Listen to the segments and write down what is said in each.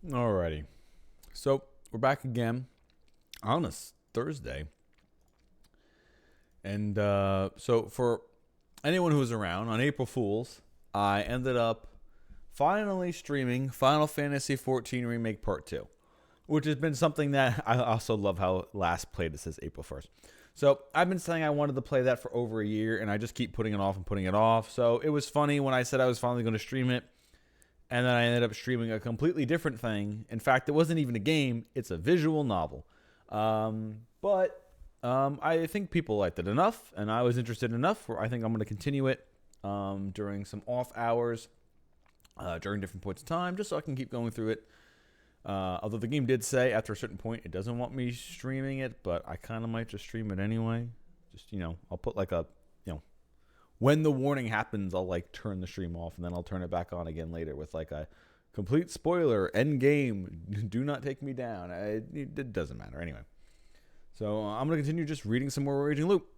Alrighty. So we're back again on a Thursday. And so for anyone who was around, on April Fool's, I ended up finally streaming Final Fantasy XIV Remake Part 2, which has been something that I also love how last played it says April 1st. So I've been saying I wanted to play that for over a year, and I just keep putting it off and putting it off. So it was funny when I said I was finally going to stream it. And then I ended up streaming a completely different thing. In fact, it wasn't even a game, it's a visual novel. But I think people liked it enough, and I was interested enough where I think I'm going to continue it during some off hours, during different points of time, just so I can keep going through it. Although the game did say after a certain point it doesn't want me streaming it, but I kind of might just stream it anyway. Just, I'll put like a, when the warning happens, I'll like turn the stream off and then I'll turn it back on again later with like a complete spoiler, end game, do not take me down. It doesn't matter anyway. So I'm going to continue just reading some more Raging Loop.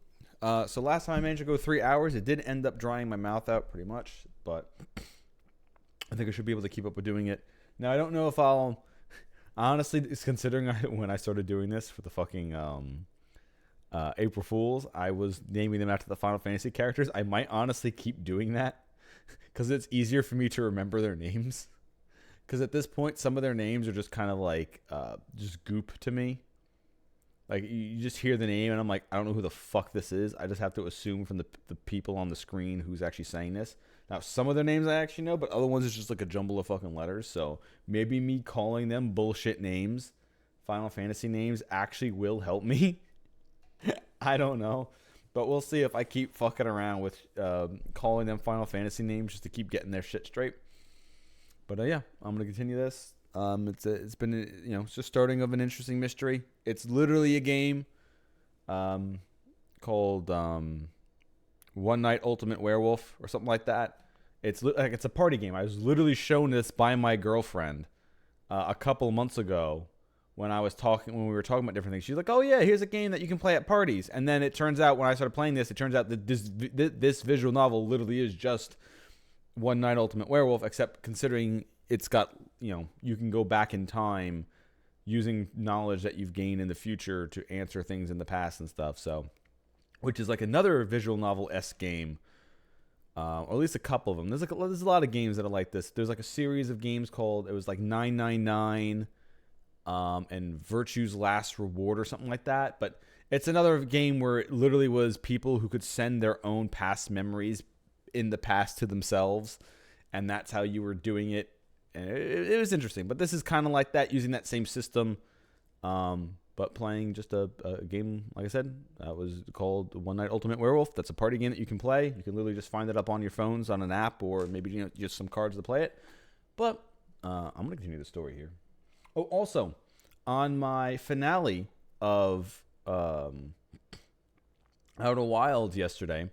So last time I managed to go 3 hours. It did end up drying my mouth out pretty much, but I think I should be able to keep up with doing it. Now, I don't know if I'll, honestly, considering when I started doing this for the fucking April Fools, I was naming them after the Final Fantasy characters. I might honestly keep doing that because it's easier for me to remember their names. Because at this point, some of their names are just kind of like just goop to me. Like, you just hear the name, and I'm like, I don't know who the fuck this is. I just have to assume from the people on the screen who's actually saying this. Now, some of their names I actually know, but other ones is just like a jumble of fucking letters. So maybe me calling them bullshit names, Final Fantasy names, actually will help me. I don't know. But we'll see if I keep fucking around with calling them Final Fantasy names just to keep getting their shit straight. But yeah, I'm going to continue this. It's been, it's just starting of an interesting mystery. It's literally a game called One Night Ultimate Werewolf or something like that. It's like it's a party game. I was literally shown this by my girlfriend a couple months ago when we were talking about different things. She's like, "Oh yeah, here's a game that you can play at parties." And then it turns out when I started playing this, it turns out that this visual novel literally is just One Night Ultimate Werewolf, except considering it's got, you can go back in time using knowledge that you've gained in the future to answer things in the past and stuff. So, which is like another visual novel-esque game, or at least a couple of them. There's a lot of games that are like this. There's like a series of games called, it was like 999 and Virtue's Last Reward or something like that. But it's another game where it literally was people who could send their own past memories in the past to themselves, and that's how you were doing it. And it was interesting, but this is kind of like that, using that same system, but playing just a game, like I said, that was called One Night Ultimate Werewolf. That's a party game that you can play. You can literally just find it up on your phones on an app, or maybe just some cards to play it. But I'm going to continue the story here. Oh, also, on my finale of Outer Wilds yesterday,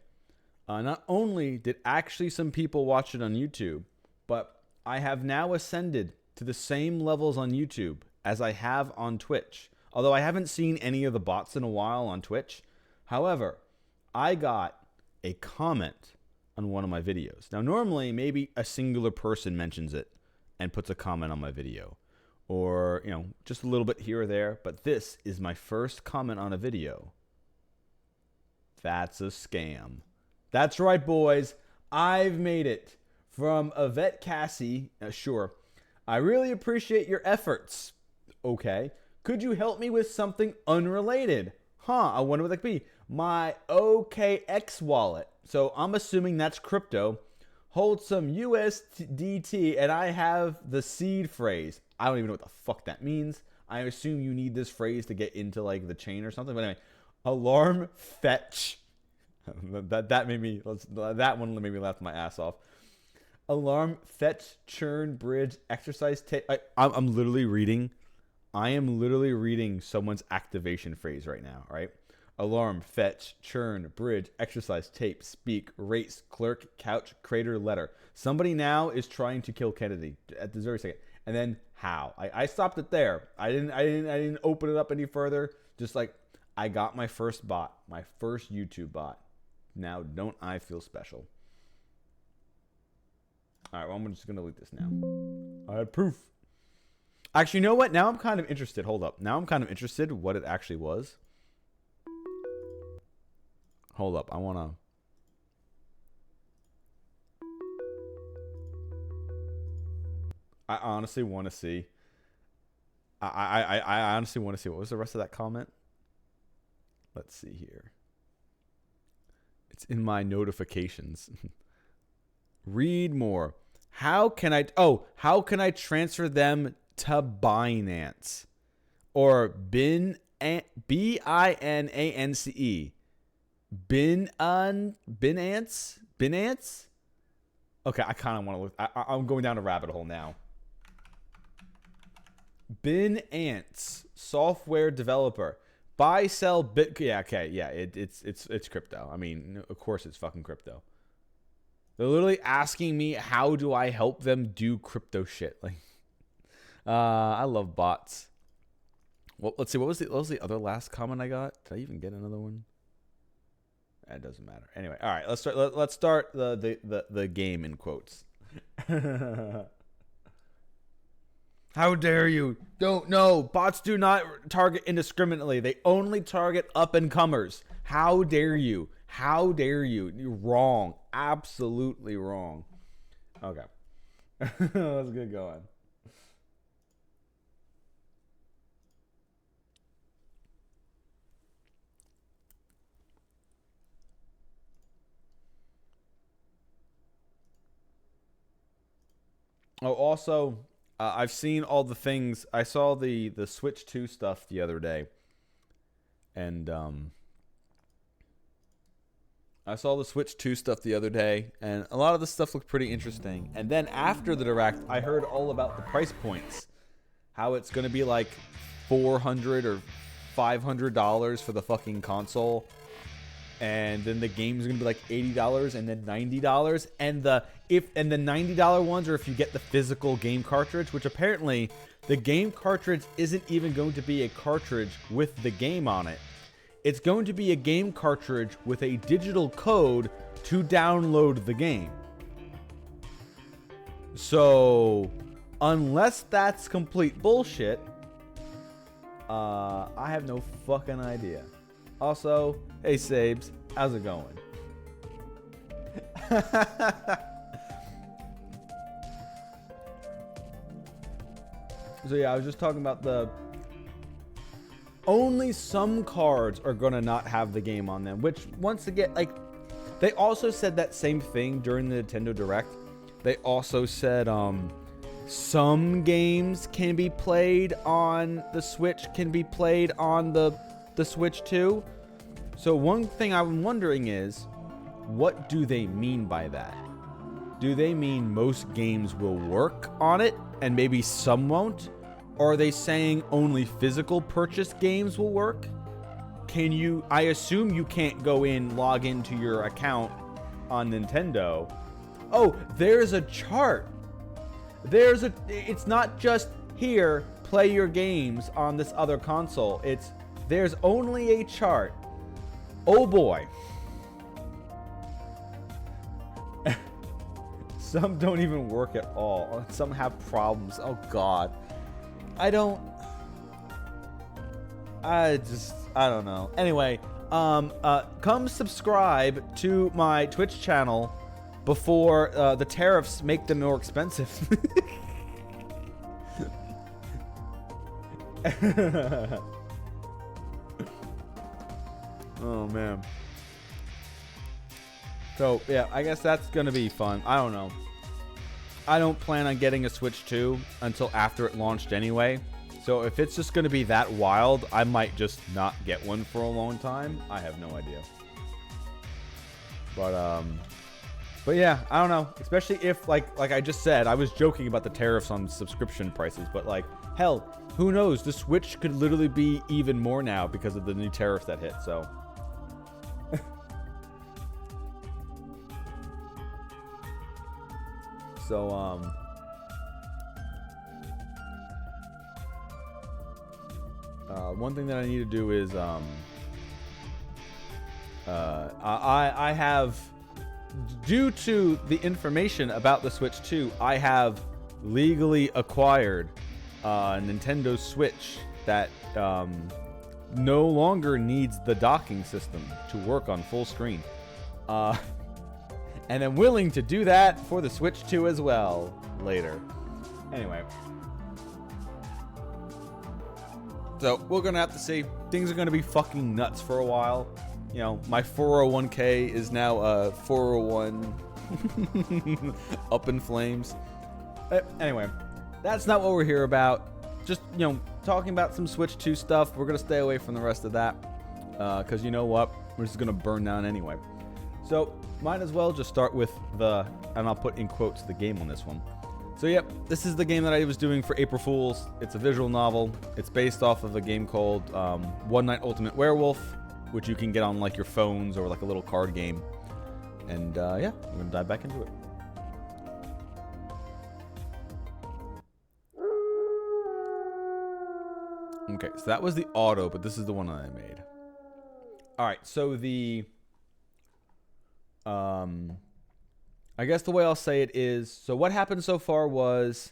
not only did actually some people watch it on YouTube, but I have now ascended to the same levels on YouTube as I have on Twitch. Although I haven't seen any of the bots in a while on Twitch. However, I got a comment on one of my videos. Now, normally, maybe a singular person mentions it and puts a comment on my video. Or, just a little bit here or there. But this is my first comment on a video. That's a scam. That's right, boys. I've made it. From Yvette Cassie, sure. I really appreciate your efforts. Okay. Could you help me with something unrelated? I wonder what that could be. My OKX wallet. So I'm assuming that's crypto. Holds some USDT, and I have the seed phrase. I don't even know what the fuck that means. I assume you need this phrase to get into like the chain or something. But anyway, alarm fetch. that one made me laugh my ass off. Alarm, fetch, churn, bridge, exercise tape. I'm literally reading. I am literally reading someone's activation phrase right now, right? Alarm, fetch, churn, bridge, exercise tape, speak, race, clerk, couch, crater, letter. Somebody now is trying to kill Kennedy at this very second. And then how? I stopped it there. I didn't open it up any further. Just like, I got my first bot, my first YouTube bot. Now, don't I feel special? All right, well, I'm just going to delete this now. I have proof. Actually, you know what? Now I'm kind of interested. Hold up. Now I'm kind of interested what it actually was. Hold up. I honestly want to see. I honestly want to see. What was the rest of that comment? Let's see here. It's in my notifications. Read more. How can I transfer them to Binance or Binance? Binance? Okay, I kind of want to look. I'm going down a rabbit hole now. Binance software developer. Buy, sell, bit. Yeah, okay, yeah. It's crypto. I mean, of course it's fucking crypto. They're literally asking me how do I help them do crypto shit. Like, I love bots. Well, let's see. What was the other last comment I got? Did I even get another one? It doesn't matter. Anyway, all right. Let's start the game in quotes. How dare you? Don't know. Bots do not target indiscriminately. They only target up-and-comers. How dare you? How dare you? You're wrong. Absolutely wrong. Okay. Let's get going. Oh, also, I've seen all the things. I saw the Switch 2 stuff the other day. And I saw the Switch 2 stuff the other day, and a lot of the stuff looked pretty interesting. And then after the Direct, I heard all about the price points. How it's going to be like $400 or $500 for the fucking console. And then the game's going to be like $80 and then $90. And the $90 ones are if you get the physical game cartridge, which apparently the game cartridge isn't even going to be a cartridge with the game on it. It's going to be a game cartridge with a digital code to download the game. So, unless that's complete bullshit, I have no fucking idea. Also, hey Sabes, how's it going? So yeah, I was just talking about only some cards are gonna not have the game on them, which once again, like, they also said that same thing during the Nintendo Direct. They also said some games can be played on the Switch, can be played on the Switch 2. So one thing I'm wondering is, what do they mean by that? Do they mean most games will work on it and maybe some won't? Or are they saying only physical purchase games will work? I assume you can't go in, log into your account on Nintendo. Oh, there's a chart. It's not just here, play your games on this other console. There's only a chart. Oh boy. Some don't even work at all. Some have problems. Oh god. I don't know. Anyway, come subscribe to my Twitch channel before the tariffs make them more expensive. Oh man. So yeah, I guess that's gonna be fun. I don't know. I don't plan on getting a Switch 2 until after it launched anyway. So if it's just gonna be that wild, I might just not get one for a long time. I have no idea. But yeah, I don't know. Especially if like I just said, I was joking about the tariffs on subscription prices, but like hell, who knows? The Switch could literally be even more now because of the new tariffs that hit. So. So, one thing that I need to do is, I have, due to the information about the Switch 2, I have legally acquired Nintendo Switch that no longer needs the docking system to work on full screen. And I'm willing to do that for the Switch 2 as well later. Anyway. So we're going to have to see. Things are going to be fucking nuts for a while. You know, my 401k is now 401 up in flames. Anyway, that's not what we're here about. Just, you know, talking about some Switch 2 stuff. We're going to stay away from the rest of that. Because you know what? We're just going to burn down anyway. So, might as well just start with and I'll put in quotes, the game on this one. So, yep, this is the game that I was doing for April Fools. It's a visual novel. It's based off of a game called One Night Ultimate Werewolf, which you can get on, like, your phones or, like, a little card game. And, yeah, we're going to dive back into it. Okay, so that was the auto, but this is the one that I made. Alright, so I guess the way I'll say it is, so what happened so far was,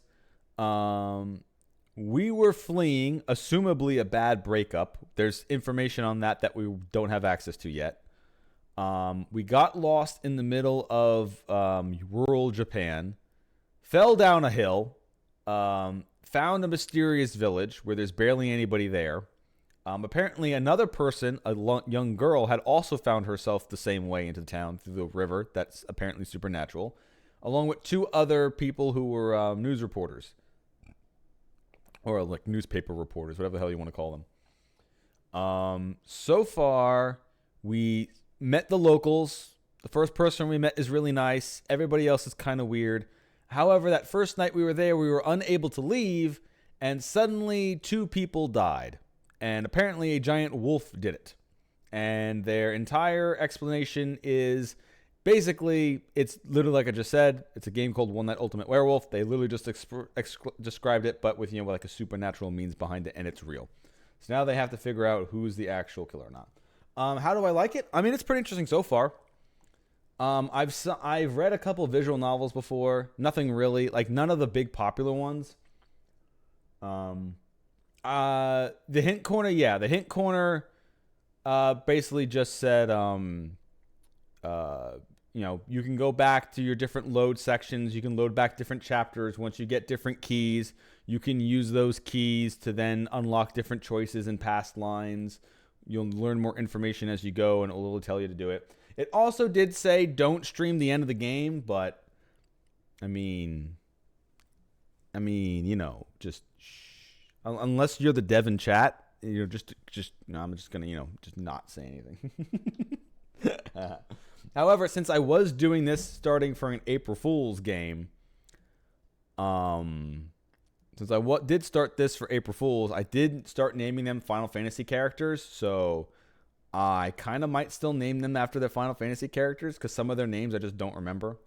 we were fleeing, assumably a bad breakup. There's information on that we don't have access to yet. We got lost in the middle of rural Japan, fell down a hill, found a mysterious village where there's barely anybody there. Apparently another person, a young girl, had also found herself the same way into town through the river that's apparently supernatural, along with two other people who were news reporters. Or like newspaper reporters, whatever the hell you want to call them. So far, we met the locals. The first person we met is really nice. Everybody else is kind of weird. However, that first night we were there, we were unable to leave, and suddenly 2 people died. And apparently a giant wolf did it. And their entire explanation is basically, it's literally like I just said, it's a game called One Night Ultimate Werewolf. They literally just described it, but with, you know, like a supernatural means behind it, and it's real. So now they have to figure out who's the actual killer or not. How do I like it? I mean, it's pretty interesting so far. I've read a couple of visual novels before. Nothing really, like none of the big popular ones. The hint corner, yeah. The hint corner basically just said, you know, you can go back to your different load sections. You can load back different chapters. Once you get different keys, you can use those keys to then unlock different choices in past lines. You'll learn more information as you go, and it will tell you to do it. It also did say don't stream the end of the game, but I mean, you know, just unless you're the dev in chat, you know, just no, I'm just gonna, you know, just not say anything. However, since I was doing this starting for an April Fool's game, since I did start this for April Fools, I did start naming them Final Fantasy characters, so I kind of might still name them after their Final Fantasy characters, because some of their names I just don't remember.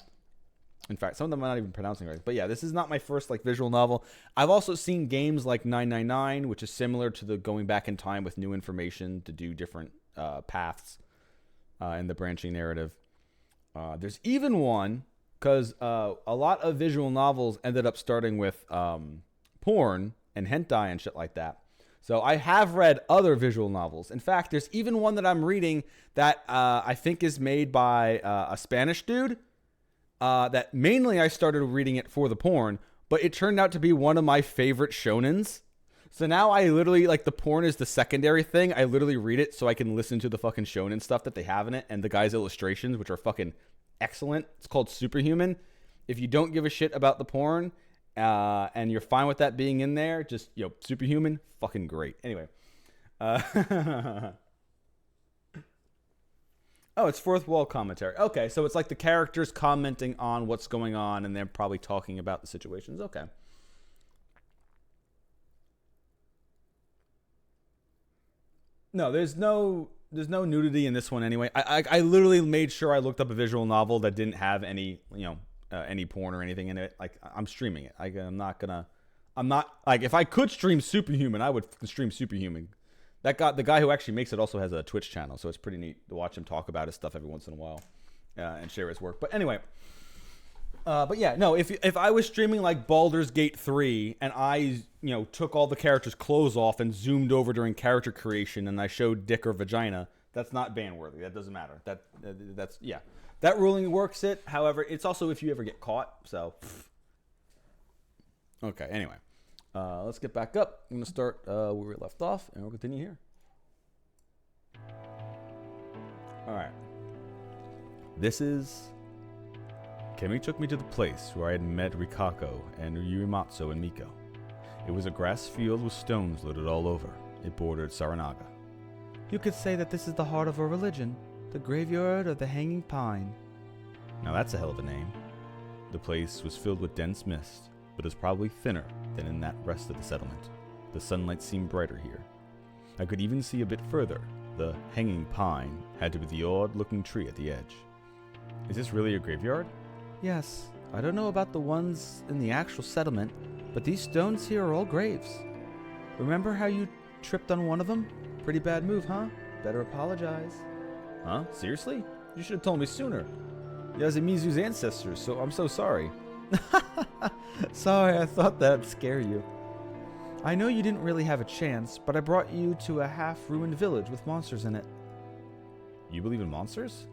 In fact, some of them I'm not even pronouncing right. But yeah, this is not my first like visual novel. I've also seen games like 999, which is similar to the going back in time with new information to do different paths in the branching narrative. There's even one, because a lot of visual novels ended up starting with porn and hentai and shit like that. So I have read other visual novels. In fact, there's even one that I'm reading that I think is made by a Spanish dude. That mainly I started reading it for the porn, but it turned out to be one of my favorite shonens. So now I literally, like, the porn is the secondary thing. I literally read it so I can listen to the fucking shonen stuff that they have in it and the guy's illustrations, which are fucking excellent. It's called Superhuman. If you don't give a shit about the porn and you're fine with that being in there, just, you know, Superhuman, fucking great. Anyway. Oh, it's fourth wall commentary. Okay, so it's like the characters commenting on what's going on, and they're probably talking about the situations. Okay. No, there's no nudity in this one anyway. I literally made sure I looked up a visual novel that didn't have any, you know, any porn or anything in it. Like, I'm streaming it. I'm not like, if I could stream Superhuman, I would stream Superhuman. The guy who actually makes it also has a Twitch channel, so it's pretty neat to watch him talk about his stuff every once in a while and share his work. But anyway, But yeah, no. If I was streaming like Baldur's Gate 3 and I took all the characters' clothes off and zoomed over during character creation and I showed dick or vagina, that's not ban worthy. That doesn't matter. That's yeah. That ruling works it. However, it's also if you ever get caught. So okay. Anyway, let's get back up. I'm gonna start where we left off, and we'll continue here. All right. This is. Kemi took me to the place where I had met Rikako and Yurimatsu and Miko. It was a grass field with stones littered all over. It bordered Saranaga. You could say that this is the heart of a religion, the graveyard of the hanging pine. Now that's a hell of a name. The place was filled with dense mist, but it was probably thinner than in that rest of the settlement. The sunlight seemed brighter here. I could even see a bit further. The hanging pine had to be the odd-looking tree at the edge. Is this really a graveyard? Yes, I don't know about the ones in the actual settlement, but these stones here are all graves. Remember how you tripped on one of them? Pretty bad move, huh? Better apologize. Huh? Seriously? You should have told me sooner. Yasumizu's ancestors, so I'm so sorry. Sorry, I thought that'd scare you. I know you didn't really have a chance, but I brought you to a half-ruined village with monsters in it. You believe in monsters?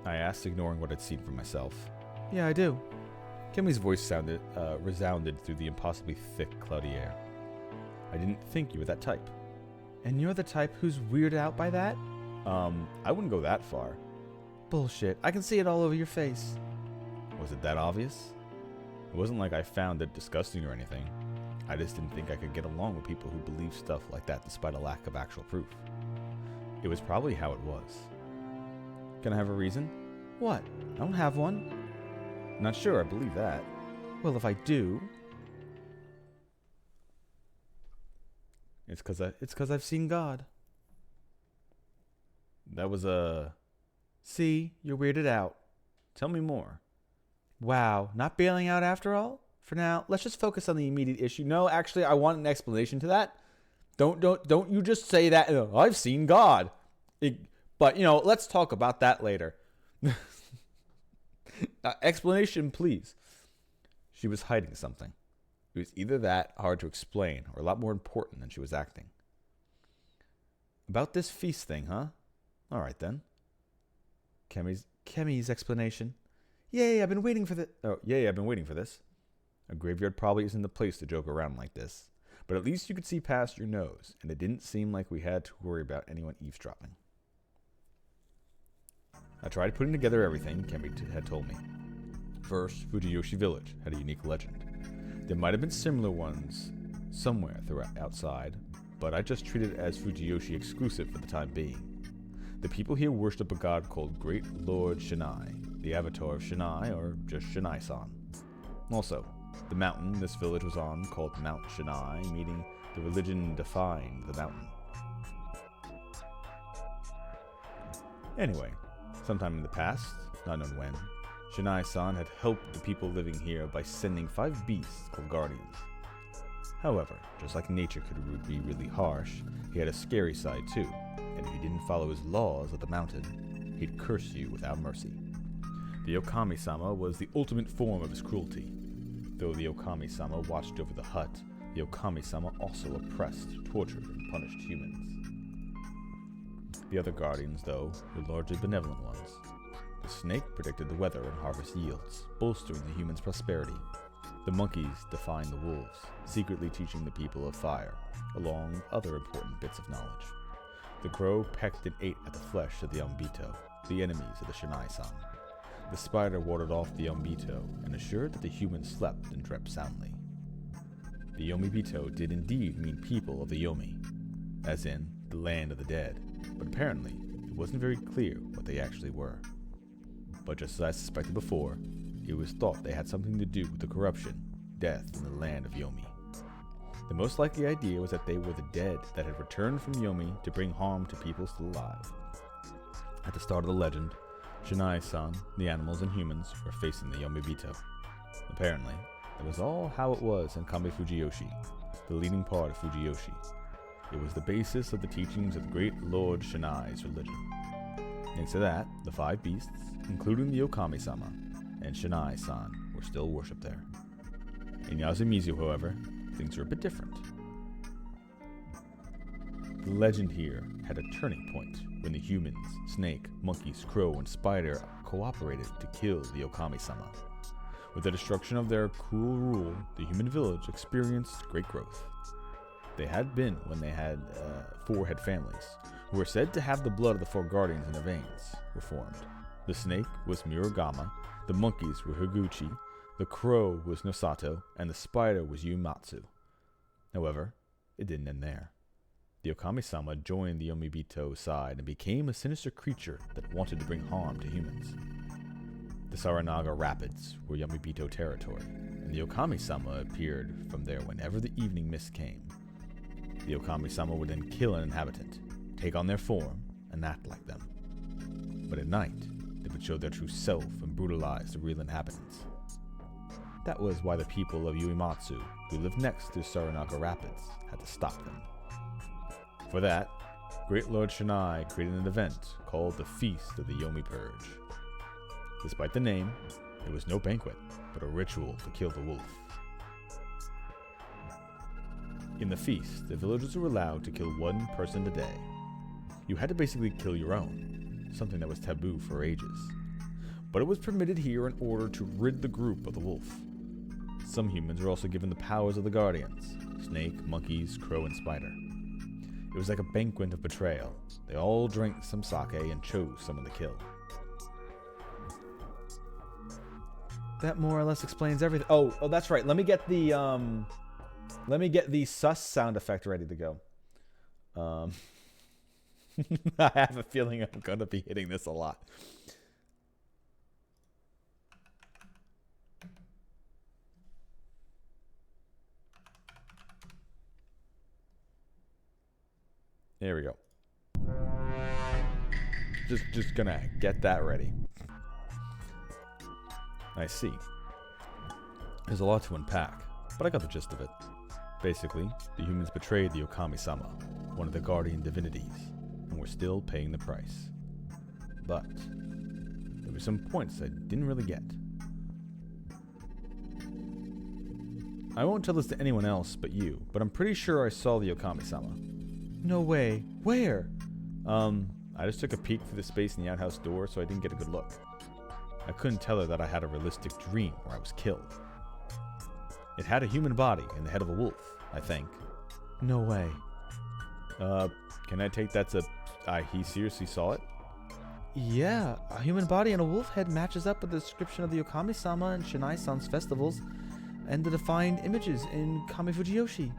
I asked, ignoring what I'd seen for myself. Yeah, I do. Kemi's voice resounded through the impossibly thick, cloudy air. I didn't think you were that type. And you're the type who's weirded out by that? I wouldn't go that far. Bullshit. I can see it all over your face. Was it that obvious? It wasn't like I found it disgusting or anything. I just didn't think I could get along with people who believe stuff like that despite a lack of actual proof. It was probably how it was. Can I have a reason? What? I don't have one. Not sure I believe that. Well, if I do... It's because I've seen God. That was a... See, you're weirded out. Tell me more. Wow, not bailing out after all? For now, let's just focus on the immediate issue. No, actually, I want an explanation to that. Don't you just say that, I've seen God. But, let's talk about that later. Explanation, please. She was hiding something. It was either that, hard to explain, or a lot more important than she was acting. About this feast thing, huh? All right, then. Kemi's explanation. Yay, I've been waiting for this. Oh, yay, I've been waiting for this. A graveyard probably isn't the place to joke around like this. But at least you could see past your nose, and it didn't seem like we had to worry about anyone eavesdropping. I tried putting together everything Kemi had told me. First, Fujiyoshi Village had a unique legend. There might have been similar ones somewhere outside, but I just treated it as Fujiyoshi exclusive for the time being. The people here worship a god called Great Lord Shinai, the avatar of Shinai, or just Shinai-san. Also, the mountain this village was on, called Mount Shinai, meaning the religion defined the mountain. Anyway, sometime in the past, not known when, Shinai-san had helped the people living here by sending 5 beasts called guardians. However, just like nature could be really harsh, he had a scary side too, and if you didn't follow his laws of the mountain, he'd curse you without mercy. The Okami-sama was the ultimate form of his cruelty. Though the Okami-sama watched over the hut, the Okami-sama also oppressed, tortured, and punished humans. The other guardians, though, were largely benevolent ones. The snake predicted the weather and harvest yields, bolstering the humans' prosperity. The monkeys defined the wolves, secretly teaching the people of fire, along with other important bits of knowledge. The crow pecked and ate at the flesh of the Yombito, the enemies of the Shinai-san. The spider warded off the Yombito and assured that the humans slept and dreamt soundly. The Yomibito did indeed mean people of the Yomi, as in the land of the dead, but apparently it wasn't very clear what they actually were. But just as I suspected before, it was thought they had something to do with the corruption, death in the land of Yomi. The most likely idea was that they were the dead that had returned from Yomi to bring harm to people still alive. At the start of the legend, Shinai-san, the animals and humans, were facing the Yomibito. Apparently, that was all how it was in Kami Fujiyoshi, the leading part of Fujiyoshi. It was the basis of the teachings of the great Lord Shinai's religion. Thanks to that, the 5 beasts, including the Okami-sama and Shinai-san, were still worshipped there. In Yasumizu, however, things were a bit different. The legend here had a turning point when the humans, snake, monkeys, crow, and spider cooperated to kill the Okami-sama. With the destruction of their cruel rule, the human village experienced great growth. They had been when they had 4 head families, who were said to have the blood of the 4 guardians in their veins, were formed. The snake was Murugama, the monkeys were Higuchi, the crow was Nosato, and the spider was Yumatsu. However, it didn't end there. The Okami-sama joined the Yomibito side and became a sinister creature that wanted to bring harm to humans. The Saranaga Rapids were Yomibito territory, and the Okami-sama appeared from there whenever the evening mist came. The Okami-sama would then kill an inhabitant, take on their form, and act like them. But at night, they would show their true self and brutalize the real inhabitants. That was why the people of Uematsu, who lived next to Saranaga Rapids, had to stop them. For that, Great Lord Shinai created an event called the Feast of the Yomi Purge. Despite the name, it was no banquet, but a ritual to kill the wolf. In the feast, the villagers were allowed to kill 1 person a day. You had to basically kill your own, something that was taboo for ages. But it was permitted here in order to rid the group of the wolf. Some humans were also given the powers of the guardians: snake, monkeys, crow, and spider. It was like a banquet of betrayal. They all drank some sake and chose someone to kill. That more or less explains everything. Oh, that's right. Let me get the sus sound effect ready to go. I have a feeling I'm gonna be hitting this a lot. There we go. Just gonna get that ready. I see. There's a lot to unpack, but I got the gist of it. Basically, the humans betrayed the Okami-sama, one of the guardian divinities, and were still paying the price. But there were some points I didn't really get. I won't tell this to anyone else but you, but I'm pretty sure I saw the Okami-sama. No way. Where? I just took a peek through the space in the outhouse door, so I didn't get a good look. I couldn't tell her that I had a realistic dream where I was killed. It had a human body and the head of a wolf, I think. No way. Can I take that to... he seriously saw it? Yeah, a human body and a wolf head matches up with the description of the Okami-sama and Shinai-san's festivals and the defined images in Kamifujiyoshi.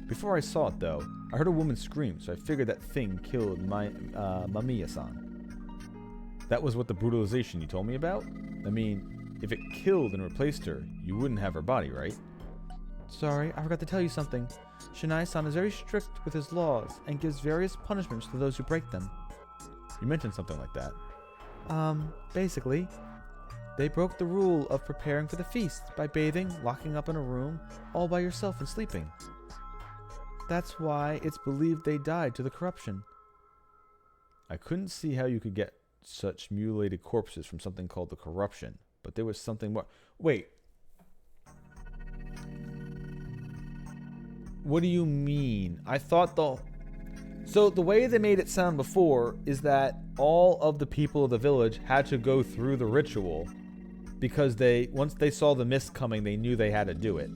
Before I saw it, though, I heard a woman scream, so I figured that thing killed my Mamiya-san. That was what the brutalization you told me about? I mean, if it killed and replaced her, you wouldn't have her body, right? Sorry, I forgot to tell you something. Shinai-san is very strict with his laws and gives various punishments to those who break them. You mentioned something like that. Basically, they broke the rule of preparing for the feast by bathing, locking up in a room, all by yourself and sleeping. That's why it's believed they died to the corruption. I couldn't see how you could get such mutilated corpses from something called the corruption, but there was something more. Wait. What do you mean? I thought So the way they made it sound before is that all of the people of the village had to go through the ritual because once they saw the mist coming, they knew they had to do it.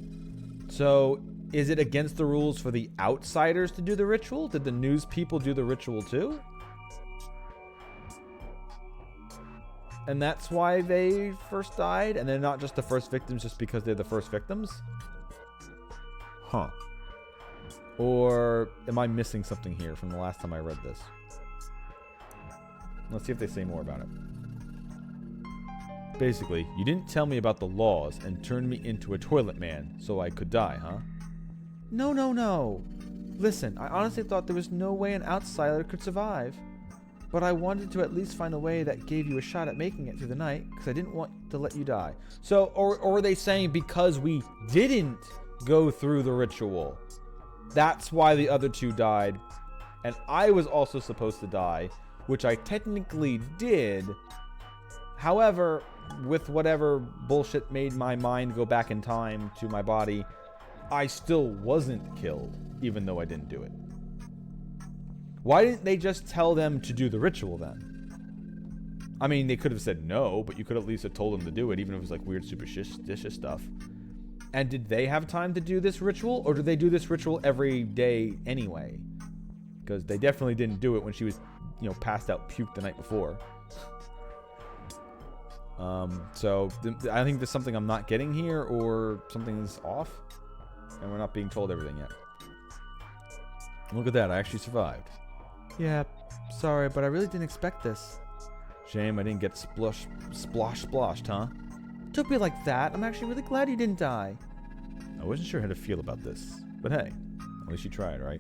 So is it against the rules for the outsiders to do the ritual? Did the news people do the ritual too? And that's why they first died, and they're not just the first victims just because they're the first victims? Huh. Or am I missing something here from the last time I read this? Let's see if they say more about it. Basically, you didn't tell me about the laws and turned me into a toilet man so I could die, huh? No. Listen, I honestly thought there was no way an outsider could survive. But I wanted to at least find a way that gave you a shot at making it through the night, because I didn't want to let you die. So, or are they saying because we didn't go through the ritual, that's why the other 2 died, and I was also supposed to die, which I technically did. However, with whatever bullshit made my mind go back in time to my body, I still wasn't killed, even though I didn't do it. Why didn't they just tell them to do the ritual then? I mean, they could have said no, but you could at least have told them to do it, even if it was like weird superstitious stuff. And did they have time to do this ritual, or did they do this ritual every day anyway? Because they definitely didn't do it when she was, passed out, puked the night before. So I think there's something I'm not getting here, or something's off, and we're not being told everything yet. Look at that, I actually survived. Yeah, sorry, but I really didn't expect this. Shame I didn't get splashed, huh? Don't be like that. I'm actually really glad you didn't die. I wasn't sure how to feel about this, but hey, at least you tried, right?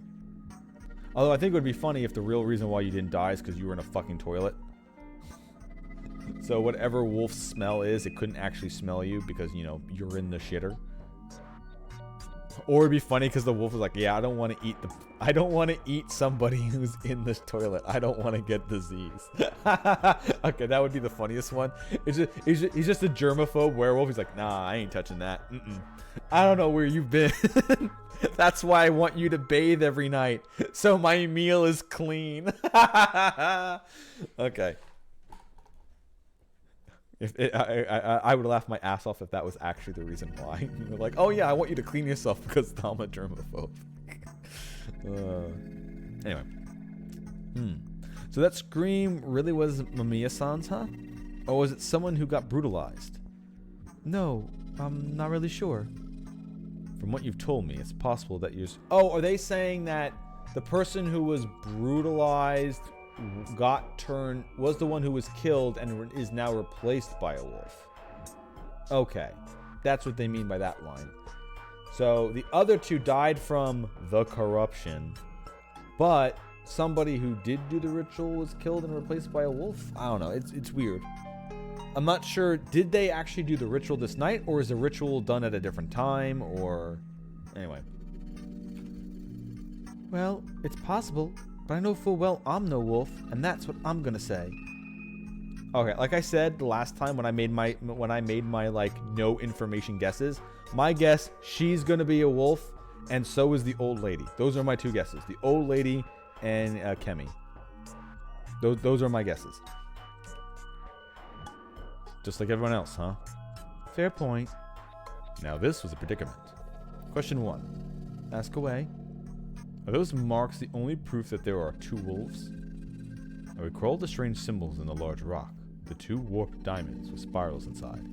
Although I think it would be funny if the real reason why you didn't die is because you were in a fucking toilet. So whatever wolf smell is, it couldn't actually smell you because, you're in the shitter. Or it'd be funny because the wolf was like, yeah, I don't want to eat somebody who's in this toilet. I don't want to get disease. Okay, that would be the funniest one. He's just a germaphobe werewolf. He's like, nah, I ain't touching that. I don't know where you've been. That's why I want you to bathe every night, so my meal is clean. Okay. I would laugh my ass off if that was actually the reason why. You're like, oh yeah, I want you to clean yourself because I'm a germaphobe. Anyway. So that scream really was Mamiya-san's, huh? Or was it someone who got brutalized? No, I'm not really sure. From what you've told me, it's possible that you're... Oh, are they saying that the person who was brutalized was the one who was killed and is now replaced by a wolf? Okay, that's what they mean by that line. So the other two died from the corruption, but somebody who did do the ritual was killed and replaced by a wolf? I don't know, it's weird. I'm not sure, did they actually do the ritual this night, or is the ritual done at a different time, or... Anyway. Well, it's possible, but I know full well I'm no wolf, and that's what I'm gonna say. Okay, like I said the last time when I made my like no information guesses, my guess, she's gonna be a wolf, and so is the old lady. Those are my two guesses. The old lady and Kemi. Those are my guesses. Just like everyone else, huh? Fair point. Now this was a predicament. Question 1. Ask away. Are those marks the only proof that there are two wolves? I recall the strange symbols in the large rock. The two warped diamonds with spirals inside.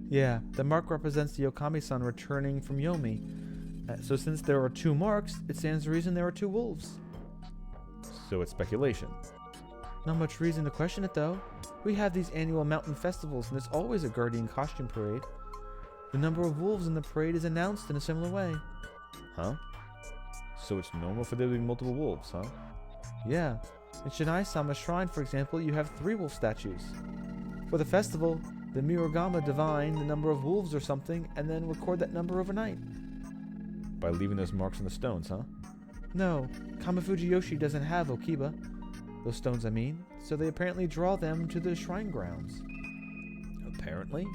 Yeah, the mark represents the Okami-san returning from Yomi. So since there are two marks, it stands to reason there are two wolves. So it's speculation. Not much reason to question it, though. We have these annual mountain festivals, and there's always a guardian costume parade. The number of wolves in the parade is announced in a similar way. Huh? So it's normal for there to be multiple wolves, huh? Yeah. In Shinai-sama Shrine, for example, you have 3 wolf statues. For the festival, the Mirogama divine the number of wolves or something, and then record that number overnight. By leaving those marks on the stones, huh? No. Kamifuji Yoshi doesn't have Okiba. Those stones, I mean. So they apparently draw them to the shrine grounds. Apparently?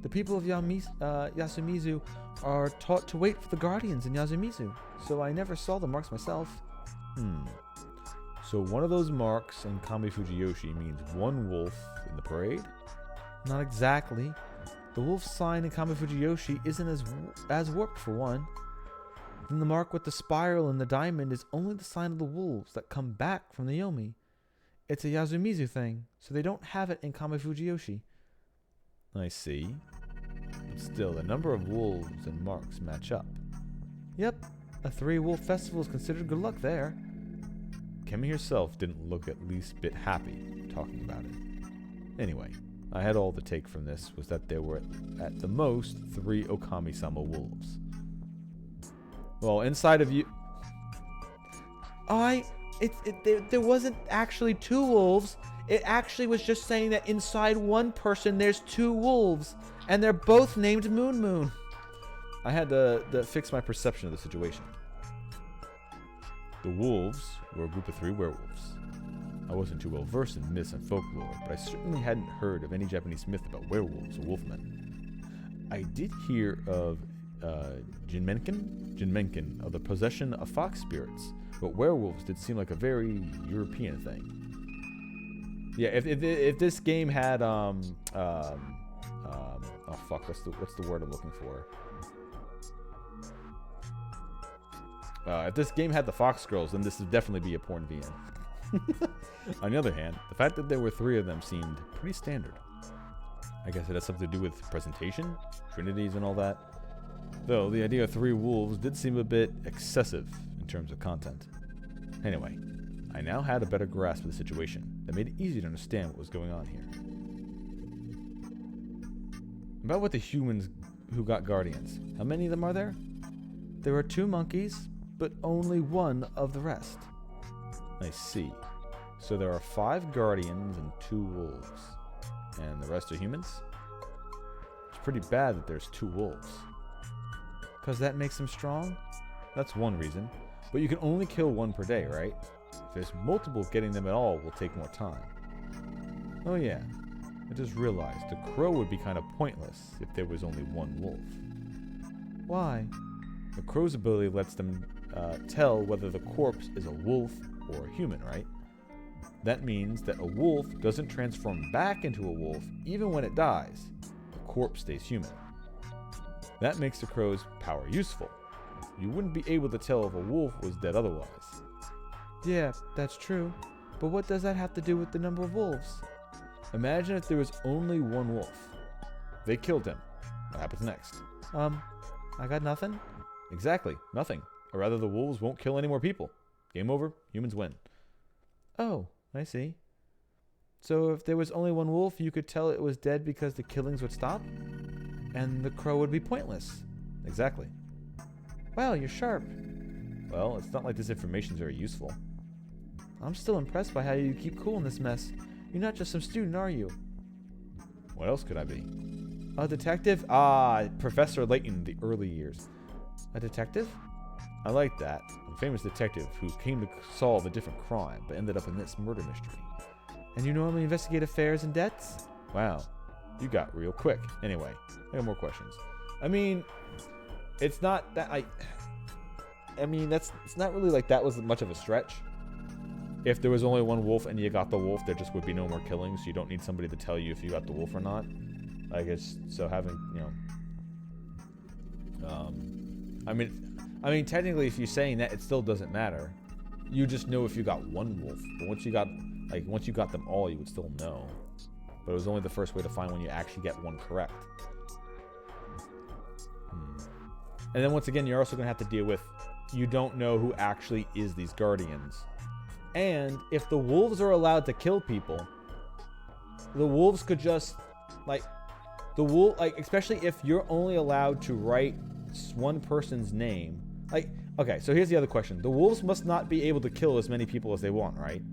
The people of Yasumizu are taught to wait for the guardians in Yasumizu, so I never saw the marks myself. So one of those marks in Kamifuji Yoshi means one wolf in the parade? Not exactly. The wolf sign in Kamifuji Yoshi isn't as warped for one. Then the mark with the spiral and the diamond is only the sign of the wolves that come back from the Yomi. It's a Yasumizu thing, so they don't have it in Kamifuji Yoshi. I see. But still, the number of wolves and marks match up. Yep, a 3-wolf festival is considered good luck there. Kemi herself didn't look at least bit happy talking about it. Anyway, I had all the take from this was that there were at the most 3 Okami-sama wolves. Well, inside of you... There wasn't actually 2 wolves. It actually was just saying that inside one person there's 2 wolves, and they're both named Moon Moon. I had to fix my perception of the situation. The wolves were a group of 3 werewolves. I wasn't too well versed in myths and folklore, but I certainly hadn't heard of any Japanese myth about werewolves or wolfmen. I did hear of Jinmenken, of the possession of fox spirits, but werewolves did seem like a very European thing. Yeah, if this game had oh fuck, what's the word I'm looking for? If this game had the Fox Girls, then this would definitely be a porn VN. On the other hand, the fact that there were 3 of them seemed pretty standard. I guess it has something to do with presentation, trinities, and all that. Though the idea of 3 wolves did seem a bit excessive in terms of content. Anyway, I now had a better grasp of the situation that made it easy to understand what was going on here. About what the humans who got guardians. How many of them are there? There are 2 monkeys, but only 1 of the rest. I see. So there are 5 guardians and 2 wolves. And the rest are humans? It's pretty bad that there's 2 wolves. 'Cause that makes them strong? That's one reason. But you can only kill 1 per day, right? If there's multiple, getting them at all will take more time. Oh yeah, I just realized the crow would be kind of pointless if there was only 1 wolf. Why? The crow's ability lets them tell whether the corpse is a wolf or a human, right? That means that a wolf doesn't transform back into a wolf even when it dies. The corpse stays human. That makes the crow's power useful. You wouldn't be able to tell if a wolf was dead otherwise. Yeah, that's true. But what does that have to do with the number of wolves? Imagine if there was only 1 wolf. They killed him. What happens next? I got nothing? Exactly, nothing. Or rather, the wolves won't kill any more people. Game over, humans win. Oh, I see. So if there was only 1 wolf, you could tell it was dead because the killings would stop? And the crow would be pointless. Exactly. Wow, you're sharp. Well, it's not like this information's very useful. I'm still impressed by how you keep cool in this mess. You're not just some student, are you? What else could I be? A detective? Ah, Professor Layton in the early years. A detective? I like that. A famous detective who came to solve a different crime, but ended up in this murder mystery. And you normally investigate affairs and debts? Wow, you got real quick. Anyway, I got more questions. I mean, it's not that it's not really like that was much of a stretch. If there was only 1 wolf and you got the wolf, there just would be no more killings. So you don't need somebody to tell you if you got the wolf or not. I guess so. Having I mean, technically, if you're saying that, it still doesn't matter. You just know if you got 1 wolf. But once you got them all, you would still know. But it was only the first way to find when you actually get 1 correct. And then once again, you're also going to have to deal with, you don't know who actually is these guardians. And if the wolves are allowed to kill people, the wolves could just, especially if you're only allowed to write 1 person's name. Okay, so here's the other question. The wolves must not be able to kill as many people as they want, right?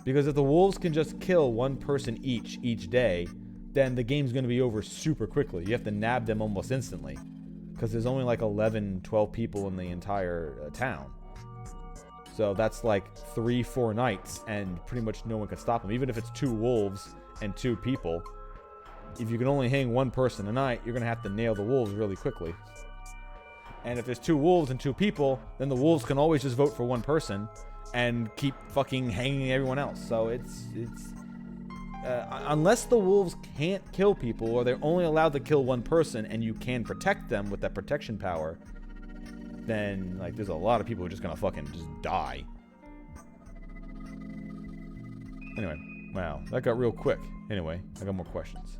Because if the wolves can just kill 1 person each day, then the game's going to be over super quickly. You have to nab them almost instantly. Because there's only 11, 12 people in the entire town. So that's 3-4 nights, and pretty much no one can stop them. Even if it's 2 wolves and 2 people, if you can only hang 1 person a night, you're going to have to nail the wolves really quickly. And if there's 2 wolves and 2 people, then the wolves can always just vote for 1 person and keep fucking hanging everyone else. So it's unless the wolves can't kill people, or they're only allowed to kill 1 person and you can protect them with that protection power, then there's a lot of people who are just gonna fucking just die. Anyway, wow, that got real quick. Anyway, I got more questions.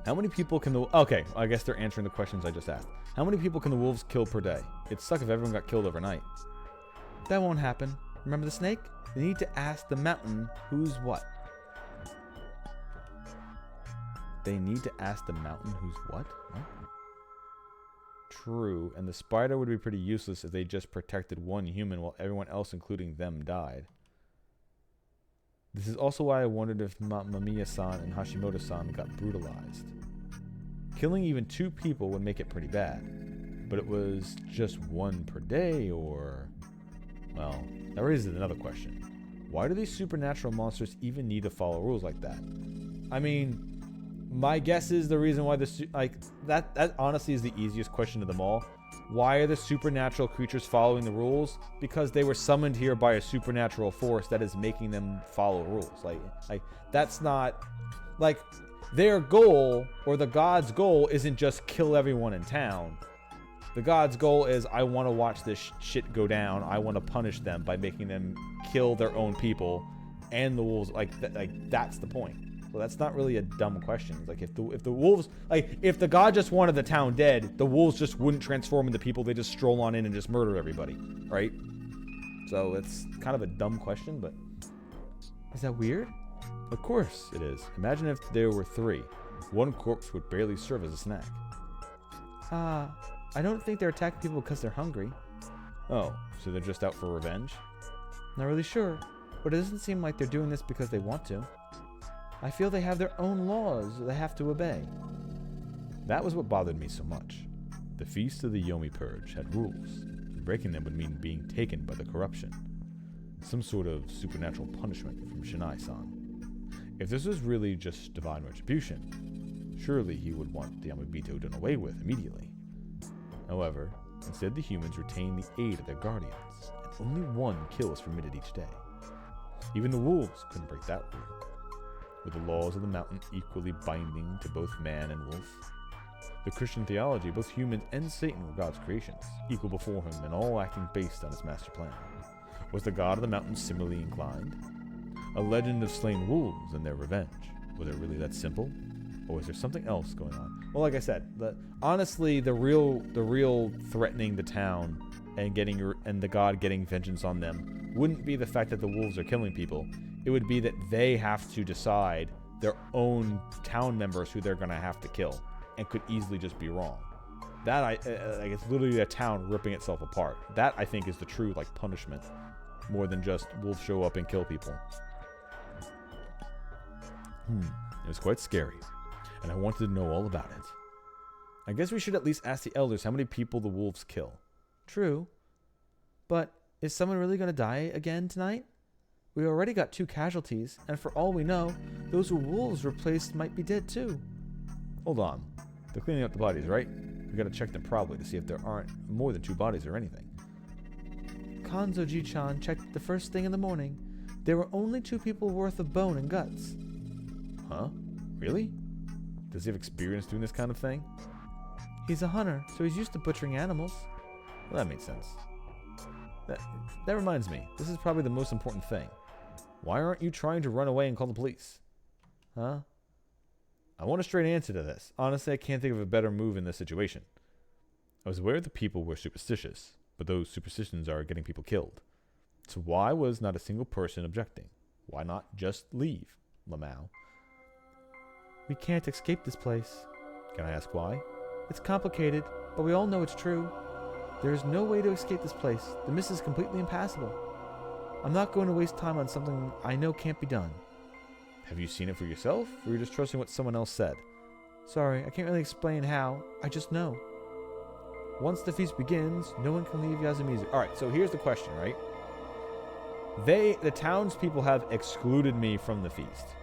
How many people can the... Okay, I guess they're answering the questions I just asked. How many people can the wolves kill per day? It'd suck if everyone got killed overnight. That won't happen. Remember the snake? You need to ask the mountain who's what. They need to ask the mountain who's what? What? True, and the spider would be pretty useless if they just protected 1 human while everyone else, including them, died. This is also why I wondered if Mamiya-san and Hashimoto-san got brutalized. Killing even 2 people would make it pretty bad. But it was just 1 per day, or... Well, that raises another question. Why do these supernatural monsters even need to follow rules like that? I mean, my guess is the reason why that honestly is the easiest question of them all. Why are the supernatural creatures following the rules? Because they were summoned here by a supernatural force that is making them follow rules. Like that's not like their goal, or the god's goal isn't just kill everyone in town. The god's goal is, I want to watch this shit go down. I want to punish them by making them kill their own people and the wolves. Like that's the point. So that's not really a dumb question. It's like if the wolves, like if the god just wanted the town dead, the wolves just wouldn't transform into people. They just stroll on in and just murder everybody, right? So it's kind of a dumb question, but is that weird? Of course it is. Imagine if there were 3. One corpse would barely serve as a snack. I don't think they're attacking people because they're hungry. Oh, so they're just out for revenge? Not really sure, but it doesn't seem like they're doing this because they want to. I feel they have their own laws they have to obey. That was what bothered me so much. The Feast of the Yomi Purge had rules. Breaking them would mean being taken by the corruption. Some sort of supernatural punishment from Shinai-san. If this was really just divine retribution, surely he would want the Yamabito done away with immediately. However, instead the humans retain the aid of their guardians, and only 1 kill is permitted each day. Even the wolves couldn't break that rule. With the laws of the mountain equally binding to both man and wolf, the Christian theology, both humans and Satan were God's creations, equal before him and all acting based on his master plan. Was the god of the mountain similarly inclined? A legend of slain wolves and their revenge. Was it really that simple? Or was there something else going on? Well, like I said, honestly, the real threatening the town and the god getting vengeance on them wouldn't be the fact that the wolves are killing people. It would be that they have to decide their own town members who they're going to have to kill, and could easily just be wrong. That it's literally a town ripping itself apart. That I think is the true punishment, more than just wolves show up and kill people. It was quite scary, and I wanted to know all about it. I guess we should at least ask the elders how many people the wolves kill. True, but is someone really going to die again tonight? We already got 2 casualties, and for all we know, those who wolves replaced might be dead too. Hold on. They're cleaning up the bodies, right? We gotta check them probably to see if there aren't more than 2 bodies or anything. Kanzo-ji-chan checked the first thing in the morning. There were only 2 people worth of bone and guts. Huh? Really? Does he have experience doing this kind of thing? He's a hunter, so he's used to butchering animals. Well, that makes sense. That reminds me, this is probably the most important thing. Why aren't you trying to run away and call the police? Huh? I want a straight answer to this. Honestly, I can't think of a better move in this situation. I was aware the people were superstitious, but those superstitions are getting people killed. So why was not a single person objecting? Why not just leave, Lamau? We can't escape this place. Can I ask why? It's complicated, but we all know it's true. There is no way to escape this place. The mist is completely impassable. I'm not going to waste time on something I know can't be done. Have you seen it for yourself, or are you just trusting what someone else said? Sorry, I can't really explain how. I just know. Once the feast begins, no one can leave Yasumizu. Alright, so here's the question, right? The townspeople have excluded me from the feast.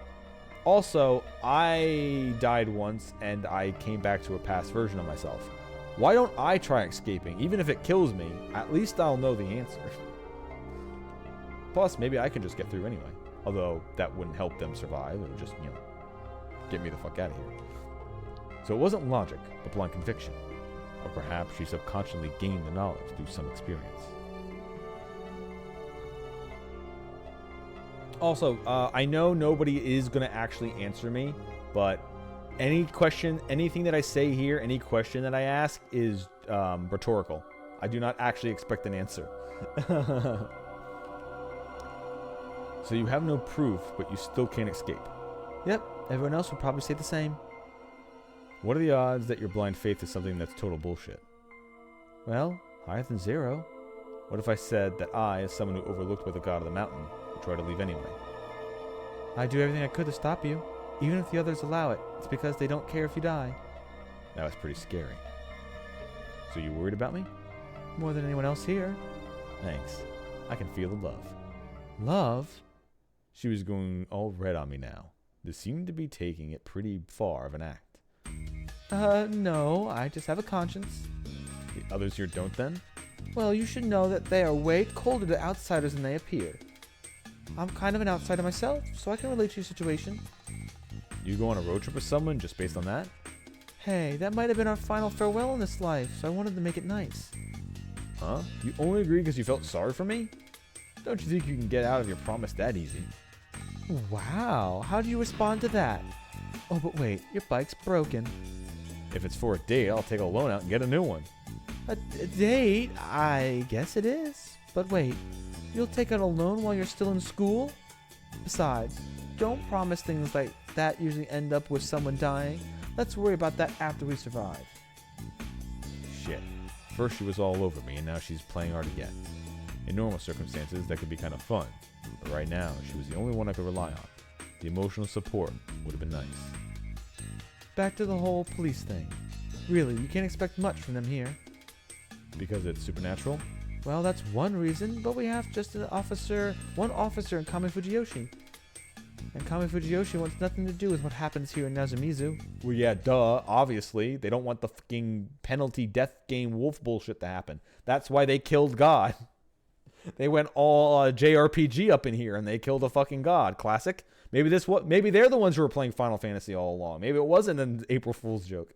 Also, I died once, and I came back to a past version of myself. Why don't I try escaping? Even if it kills me, at least I'll know the answer. Plus, maybe I can just get through anyway. Although, that wouldn't help them survive. It would just, get me the fuck out of here. So it wasn't logic, but blind conviction. Or perhaps she subconsciously gained the knowledge through some experience. Also, I know nobody is going to actually answer me, but anything that I say here, any question that I ask is rhetorical. I do not actually expect an answer. So you have no proof, but you still can't escape. Yep, everyone else would probably say the same. What are the odds that your blind faith is something that's total bullshit? Well, higher than 0. What if I said that I, as someone who overlooked what the god of the mountain, would try to leave anyway? I'd do everything I could to stop you. Even if the others allow it, it's because they don't care if you die. That was pretty scary. So you worried about me? More than anyone else here. Thanks. I can feel the love. Love? She was going all red on me now. This seemed to be taking it pretty far of an act. No, I just have a conscience. The others here don't then? Well, you should know that they are way colder to outsiders than they appear. I'm kind of an outsider myself, so I can relate to your situation. You go on a road trip with someone just based on that? Hey, that might have been our final farewell in this life, so I wanted to make it nice. Huh? You only agreed because you felt sorry for me? Don't you think you can get out of your promise that easy? Wow, how do you respond to that? Oh, but wait, your bike's broken. If it's for a date, I'll take a loan out and get a new one. A date? I guess it is. But wait, you'll take out a loan while you're still in school? Besides, don't promise things like that usually end up with someone dying. Let's worry about that after we survive. Shit. First she was all over me, and now she's playing hard to get. In normal circumstances, that could be kind of fun. But right now, she was the only one I could rely on. The emotional support would have been nice. Back to the whole police thing. Really, you can't expect much from them here. Because it's supernatural? Well, that's one reason, but we have just one officer in Kami Fujiyoshi. And Kami Fujiyoshi wants nothing to do with what happens here in Nazumizu. Well, yeah, duh, obviously. They don't want the fucking penalty death game wolf bullshit to happen. That's why they killed God. They went all JRPG up in here and they killed a fucking god. Classic. Maybe they're the ones who were playing Final Fantasy all along. Maybe it wasn't an April Fool's joke.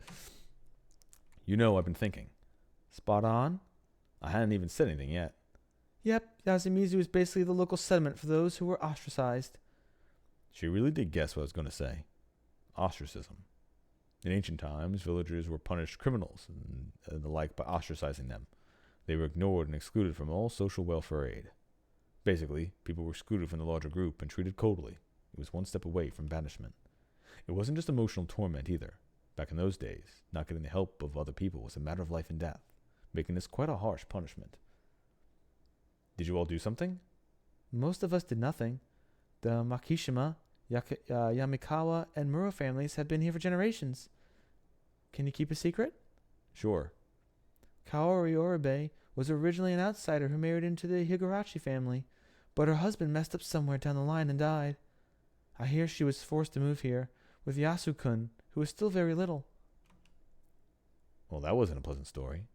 You know, I've been thinking. Spot on. I hadn't even said anything yet. Yep, Yasumizu is basically the local settlement for those who were ostracized. She really did guess what I was going to say. Ostracism. In ancient times, villagers were punished criminals and the like by ostracizing them. They were ignored and excluded from all social welfare aid. Basically, people were excluded from the larger group and treated coldly. It was one step away from banishment. It wasn't just emotional torment either. Back in those days, not getting the help of other people was a matter of life and death, making this quite a harsh punishment. Did you all do something? Most of us did nothing. The Makishima, Yamikawa, and Muro families have been here for generations. Can you keep a secret? Sure. Kaori Oribe was originally an outsider who married into the Higurashi family, but her husband messed up somewhere down the line and died. I hear she was forced to move here with Yasu-kun, who was still very little. Well, that wasn't a pleasant story.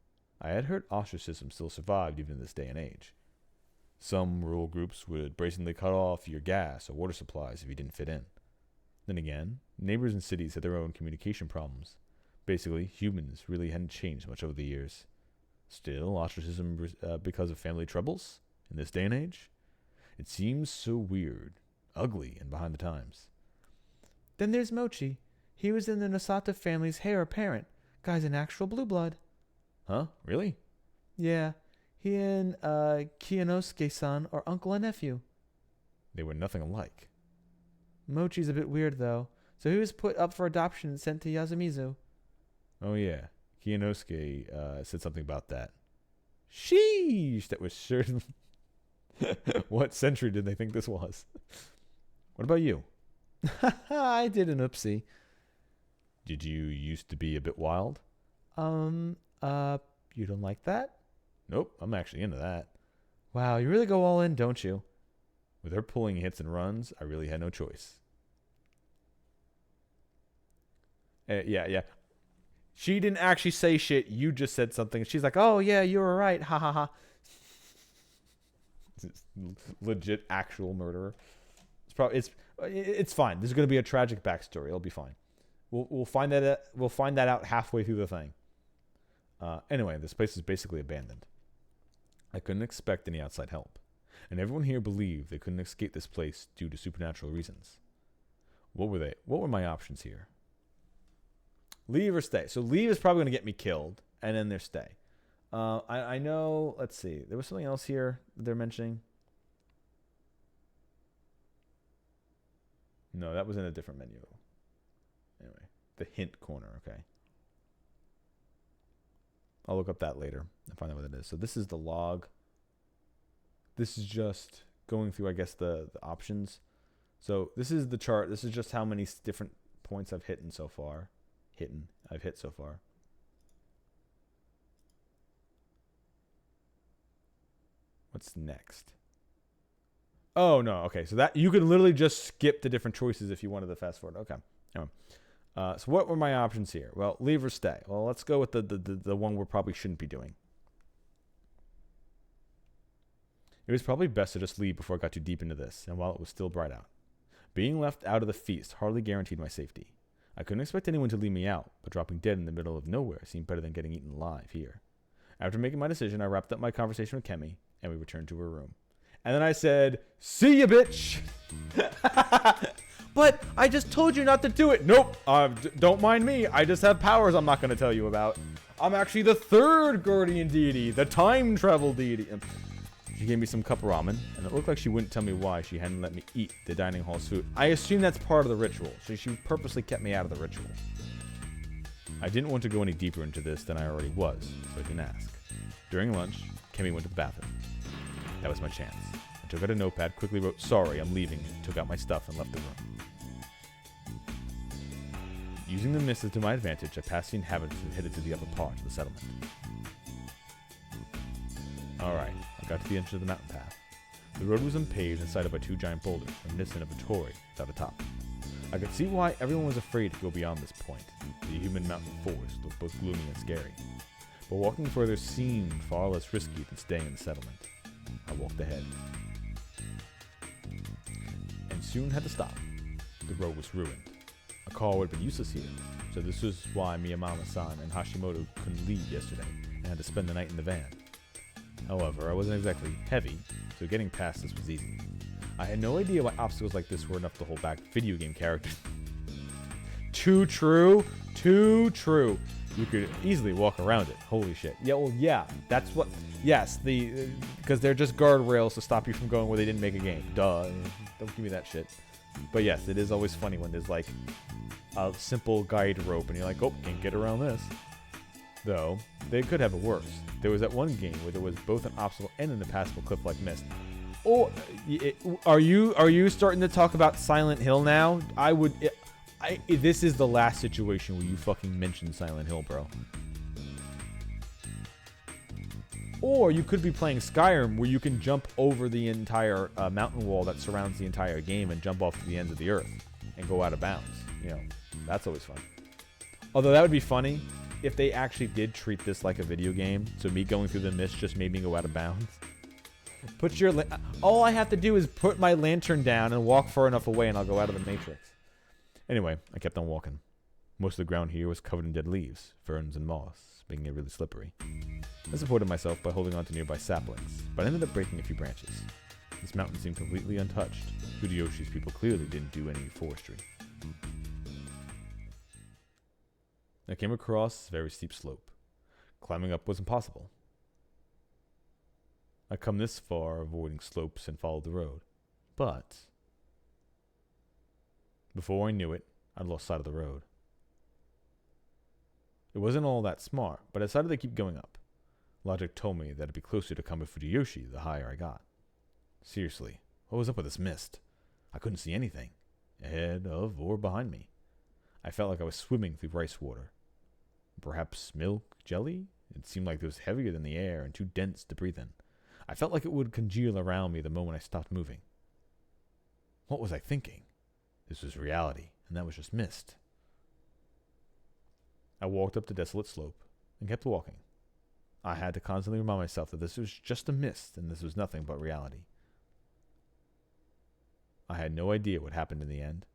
I had heard ostracism still survived even in this day and age. Some rural groups would brazenly cut off your gas or water supplies if you didn't fit in. Then again, neighbors in cities had their own communication problems. Basically, humans really hadn't changed much over the years. Still, ostracism because of family troubles? In this day and age? It seems so weird, ugly, and behind the times. Then there's Mochi. He was in the Nosato family's heir apparent. Guy's an actual blue blood. Huh? Really? Yeah. He and Kiyonosuke-san are uncle and nephew. They were nothing alike. Mochi's a bit weird, though. So he was put up for adoption and sent to Yasumizu. Oh, yeah. Kiyonosuke said something about that. Sheesh! That was certain. What century did they think this was? What about you? I did an oopsie. Did you used to be a bit wild? You don't like that? Nope, I'm actually into that. Wow, you really go all in, don't you? With her pulling hits and runs, I really had no choice. Yeah. She didn't actually say shit. You just said something. She's like, oh, yeah, you were right. Ha, ha, ha. Legit actual murderer. It's fine. There's going to be a tragic backstory. It'll be fine. We'll find that out halfway through the thing. Anyway, this place is basically abandoned. I couldn't expect any outside help, and everyone here believed they couldn't escape this place due to supernatural reasons. What were they? What were my options here? Leave or stay? So leave is probably going to get me killed, and then there's stay. I know. Let's see. There was something else here they're mentioning. No, that was in a different menu. Anyway, the hint corner. Okay. I'll look up that later and find out what it is. So this is the log. This is just going through, I guess, the options. So this is the chart. This is just how many different points I've hit so far. What's next? Oh, no. Okay. So that you can literally just skip the different choices if you wanted to fast forward. Okay. Anyway. So what were my options here? Well, leave or stay. Well, let's go with the one we probably shouldn't be doing. It was probably best to just leave before I got too deep into this, and while it was still bright out. Being left out of the feast hardly guaranteed my safety. I couldn't expect anyone to leave me out, but dropping dead in the middle of nowhere seemed better than getting eaten alive here. After making my decision, I wrapped up my conversation with Kemi, and we returned to her room. And then I said, "See ya, bitch!" But I just told you not to do it. Nope. Don't mind me. I just have powers I'm not going to tell you about. I'm actually the third guardian deity, the time travel deity. She gave me some cup ramen, and it looked like she wouldn't tell me why she hadn't let me eat the dining hall's food. I assume that's part of the ritual, so she purposely kept me out of the ritual. I didn't want to go any deeper into this than I already was, so I didn't ask. During lunch, Kemi went to the bathroom. That was my chance. I took out a notepad, quickly wrote, "Sorry, I'm leaving," took out my stuff, and left the room. Using the mist to my advantage, I passed the inhabitants and headed to the other part of the settlement. Alright, I got to the edge of the mountain path. The road was unpaved and sided by two giant boulders, reminiscent of a torii without a top. I could see why everyone was afraid to go beyond this point. The human mountain forest looked both gloomy and scary. But walking further seemed far less risky than staying in the settlement. I walked ahead. And soon had to stop. The road was ruined. A car would have been useless here, so this was why Miyamama-san and Hashimoto couldn't leave yesterday and had to spend the night in the van. However, I wasn't exactly heavy, so getting past this was easy. I had no idea why obstacles like this were enough to hold back video game characters. Too true. Too true. You could easily walk around it. Holy shit. Yeah, well, yeah. That's what... Yes, because they're just guardrails to stop you from going where they didn't make a game. Duh. Don't give me that shit. But yes, it is always funny when there's like a simple guide rope and you're like, oh, can't get around this. Though, they could have it worse. There was that one game where there was both an obstacle and an impassable cliff-like mist. Oh, are you starting to talk about Silent Hill now? This is the last situation where you fucking mention Silent Hill, bro. Or you could be playing Skyrim, where you can jump over the entire mountain wall that surrounds the entire game and jump off to the ends of the earth and go out of bounds. You know, that's always fun. Although that would be funny if they actually did treat this like a video game. So me going through the mist just made me go out of bounds. All I have to do is put my lantern down and walk far enough away, and I'll go out of the matrix. Anyway, I kept on walking. Most of the ground here was covered in dead leaves, ferns, and moss, making it really slippery. I supported myself by holding on to nearby saplings, but I ended up breaking a few branches. This mountain seemed completely untouched. Fudiyoshi's people clearly didn't do any forestry. I came across a very steep slope. Climbing up was impossible. I'd come this far avoiding slopes and followed the road. But before I knew it, I'd lost sight of the road. It wasn't all that smart, but I decided to keep going up. Logic told me that it'd be closer to Kami Fudiyoshi the higher I got. Seriously, what was up with this mist? I couldn't see anything, ahead of or behind me. I felt like I was swimming through rice water. Perhaps milk, jelly? It seemed like it was heavier than the air and too dense to breathe in. I felt like it would congeal around me the moment I stopped moving. What was I thinking? This was reality, and that was just mist. I walked up the desolate slope and kept walking. I had to constantly remind myself that this was just a mist and this was nothing but reality. I had no idea what happened in the end.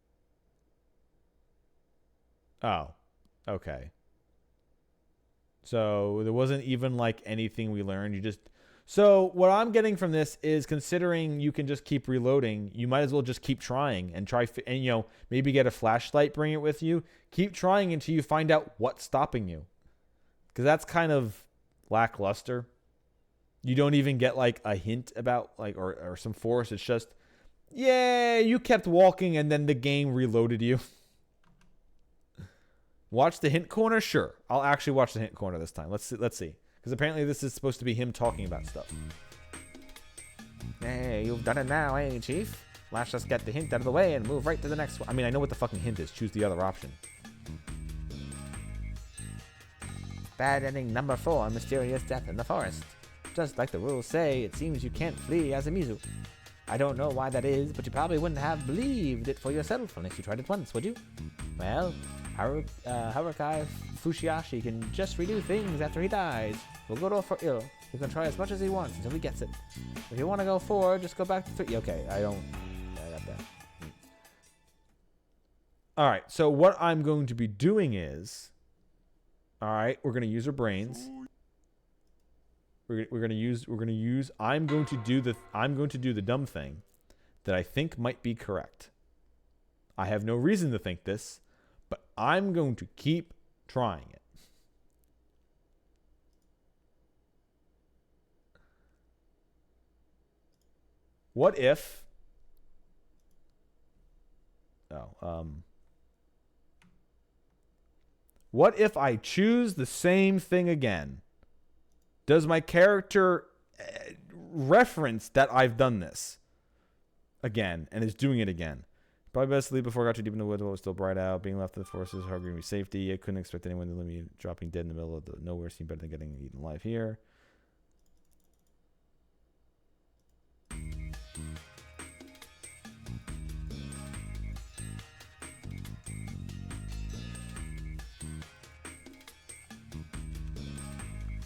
Oh, okay. So there wasn't even like anything we learned. So what I'm getting from this is, considering you can just keep reloading, you might as well just keep trying and maybe get a flashlight, bring it with you. Keep trying until you find out what's stopping you. Because that's kind of lackluster. You don't even get like a hint about or some force. It's just, yeah, you kept walking and then the game reloaded you. Watch the hint corner? Sure. I'll actually watch the hint corner this time. Let's see. Because apparently this is supposed to be him talking about stuff. Hey, you've done it now, eh, Chief? Let's just get the hint out of the way and move right to the next one. I mean, I know what the fucking hint is. Choose the other option. Bad ending number 4, mysterious death in the forest. Just like the rules say, it seems you can't flee as a Mizu. I don't know why that is, but you probably wouldn't have believed it for yourself unless you tried it once, would you? Well, Harukai Fushiashi can just redo things after he dies. For good or for ill, he can try as much as he wants until he gets it. If you want to go 4, just go back to 3. Okay, I got that. All right, so what I'm going to be doing is, all right, we're going to use our brains. I'm going to do the dumb thing that I think might be correct. I have no reason to think this, but I'm going to keep trying it. What if what if I choose the same thing again? Does my character reference that I've done this again and is doing it again? Probably best to leave before I got too deep in the woods while it was still bright out. Being left to the forces, hard giving me safety. I couldn't expect anyone to let me dropping dead in the middle of the nowhere seemed better than getting eaten alive here.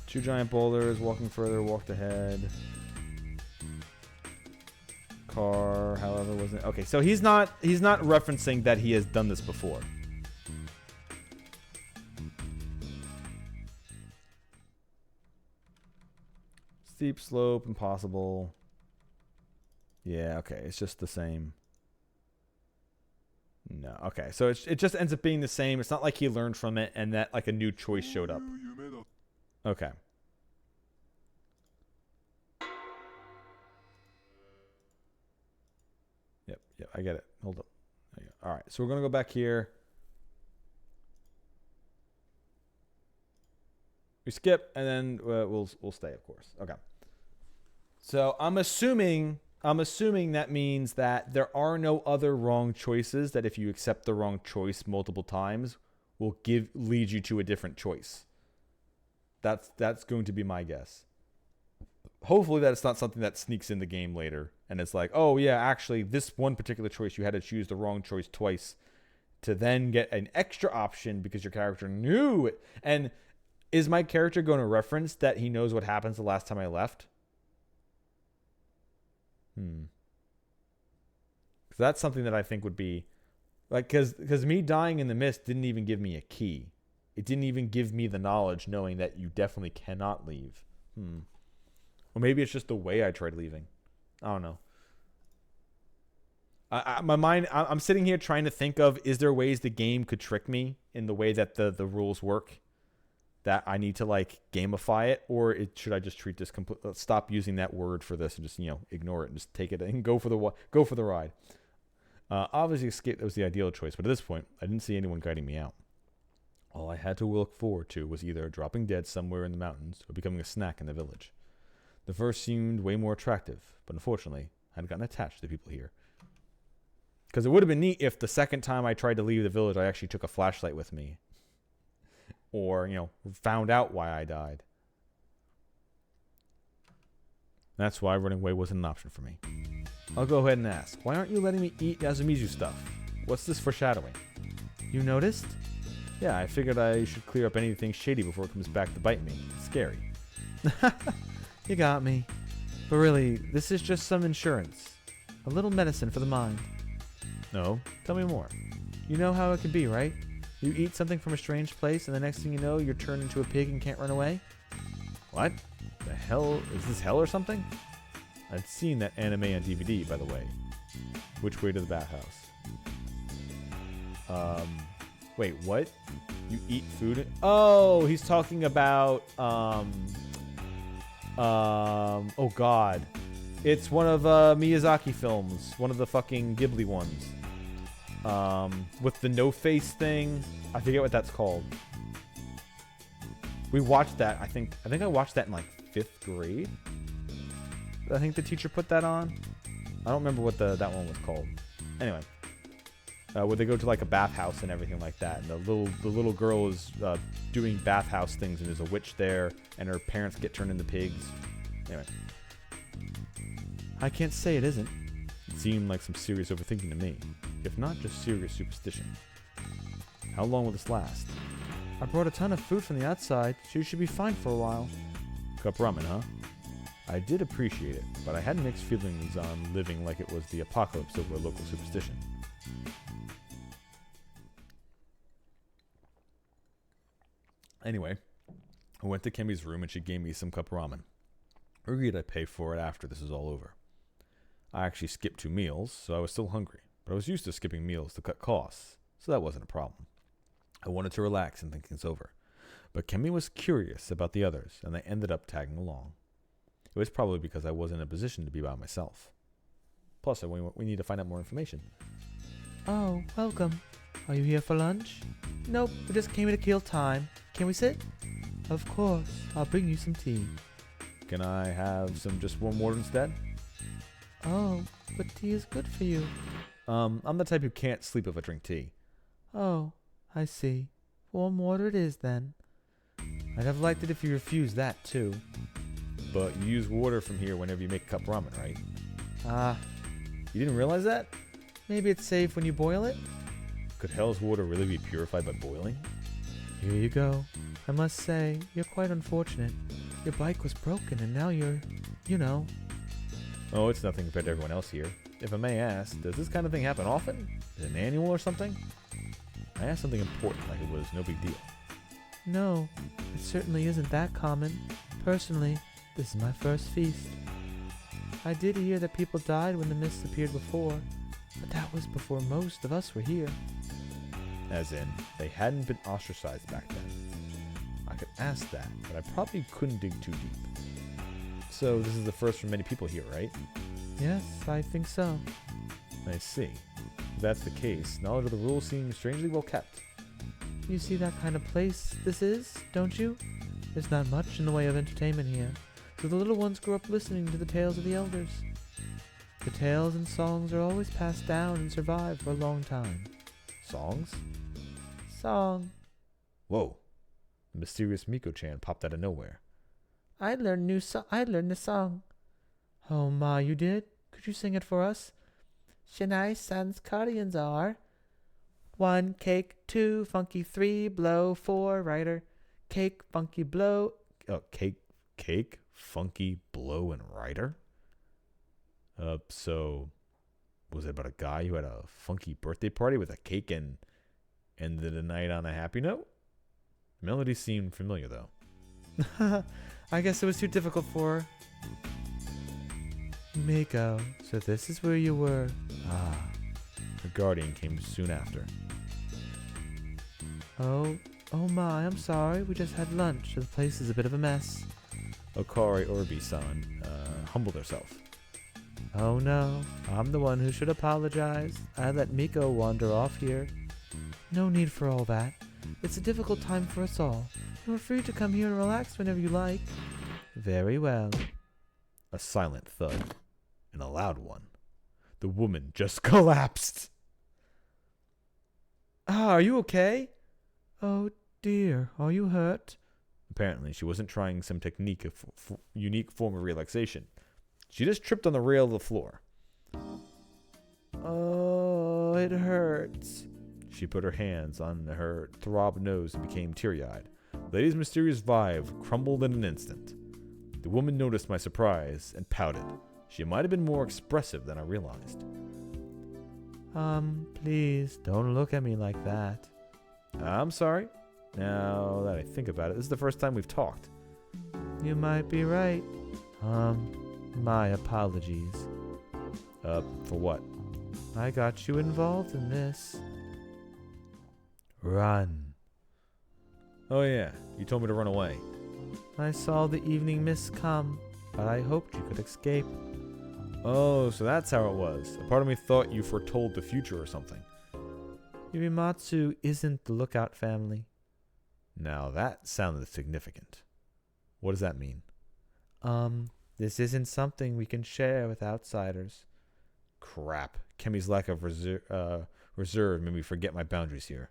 Two giant boulders, walking further, walked ahead. Car, however, wasn't okay. So he's not referencing that he has done this before. Steep slope, impossible. Yeah, okay, it's just the same. No, okay, so it just ends up being the same. It's not like he learned from it and that like a new choice showed up. Okay. Yep, I get it. Hold up. All right, so we're gonna go back here. We skip, and then we'll stay, of course. Okay. So I'm assuming that means that there are no other wrong choices. That if you accept the wrong choice multiple times, will lead you to a different choice. That's going to be my guess. Hopefully that it's not something that sneaks in the game later and it's like, oh yeah, actually this one particular choice you had to choose the wrong choice twice to then get an extra option because your character knew it. And is my character going to reference that he knows what happens the last time I left? Because that's something that I think would be like, because me dying in the mist didn't even give me a key. It didn't even give me the knowledge knowing that you definitely cannot leave. Or maybe it's just the way I tried leaving. I don't know. My mind, I'm sitting here trying to think of, is there ways the game could trick me in the way that the rules work? That I need to like gamify it? Or should I just treat this stop using that word for this and just, ignore it and just take it and go for the ride? Obviously escape was the ideal choice, but at this point, I didn't see anyone guiding me out. All I had to look forward to was either dropping dead somewhere in the mountains or becoming a snack in the village. The first seemed way more attractive, but unfortunately, I hadn't gotten attached to the people here. Because it would have been neat if the second time I tried to leave the village, I actually took a flashlight with me. Or, found out why I died. That's why running away wasn't an option for me. I'll go ahead and ask, why aren't you letting me eat Yasumizu stuff? What's this foreshadowing? You noticed? Yeah, I figured I should clear up anything shady before it comes back to bite me. It's scary. You got me. But really, this is just some insurance. A little medicine for the mind. No, tell me more. You know how it can be, right? You eat something from a strange place, and the next thing you know, you're turned into a pig and can't run away? What? The hell? Is this hell or something? I'd seen that anime on DVD, by the way. Which way to the bathhouse? Wait, what? You eat food? Oh, he's talking about, oh god. It's one of Miyazaki films. One of the fucking Ghibli ones. With the no-face thing. I forget what that's called. We watched that. I think I watched that in like 5th grade. I think the teacher put that on. I don't remember what that one was called. Anyway. Where they go to like a bathhouse and everything like that. And the little girl is doing bathhouse things and there's a witch there. And her parents get turned into pigs. Anyway. I can't say it isn't. It seemed like some serious overthinking to me, if not just serious superstition. How long will this last? I brought a ton of food from the outside, so you should be fine for a while. Cup ramen, huh? I did appreciate it, but I had mixed feelings on living like it was the apocalypse over a local superstition. Anyway, I went to Kemi's room and she gave me some cup ramen. I agreed I'd pay for it after this is all over. I actually skipped 2 meals, so I was still hungry, but I was used to skipping meals to cut costs, so that wasn't a problem. I wanted to relax and think things over, but Kemi was curious about the others, and they ended up tagging along. It was probably because I wasn't in a position to be by myself. Plus, we need to find out more information. Oh, welcome. Are you here for lunch? Nope, we just came here to kill time. Can we sit? Of course. I'll bring you some tea. Can I have some just warm water instead? Oh, but tea is good for you. I'm the type who can't sleep if I drink tea. Oh, I see. Warm water it is then. I'd have liked it if you refused that too. But you use water from here whenever you make cup ramen, right? Ah, You didn't realize that? maybe it's safe when you boil it? Could Hell's water really be purified by boiling? Here you go. I must say, you're quite unfortunate. Your bike was broken and now you're, you know. Oh, it's nothing compared to everyone else here. If I may ask, does this kind of thing happen often? Is it an annual or something? I asked something important like it was no big deal. No, it certainly isn't that common. Personally, this is my first feast. I did hear that people died when the mists appeared before, but that was before most of us were here. As in, they hadn't been ostracized back then. I could ask that, but I probably couldn't dig too deep. So this is the first for many people here, right? Yes, I think so. I see. If that's the case, knowledge of the rules seems strangely well kept. You see that kind of place this is, don't you? There's not much in the way of entertainment here, so the little ones grew up listening to the tales of the elders. The tales and songs are always passed down and survive for a long time. Songs? Song. Whoa. The mysterious Miko-chan popped out of nowhere. I learned a song. Oh my, you did? Could you sing it for us? Shinai-san's guardians are 1 cake, 2 funky, 3 blow, 4 rider. Cake, funky, blow. Oh, cake, funky, blow, and rider? So was it about a guy who had a funky birthday party with a cake and ended the night on a happy note? The melody seemed familiar, though. I guess it was too difficult for her. Miko, so this is where you were. Ah. Her guardian came soon after. Oh my, I'm sorry. We just had lunch. The place is a bit of a mess. Okari Orbi-san humbled herself. Oh no, I'm the one who should apologize. I let Miko wander off here. No need for all that. It's a difficult time for us all. You're free to come here and relax whenever you like. Very well. A silent thud, and a loud one. The woman just collapsed. Ah, are you okay? Oh dear, are you hurt? Apparently, she wasn't trying some technique of unique form of relaxation. She just tripped on the rail of the floor. Oh, it hurts. She put her hands on her throbbed nose and became teary-eyed. The lady's mysterious vibe crumbled in an instant. The woman noticed my surprise and pouted. She might have been more expressive than I realized. Please, don't look at me like that. I'm sorry. Now that I think about it, this is the first time we've talked. You might be right. My apologies. For what? I got you involved in this. Run. Oh yeah, you told me to run away. I saw the evening mist come, but I hoped you could escape. Oh, so that's how it was. A part of me thought you foretold the future or something. Yurimatsu isn't the Lookout family. Now that sounded significant. What does that mean? This isn't something we can share with outsiders. Crap. Kemi's lack of reserve made me forget my boundaries here.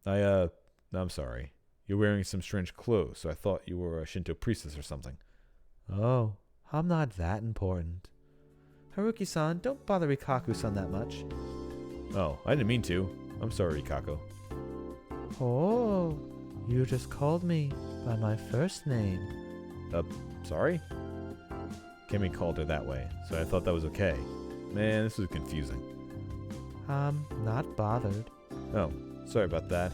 I'm sorry. You're wearing some strange clothes, so I thought you were a Shinto priestess or something. Oh, I'm not that important. Haruki-san, don't bother Rikaku-san that much. Oh, I didn't mean to. I'm sorry, Rikako. Oh, you just called me by my first name. Sorry? Kemi called her that way, so I thought that was okay. Man, this was confusing. I'm not bothered. Oh, sorry about that.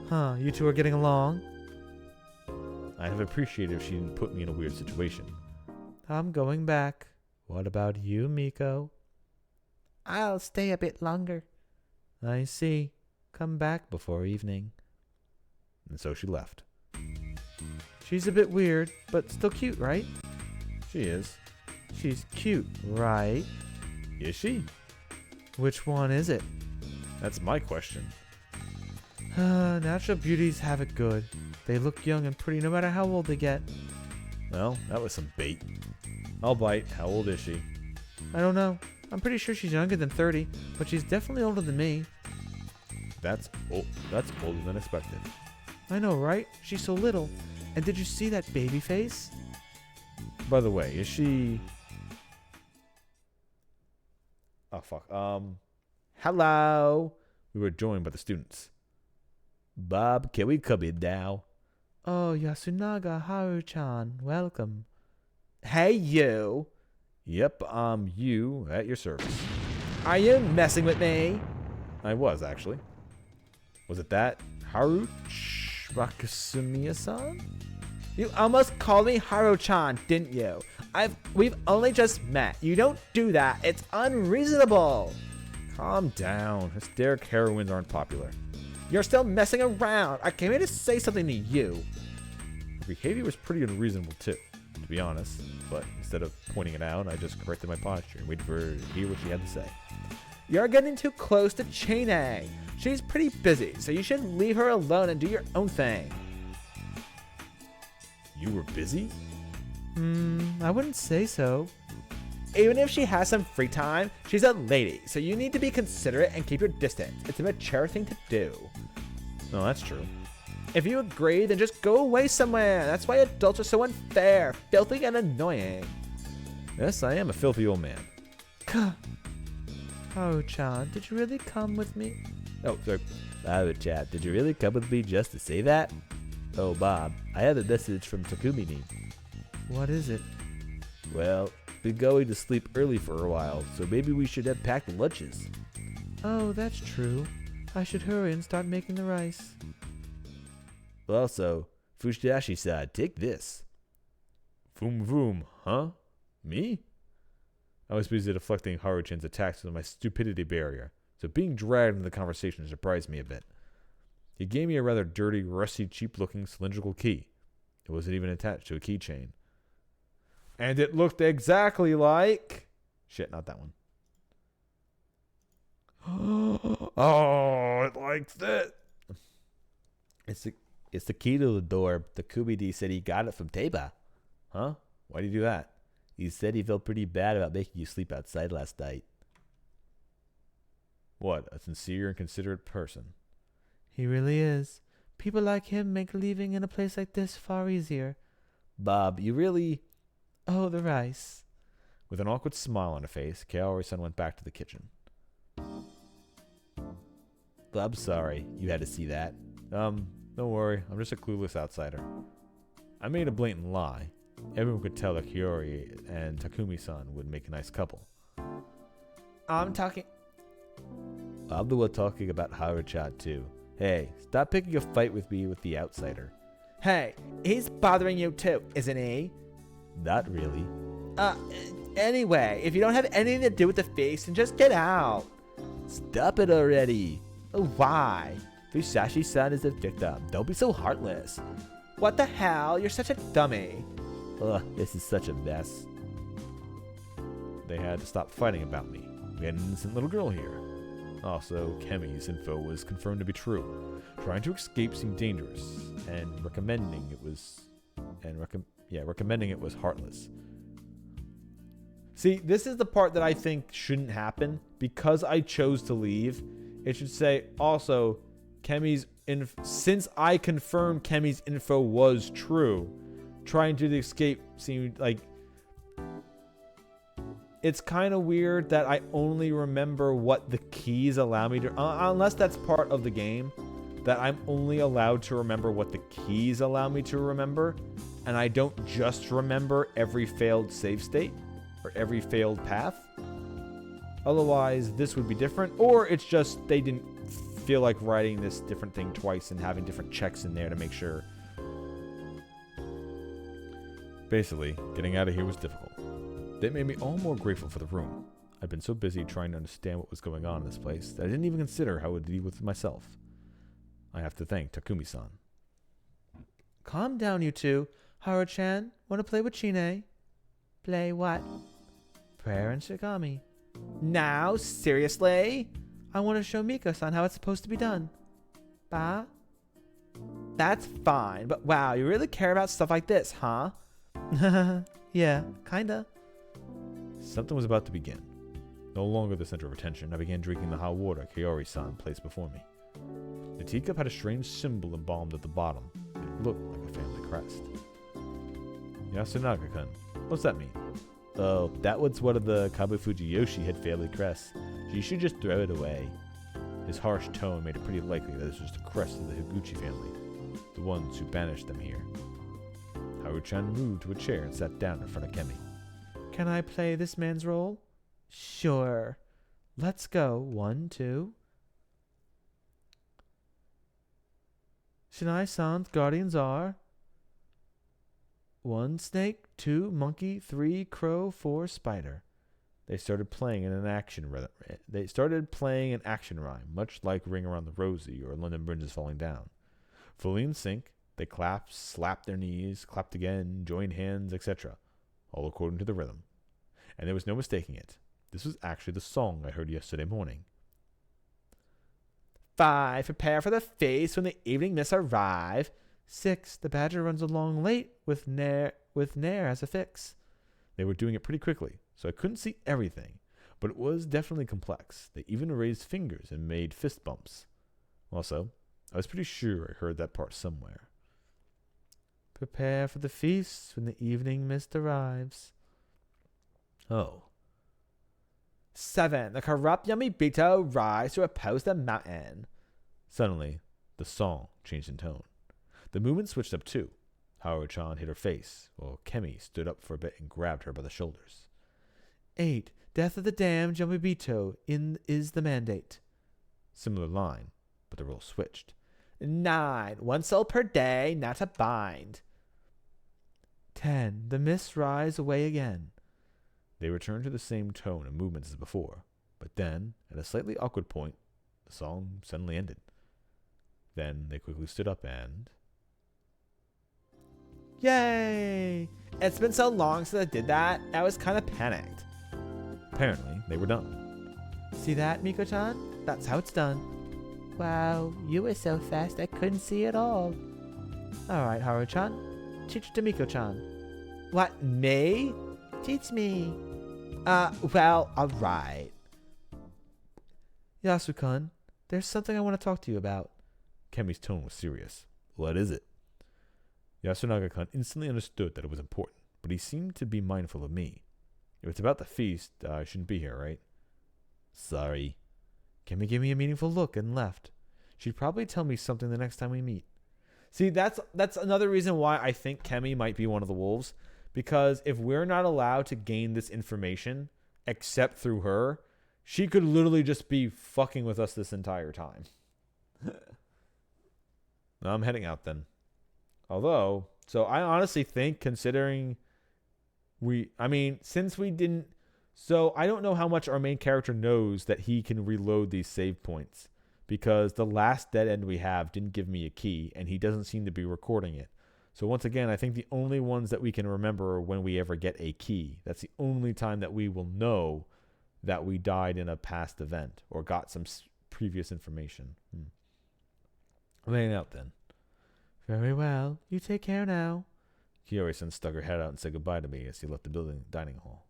Huh, you two are getting along? I'd have appreciated if she didn't put me in a weird situation. I'm going back. What about you, Miko? I'll stay a bit longer. I see. Come back before evening. And so she left. She's a bit weird, but still cute, right? She is. She's cute, right? Is she? Which one is it? That's my question. Natural beauties have it good. They look young and pretty no matter how old they get. Well, that was some bait. I'll bite. How old is she? I don't know. I'm pretty sure she's younger than 30, but she's definitely older than me. That's older than expected. I know, right? She's so little. And did you see that baby face? By the way, is she... Oh, fuck. Hello. We were joined by the students. Bob, can we come in now? Oh, Yasunaga Haru-chan, welcome. Hey, you. Yep, you at your service. Are you messing with me? I was, actually. Was it that? Haru Rakasumiya-san? You almost called me Haru-chan, didn't you? We've only just met. You don't do that. It's unreasonable. Calm down. Hysteric heroines aren't popular. You're still messing around. I came here to say something to you. Her behavior was pretty unreasonable, too, to be honest. But instead of pointing it out, I just corrected my posture and waited for her to hear what she had to say. You're getting too close to Chane. She's pretty busy, so you should leave her alone and do your own thing. You were busy? I wouldn't say so. Even if she has some free time, she's a lady, so you need to be considerate and keep your distance. It's a mature thing to do. No, that's true. If you agree, then just go away somewhere. That's why adults are so unfair, filthy, and annoying. Yes, I am a filthy old man. Oh-chan, did you really come with me? Oh, sorry. Oh-chan, did you really come with me just to say that? Oh, Bob, I have a message from Takumi-ni. What is it? Well, been going to sleep early for a while, so maybe we should have packed lunches. Oh, that's true. I should hurry and start making the rice. Also, Fujidashi-san, take this. Vroom vroom, huh? Me? I was busy deflecting Haru-chan's attacks with my stupidity barrier, so being dragged into the conversation surprised me a bit. He gave me a rather dirty, rusty, cheap-looking cylindrical key. It wasn't even attached to a keychain. And it looked exactly like... Shit, not that one. Oh, it likes it. It's the key to the door. Takumi-D said he got it from Teba. Huh? Why'd he do that? He said he felt pretty bad about making you sleep outside last night. What, a sincere and considerate person. He really is. People like him make leaving in a place like this far easier. Bob, you really... Oh, the rice. With an awkward smile on her face, Kaori-san went back to the kitchen. I'm sorry you had to see that. Don't worry, I'm just a clueless outsider. I made a blatant lie. Everyone could tell that Kaori and Takumi-san would make a nice couple. I'm the one talking about Haru-chan too. Hey, stop picking a fight with me with the outsider. Hey, he's bothering you too, isn't he? Not really. Anyway, if you don't have anything to do with the feast, then just get out. Stop it already. Why? Fusashi-san is a victim. Don't be so heartless. What the hell? You're such a dummy. Ugh, this is such a mess. They had to stop fighting about me. We had an innocent little girl here. Also, Kemi's info was confirmed to be true. Trying to escape seemed dangerous, and recommending it was heartless. See, this is the part that I think shouldn't happen. Because I chose to leave, it should say also since I confirmed Kemi's info was true, trying to escape seemed like it's kind of weird that I only remember what the keys allow me to, unless that's part of the game, that I'm only allowed to remember what the keys allow me to remember, and I don't just remember every failed save state or every failed path. Otherwise, this would be different, or it's just they didn't feel like writing this different thing twice and having different checks in there to make sure. Basically, getting out of here was difficult. That made me all more grateful for the room. I'd been so busy trying to understand what was going on in this place that I didn't even consider how I would deal with myself. I have to thank Takumi-san. Calm down, you two. Haru-chan, want to play with Chine? Play what? Prayer and Shigami. Now, seriously? I want to show Miko-san how it's supposed to be done. Ba? That's fine, but wow, you really care about stuff like this, huh? Yeah, kinda. Something was about to begin. No longer the center of attention, I began drinking the hot water Kaori-san placed before me. The teacup had a strange symbol embalmed at the bottom. It looked like a family crest. Yasunaga-kun, what's that mean? Oh, that was one of the Kabufuji Yoshi had family crests. You should just throw it away. His harsh tone made it pretty likely that this was the crest of the Higuchi family, the ones who banished them here. Haru-chan moved to a chair and sat down in front of Kemi. Can I play this man's role? Sure. Let's go. 1, 2. Shinai-san's guardians are 1 snake, 2 monkey, 3 crow, 4 spider. They started playing an action rhyme, much like Ring Around the Rosie or London Bridge is Falling Down. Fully in sync, they clapped, slapped their knees, clapped again, joined hands, etc., all according to the rhythm. And there was no mistaking it. This was actually the song I heard yesterday morning. 5, prepare for the feast when the evening mists arrive. 6, the badger runs along late with Nair as a fix. They were doing it pretty quickly, so I couldn't see everything, but it was definitely complex. They even raised fingers and made fist bumps. Also, I was pretty sure I heard that part somewhere. Prepare for the feast when the evening mist arrives. Oh. 7, the corrupt Yamibito rise to oppose the mountain. Suddenly, the song changed in tone. The movement switched up too. Haru-chan hit her face, while Kemi stood up for a bit and grabbed her by the shoulders. 8, death of the damned Yamibito is the mandate. Similar line, but the roles switched. 9, 1 soul per day, not a bind. 10, the mists rise away again. They returned to the same tone and movements as before, but then, at a slightly awkward point, the song suddenly ended. Then they quickly stood up and... Yay! It's been so long since I did that, I was kind of panicked. Apparently, they were done. See that, Miko-chan? That's how it's done. Wow, you were so fast I couldn't see it all. Alright, Haru-chan. Teach it to Miko-chan. What, me? Teach me. Well, alright. Yasu-kun, there's something I want to talk to you about. Kemi's tone was serious. What is it? Yasunaga-kun instantly understood that it was important, but he seemed to be mindful of me. If it's about the feast, I shouldn't be here, right? Sorry. Kemi gave me a meaningful look and left. She'd probably tell me something the next time we meet. See, that's another reason why I think Kemi might be one of the wolves, because if we're not allowed to gain this information except through her, she could literally just be fucking with us this entire time. I'm heading out then. Although, so I honestly think considering since we didn't, so I don't know how much our main character knows that he can reload these save points, because the last dead end we have didn't give me a key and he doesn't seem to be recording it. So once again, I think the only ones that we can remember are when we ever get a key. That's the only time that we will know that we died in a past event or got some previous information. I'm heading out then. Very well. You take care now. Kiori-san stuck her head out and said goodbye to me as he left the dining hall.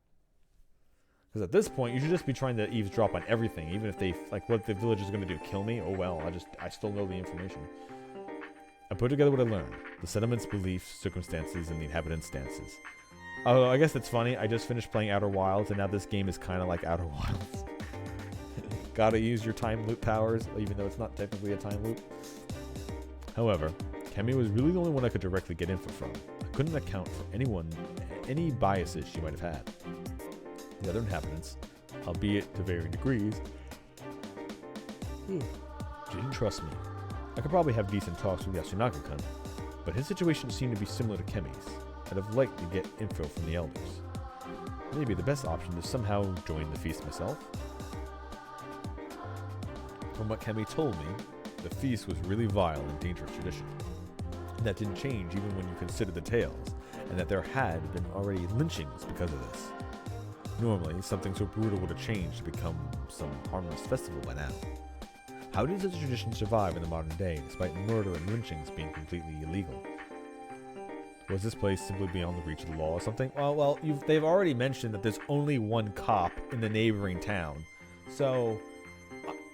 Because at this point, you should just be trying to eavesdrop on everything, even if they, like, what the village is going to do, kill me? Oh well, I still know the information. I put together what I learned, the settlement's beliefs, circumstances, and the inhabitants' stances. Oh, I guess it's funny. I just finished playing Outer Wilds, and now this game is kind of like Outer Wilds. Gotta use your time loop powers, even though it's not technically a time loop. However, Kemi was really the only one I could directly get info from. I couldn't account for any biases she might have had. The other inhabitants, albeit to varying degrees, didn't trust me. I could probably have decent talks with Yasunaka-kun, but his situation seemed to be similar to Kemi's. I'd have liked to get info from the elders. Maybe the best option is somehow join the feast myself. From what Kemi told me, the feast was really vile and dangerous tradition. And that didn't change even when you consider the tales, and that there had been already lynchings because of this. Normally, something so brutal would have changed to become some harmless festival by now. How did such a tradition survive in the modern day, despite murder and lynchings being completely illegal? Was this place simply beyond the reach of the law or something? Well, they've already mentioned that there's only one cop in the neighboring town. So,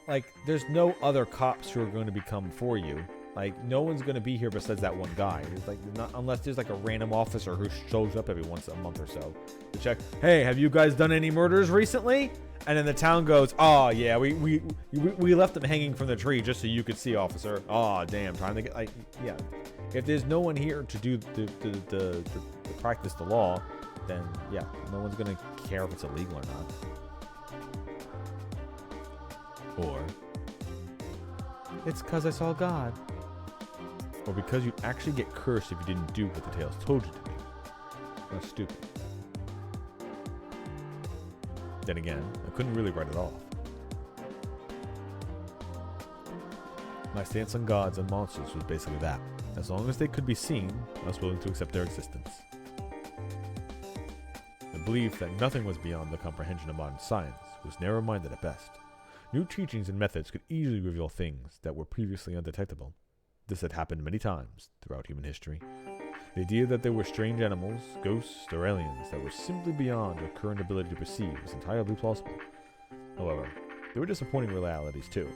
like, there's no other cops who are going to become for you. Like, no one's going to be here besides that one guy. It's like, not, unless there's like a random officer who shows up every once a month or so to check, hey, have you guys done any murders recently? And then the town goes, oh, yeah, we left them hanging from the tree just so you could see, officer. Oh, damn, time to get, like, yeah. If there's no one here to do the practice the law, then, yeah, no one's going to care if it's illegal or not. Or, it's because I saw God. Or because you'd actually get cursed if you didn't do what the tales told you to do. That's stupid. Then again, I couldn't really write it off. My stance on gods and monsters was basically that. As long as they could be seen, I was willing to accept their existence. The belief that nothing was beyond the comprehension of modern science was narrow-minded at best. New teachings and methods could easily reveal things that were previously undetectable. This had happened many times throughout human history. The idea that there were strange animals, ghosts, or aliens that were simply beyond our current ability to perceive was entirely plausible. However, there were disappointing realities too.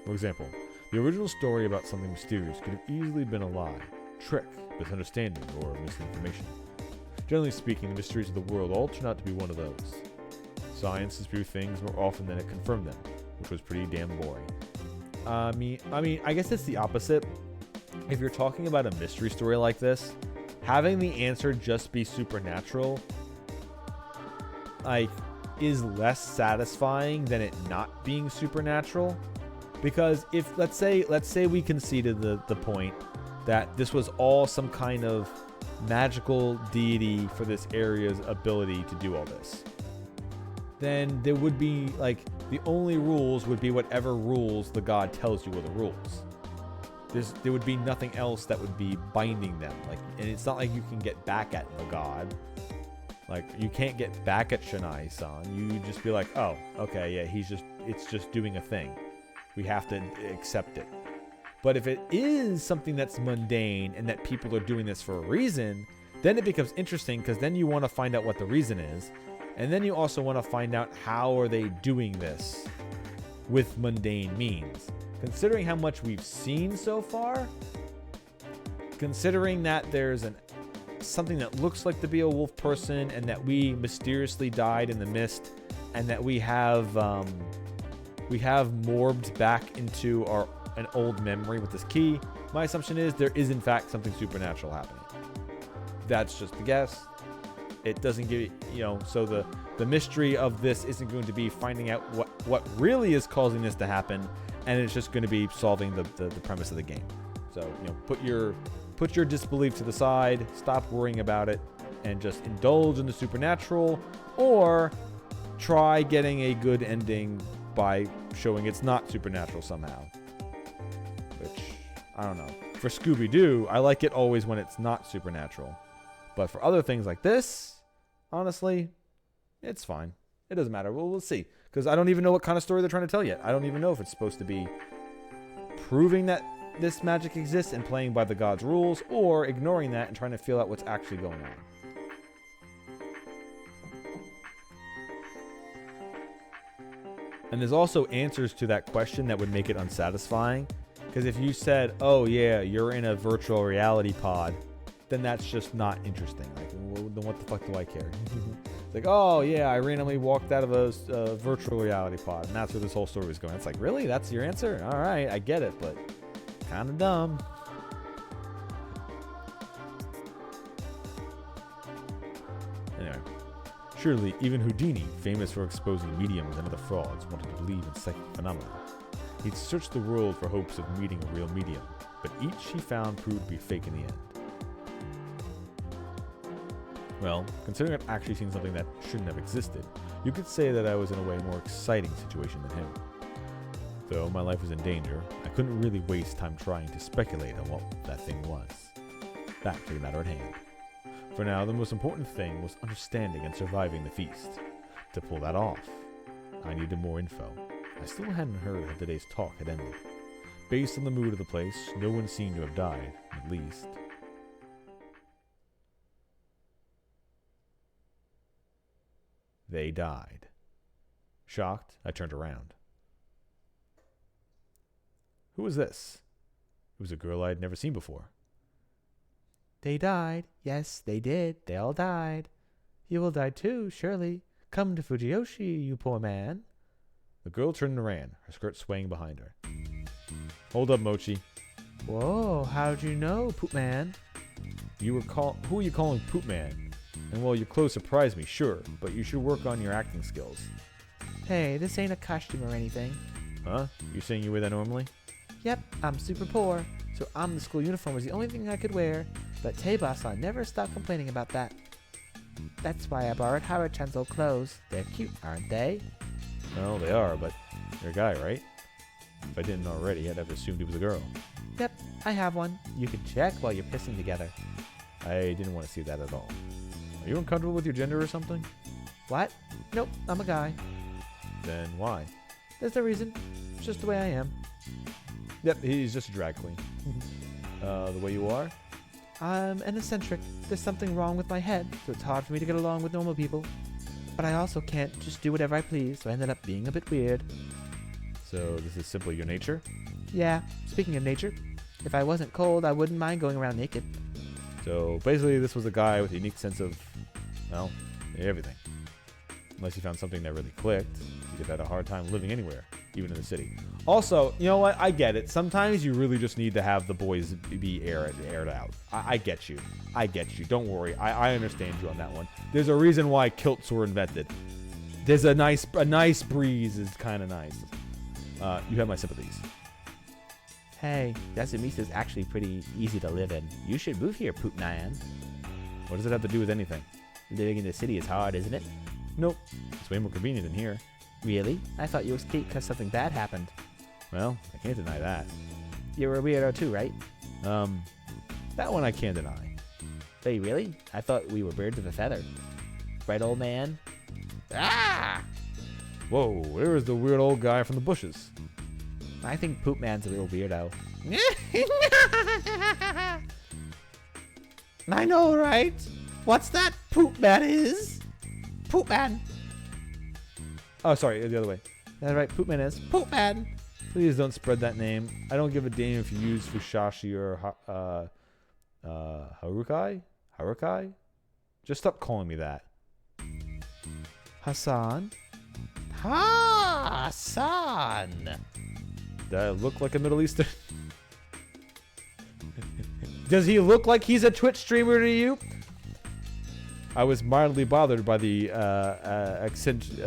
For example, the original story about something mysterious could have easily been a lie, trick, misunderstanding, or misinformation. Generally speaking, the mysteries of the world all turn out to be one of those. Science disproves things more often than it confirmed them, which was pretty damn boring. I mean, I guess it's the opposite. If you're talking about a mystery story like this, having the answer just be supernatural, like, is less satisfying than it not being supernatural. Because if, let's say we conceded the point that this was all some kind of magical deity for this area's ability to do all this, then there would be, like, the only rules would be whatever rules the god tells you are the rules. There would be nothing else that would be binding them. Like, and it's not like you can get back at the god. Like, you can't get back at Shinai-san. You just be like, oh, okay, yeah, it's just doing a thing. We have to accept it. But if it is something that's mundane and that people are doing this for a reason, then it becomes interesting, because then you want to find out what the reason is. And then you also want to find out how are they doing this with mundane means. Considering how much we've seen so far, considering that there's something that looks like the Beowulf person, and that we mysteriously died in the mist, and that we have morbed back into an old memory with this key, my assumption is there is in fact something supernatural happening. That's just a guess. It doesn't give so the mystery of this isn't going to be finding out what really is causing this to happen, and it's just going to be solving the premise of the game. So, put your disbelief to the side, stop worrying about it, and just indulge in the supernatural, or try getting a good ending by showing it's not supernatural somehow. Which, I don't know. For Scooby-Doo, I like it always when it's not supernatural. But for other things like this, honestly, it's fine. It doesn't matter. We'll see. Because I don't even know what kind of story they're trying to tell yet. I don't even know if it's supposed to be proving that this magic exists and playing by the god's rules, or ignoring that and trying to feel out what's actually going on. And there's also answers to that question that would make it unsatisfying. Because if you said, oh yeah, you're in a virtual reality pod, then that's just not interesting. Like, then what the fuck do I care? It's like, oh yeah, I randomly walked out of a virtual reality pod, and that's where this whole story was going. It's like, really? That's your answer? All right, I get it, but kind of dumb. Anyway, surely even Houdini, famous for exposing mediums and other frauds, wanted to believe in psychic phenomena. He'd searched the world for hopes of meeting a real medium, but each he found proved to be fake in the end. Well, considering I'd actually seen something that shouldn't have existed, you could say that I was in a way more exciting situation than him. Though my life was in danger, I couldn't really waste time trying to speculate on what that thing was. Back to the matter at hand. For now, the most important thing was understanding and surviving the feast. To pull that off, I needed more info. I still hadn't heard how today's talk had ended. Based on the mood of the place, no one seemed to have died, at least. They died. Shocked, I turned around. Who was this? It was a girl I had never seen before. They died. Yes, they did. They all died. You will die too, surely. Come to Fujiyoshi, you poor man. The girl turned and ran, her skirt swaying behind her. Hold up, Mochi. Whoa, how'd you know, Poop Man? Who are you calling Poop Man? And well, your clothes surprised me, sure, but you should work on your acting skills. Hey, this ain't a costume or anything. Huh? You saying you wear that normally? Yep, I'm super poor, so the school uniform was the only thing I could wear, but Teiba-san never stopped complaining about that. That's why I borrowed Hara-chan's old clothes. They're cute, aren't they? Well, they are, but you're a guy, right? If I didn't already, I'd have assumed he was a girl. Yep, I have one. You can check while you're pissing together. I didn't want to see that at all. Are you uncomfortable with your gender or something? What? Nope, I'm a guy. Then why? There's no reason. It's just the way I am. Yep, he's just a drag queen. The way you are? I'm an eccentric. There's something wrong with my head, so it's hard for me to get along with normal people. But I also can't just do whatever I please, so I ended up being a bit weird. So this is simply your nature? Yeah, speaking of nature, if I wasn't cold, I wouldn't mind going around naked. So basically this was a guy with a unique sense of, well, everything. Unless you found something that really clicked, you'd have had a hard time living anywhere, even in the city. Also, you know what? I get it. Sometimes you really just need to have the boys be aired out. I get you. I get you. Don't worry. I understand you on that one. There's a reason why kilts were invented. There's a nice breeze is kind of nice. You have my sympathies. Hey, Yasumisa's actually pretty easy to live in. You should move here, Poop Man. What does it have to do with anything? Living in the city is hard, isn't it? Nope. It's way more convenient than here. Really? I thought you escaped because something bad happened. Well, I can't deny that. You're a weirdo too, right? That one I can't deny. Wait, really? I thought we were birds of a feather. Right, old man? Ah! Whoa, there is the weird old guy from the bushes. I think Poop Man's a little weirdo. I know, right? What's that Poop Man is? Poop Man. Oh, sorry, the other way. That's right, Poop Man is. Poop Man. Please don't spread that name. I don't give a damn if you use Fushashi or Harukai? Harukai? Just stop calling me that. Hassan? Hassan! Does I look like a Middle Eastern? Does he look like he's a Twitch streamer to you? I was mildly bothered by the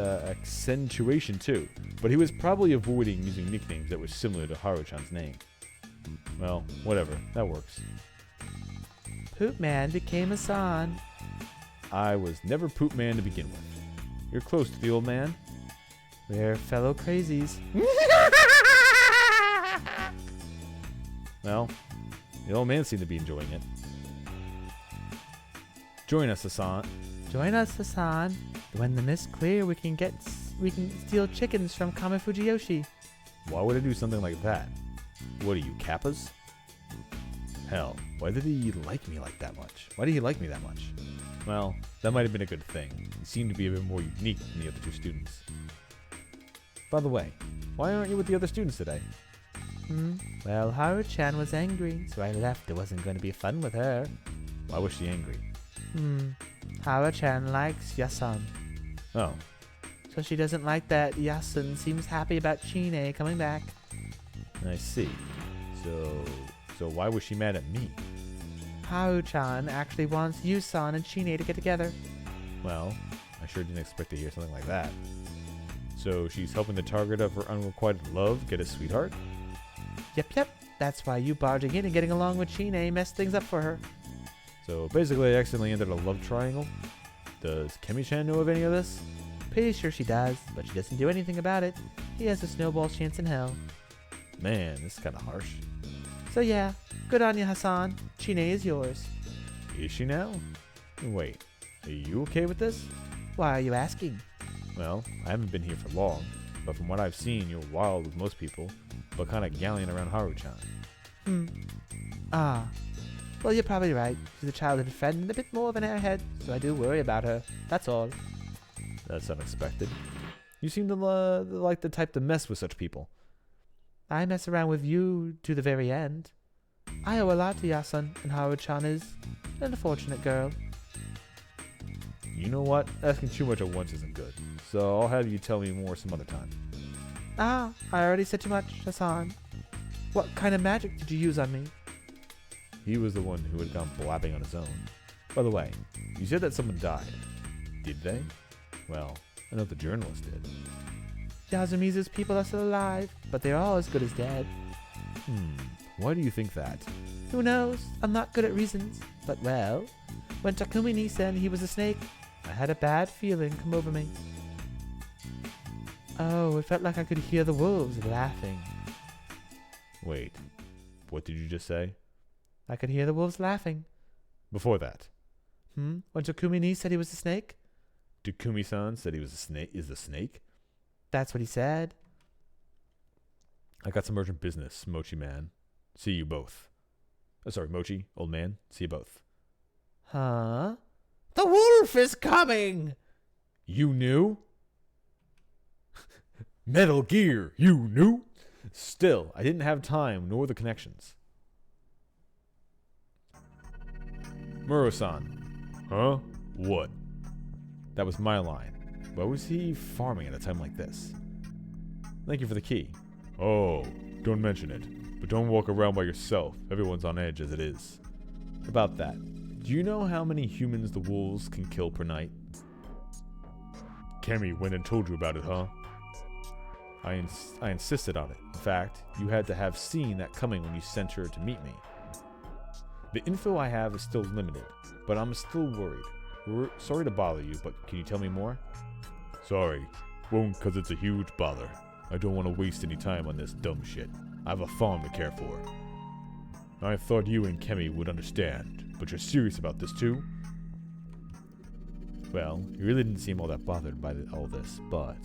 accentuation too, but he was probably avoiding using nicknames that were similar to Haru-chan's name. Well, whatever, that works. Poop Man became Hassan. I was never Poop Man to begin with. You're close to the old man. We're fellow crazies. Well, the old man seemed to be enjoying it. Join us, Hassan. Join us, Hassan. When the mist clear, we can steal chickens from Kame Fujiyoshi. Why would I do something like that? What are you, Kappas? Hell, why did he like me like that much? Why did he like me that much? Well, that might have been a good thing. He seemed to be a bit more unique than the other two students. By the way, why aren't you with the other students today? Well, Haru-chan was angry, so I left. It wasn't going to be fun with her. Why was she angry? Hara-chan likes Yasun. Oh, So she doesn't like that Yasun seems happy about Chine coming back. I see. So why was she mad at me? Haru-chan actually wants Yusan and Chine to get together. Well, I sure didn't expect to hear something like that. So she's helping the target of her unrequited love get a sweetheart? Yep. That's why you barging in and getting along with Chine messed things up for her. So basically I accidentally entered a love triangle? Does Kemi-chan know of any of this? Pretty sure she does, but she doesn't do anything about it. He has a snowball's chance in hell. Man, this is kind of harsh. So yeah, good on you, Hassan. Chine is yours. Is she now? Wait, are you okay with this? Why are you asking? Well, I haven't been here for long, but from what I've seen, you're wild with most people, but kind of gallant around Haru-chan. Well, you're probably right. She's a childhood friend and a bit more of an airhead, so I do worry about her. That's all. That's unexpected. You seem to like the type to mess with such people. I mess around with you to the very end. I owe a lot to Yasun, and Haru-chan is an unfortunate girl. You know what? Asking too much at once isn't good, so I'll have you tell me more some other time. I already said too much, Hassan. What kind of magic did you use on me? He was the one who had gone blabbing on his own. By the way, you said that someone died. Did they? Well, I know the journalist did. Yasumizu's people are still alive, but they're all as good as dead. Why do you think that? Who knows? I'm not good at reasons. But well, when Takumi said he was a snake, I had a bad feeling come over me. Oh, it felt like I could hear the wolves laughing. Wait, what did you just say? I could hear the wolves laughing. Before that, When Takumi said he was a snake? Takumi-san said he was a snake. Is a snake? That's what he said. I got some urgent business, Mochi man. See you both. Sorry, Mochi, old man. See you both. Huh? The wolf is coming! You knew? Metal Gear, you knew? Still, I didn't have time nor the connections. Muro-san. Huh? What? That was my line. Why was he farming at a time like this? Thank you for the key. Oh, don't mention it. But don't walk around by yourself. Everyone's on edge as it is. About that, do you know how many humans the wolves can kill per night? Kemi went and told you about it, huh? I insisted on it. In fact, you had to have seen that coming when you sent her to meet me. The info I have is still limited, but I'm still worried. Sorry to bother you, but can you tell me more? Sorry. Won't, cause it's a huge bother. I don't want to waste any time on this dumb shit. I have a farm to care for. I thought you and Kemi would understand, but you're serious about this too? Well, you really didn't seem all that bothered by all this, but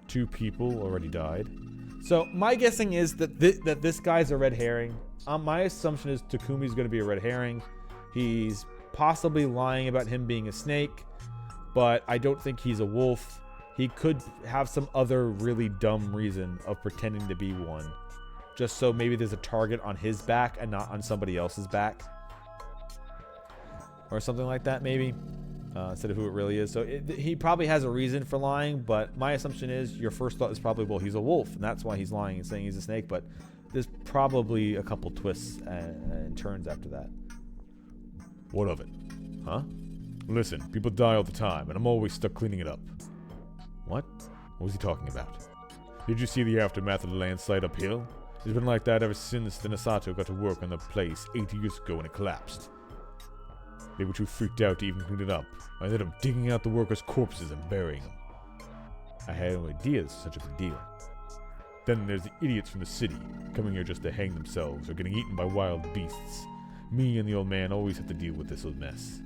2 people already died. So my guessing is that this guy's a red herring. My assumption is Takumi's going to be a red herring. He's possibly lying about him being a snake, but I don't think he's a wolf. He could have some other really dumb reason of pretending to be one, just so maybe there's a target on his back and not on somebody else's back, or something like that maybe, instead of who it really is. So he probably has a reason for lying, but my assumption is your first thought is probably, well, he's a wolf, and that's why he's lying and saying he's a snake, but there's probably a couple twists and turns after that. What of it? Huh? Listen, people die all the time, and I'm always stuck cleaning it up. What? What was he talking about? Did you see the aftermath of the landslide uphill? It's been like that ever since the Nasato got to work on the place 8 years ago when it collapsed. They were too freaked out to even clean it up. I ended up digging out the workers' corpses and burying them. I had no idea this was such a big deal. Then there's the idiots from the city, coming here just to hang themselves or getting eaten by wild beasts. Me and the old man always have to deal with this old mess.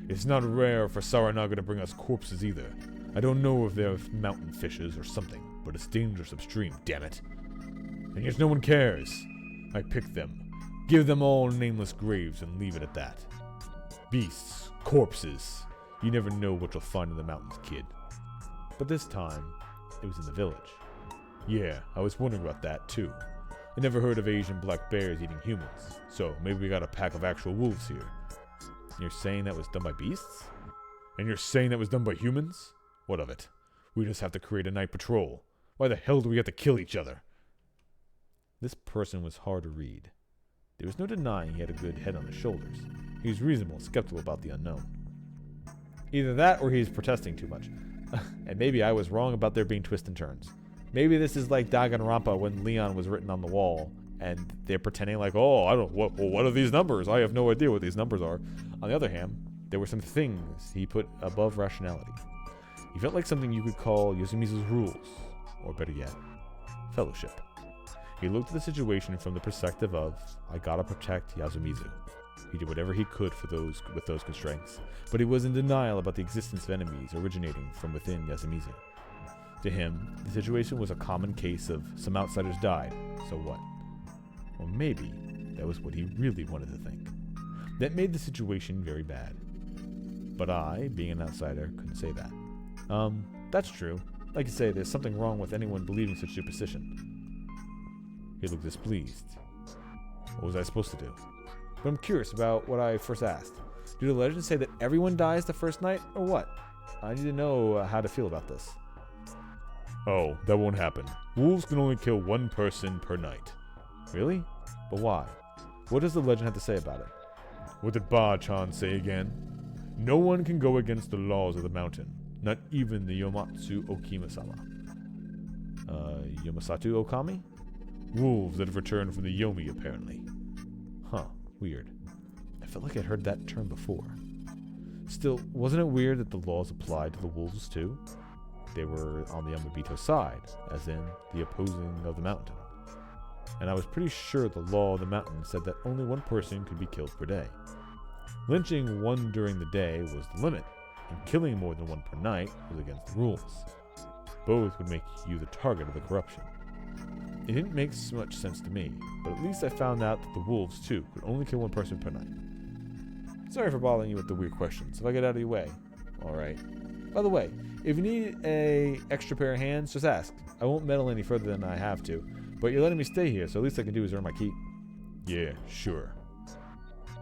It's not rare for Saranaga to bring us corpses either. I don't know if they're mountain fishes or something, but it's dangerous upstream, damn it. And yet no one cares. I pick them, give them all nameless graves, and leave it at that. Beasts, corpses. You never know what you'll find in the mountains, kid. But this time, it was in the village. Yeah, I was wondering about that too. I never heard of Asian black bears eating humans, so maybe we got a pack of actual wolves here. You're saying that was done by beasts? And you're saying that was done by humans? What of it? We just have to create a night patrol. Why the hell do we have to kill each other? This person was hard to read. There was no denying he had a good head on his shoulders. He was reasonable and skeptical about the unknown. Either that or he's protesting too much. And maybe I was wrong about there being twists and turns. Maybe this is like Danganronpa when Leon was written on the wall and they're pretending like, oh, I don't, what are these numbers? I have no idea what these numbers are. On the other hand, there were some things he put above rationality. He felt like something you could call Yoshimizu's rules, or better yet, fellowship. He looked at the situation from the perspective of, I gotta protect Yasumizu. He did whatever he could with those constraints, but he was in denial about the existence of enemies originating from within Yasumizu. To him, the situation was a common case of some outsiders died, so what? Or maybe that was what he really wanted to think. That made the situation very bad. But I, being an outsider, couldn't say that. That's true. Like you say, there's something wrong with anyone believing such superstition. He looked displeased. What was I supposed to do? But I'm curious about what I first asked. Do the legends say that everyone dies the first night, or what? I need to know how to feel about this. Oh, that won't happen. Wolves can only kill one person per night. Really? But why? What does the legend have to say about it? What did Ba-chan say again? No one can go against the laws of the mountain. Not even the Yomatsu Okima-sama. Yomasatu Okami? Wolves that have returned from the Yomi, apparently. Huh, weird. I felt like I'd heard that term before. Still, wasn't it weird that the laws applied to the wolves too? They were on the Yamabito side, as in the opposing of the mountain. And I was pretty sure the law of the mountain said that only one person could be killed per day. Lynching one during the day was the limit, and killing more than one per night was against the rules. Both would make you the target of the corruption. It didn't make so much sense to me, but at least I found out that the wolves, too, could only kill one person per night. Sorry for bothering you with the weird questions. If I get out of your way. Alright. By the way, if you need a extra pair of hands, just ask. I won't meddle any further than I have to, but you're letting me stay here, so at least I can do is earn my keep. Yeah, sure.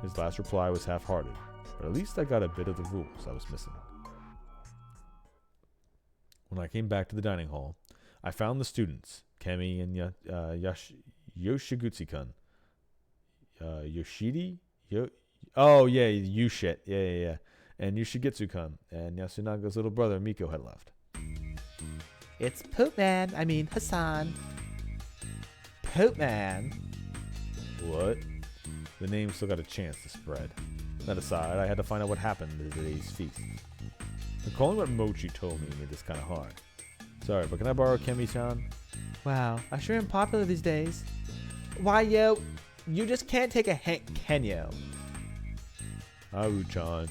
His last reply was half-hearted, but at least I got a bit of the rules I was missing. When I came back to the dining hall, I found the students, Kemi and Yoshigutsu-kun. Yoshidi? Oh, yeah, you shit. Yeah. And Yoshigutsu-kun and Yasunaga's little brother, Miko, had left. It's Poop Man. Hassan. Poop Man. What? The name still got a chance to spread. That aside, I had to find out what happened at today's feast. Recalling what Mochi told me made this kind of hard. Sorry, but can I borrow Kemi-chan? Wow, I sure am popular these days. Why, yo, you just can't take a hint, can you? Haru-chan,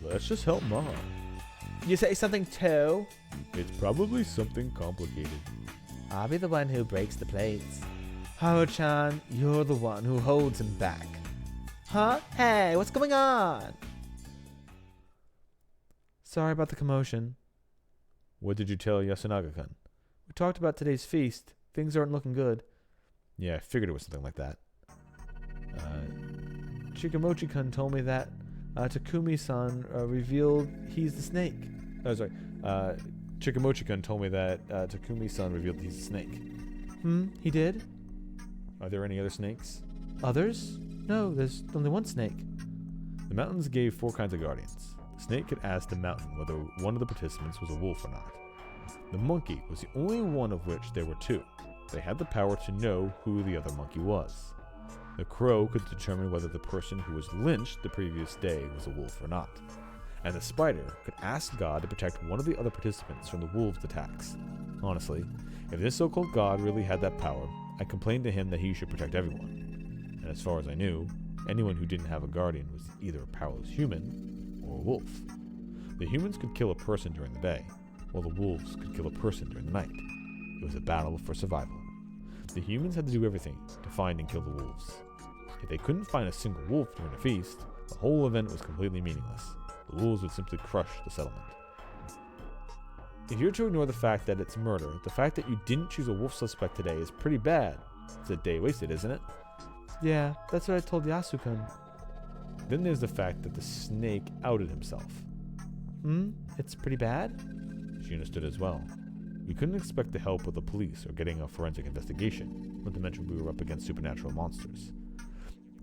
let's just help Mom. You say something too? It's probably something complicated. I'll be the one who breaks the plates. Haru-chan, you're the one who holds him back. Huh? Hey, what's going on? Sorry about the commotion. What did you tell Yasunaga-kun? We talked about today's feast. Things aren't looking good. Yeah, I figured it was something like that. Chikamochi-kun told me that Takumi-san revealed he's the snake. Oh, sorry. Chikamochi-kun told me that Takumi-san revealed he's a snake. He did? Are there any other snakes? Others? No, there's only one snake. The mountains gave 4 kinds of guardians. The snake could ask the mountain whether one of the participants was a wolf or not. The monkey was the only one of which there were 2. They had the power to know who the other monkey was. The crow could determine whether the person who was lynched the previous day was a wolf or not. And the spider could ask God to protect one of the other participants from the wolves' attacks. Honestly, if this so-called God really had that power, I complained to him that he should protect everyone. And as far as I knew, anyone who didn't have a guardian was either a powerless human or a wolf. The humans could kill a person during the day, while the wolves could kill a person during the night. It was a battle for survival. The humans had to do everything to find and kill the wolves. If they couldn't find a single wolf during a feast, the whole event was completely meaningless. The wolves would simply crush the settlement. If you're to ignore the fact that it's murder, the fact that you didn't choose a wolf suspect today is pretty bad. It's a day wasted, isn't it? Yeah, that's what I told Yasukun. Then there's the fact that the snake outed himself. It's pretty bad? She understood as well. We couldn't expect the help of the police or getting a forensic investigation, not to mention we were up against supernatural monsters.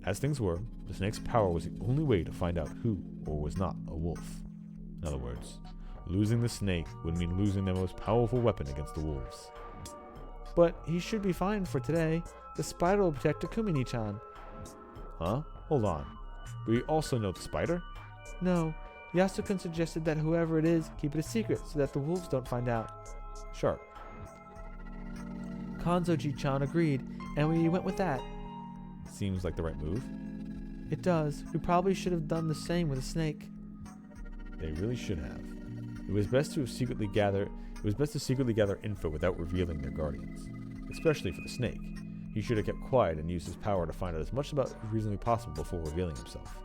As things were, the snake's power was the only way to find out who or was not a wolf. In other words, losing the snake would mean losing their most powerful weapon against the wolves. But he should be fine for today. The spider will protect Takumi-chan. Huh? Hold on. We also know the spider? No, Yasukun suggested that whoever it is, keep it a secret so that the wolves don't find out. Sharp. Kanzoji-chan agreed, and we went with that. Seems like the right move. It does. We probably should have done the same with a snake. They really should have. It was best to secretly gather info without revealing their guardians, especially for the snake. He should have kept quiet and used his power to find out as much about as reasonably possible before revealing himself.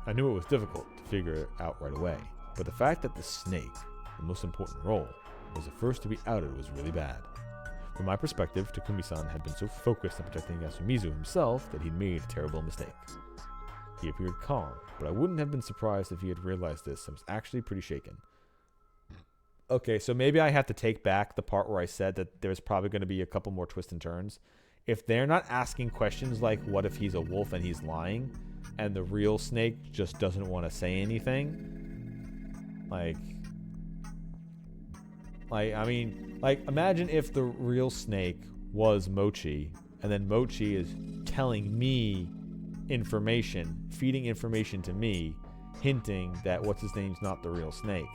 I knew it was difficult to figure it out right away, but the fact that the snake, the most important role, was the first to be outed was really bad. From my perspective, Takumi-san had been so focused on protecting Yasumizu himself that he'd made a terrible mistake. He appeared calm, but I wouldn't have been surprised if he had realized this and was actually pretty shaken. Okay, so maybe I have to take back the part where I said that there's probably going to be a couple more twists and turns. If they're not asking questions like, what if he's a wolf and he's lying, and the real snake just doesn't want to say anything? Imagine if the real snake was Mochi, and then Mochi is telling me information, feeding information to me, hinting that what's-his-name's not the real snake.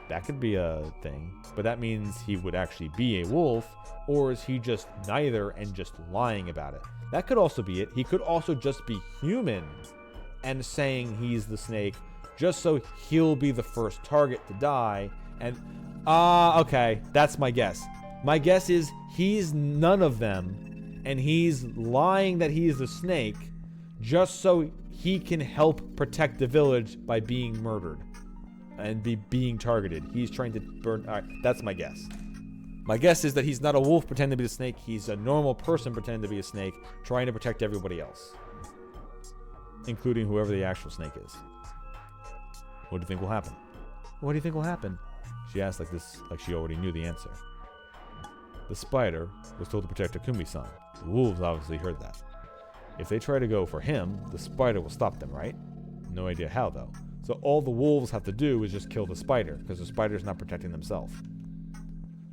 That could be a thing, but that means he would actually be a wolf, or is he just neither and just lying about it? That could also be it. He could also just be human and saying he's the snake just so he'll be the first target to die. And, okay, that's my guess. My guess is he's none of them, and he's lying that he's the snake just so he can help protect the village by being murdered and being targeted. He's trying to burn. All right, that's my guess. My guess is that he's not a wolf pretending to be the snake. He's a normal person pretending to be a snake, trying to protect everybody else, including whoever the actual snake is. What do you think will happen? What do you think will happen? She asked like she already knew the answer. The spider was told to protect Takumi-san. The wolves obviously heard that. If they try to go for him, the spider will stop them, right? No idea how, though. So all the wolves have to do is just kill the spider, because the spider's not protecting themselves.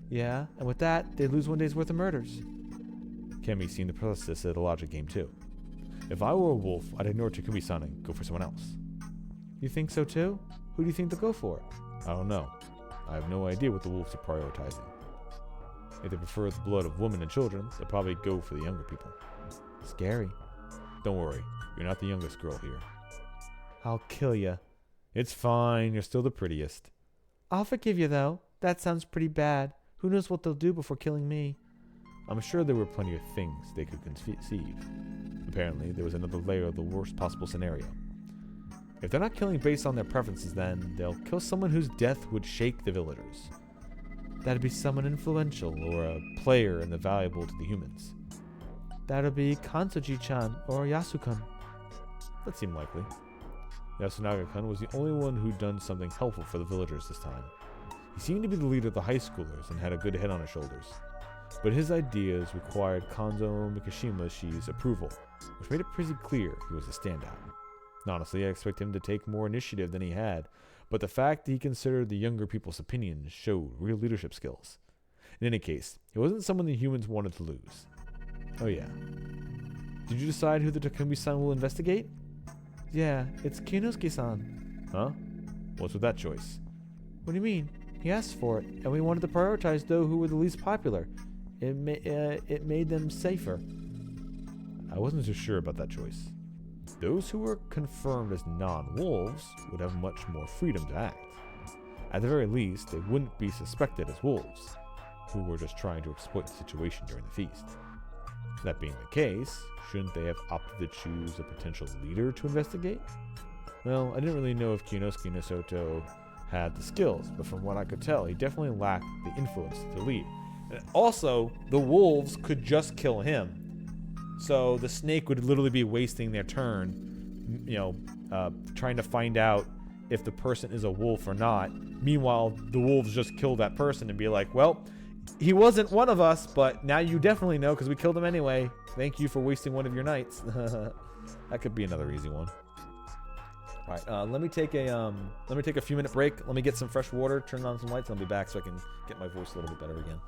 Yeah, and with that, they lose one day's worth of murders. Kemi seen the process of the logic game, too. If I were a wolf, I'd ignore Takumi-san and go for someone else. You think so, too? Who do you think they'll go for? I don't know. I have no idea what the wolves are prioritizing. If they prefer the blood of women and children, they'll probably go for the younger people. Scary. Don't worry, you're not the youngest girl here. I'll kill you. It's fine, you're still the prettiest. I'll forgive you, though. That sounds pretty bad. Who knows what they'll do before killing me? I'm sure there were plenty of things they could conceive. Apparently, there was another layer of the worst possible scenario. If they're not killing based on their preferences, then they'll kill someone whose death would shake the villagers. That'd be someone influential. Or a player and the valuable to the humans. That'll be Kanzoji-chan or Yasukun. That seemed likely. Yasunaga-kun was the only one who'd done something helpful for the villagers this time. He seemed to be the leader of the high schoolers and had a good head on his shoulders. But his ideas required Kanzo Mikishima's approval, which made it pretty clear he was a standout. Honestly, I expect him to take more initiative than he had, but the fact that he considered the younger people's opinions showed real leadership skills. In any case, he wasn't someone the humans wanted to lose. Oh yeah. Did you decide who the Takumi-san will investigate? Yeah, it's Kinosuke-san. Huh? What's with that choice? What do you mean? He asked for it, and we wanted to prioritize those who were the least popular. It made them safer. I wasn't so sure about that choice. Those who were confirmed as non-wolves would have much more freedom to act. At the very least, they wouldn't be suspected as wolves, who were just trying to exploit the situation during the feast. That being the case, shouldn't they have opted to choose a potential leader to investigate? Well, I didn't really know if Kinosuke Nosoto had the skills, but from what I could tell, he definitely lacked the influence to lead, Also, the wolves could just kill him. So the snake would literally be wasting their turn, trying to find out if the person is a wolf or not. Meanwhile, the wolves just kill that person and be like, well, he wasn't one of us, but now you definitely know because we killed him anyway. Thank you for wasting one of your nights. That could be another easy one. All right, let me take a few minute break. Let me get some fresh water, turn on some lights, and I'll be back so I can get my voice a little bit better again.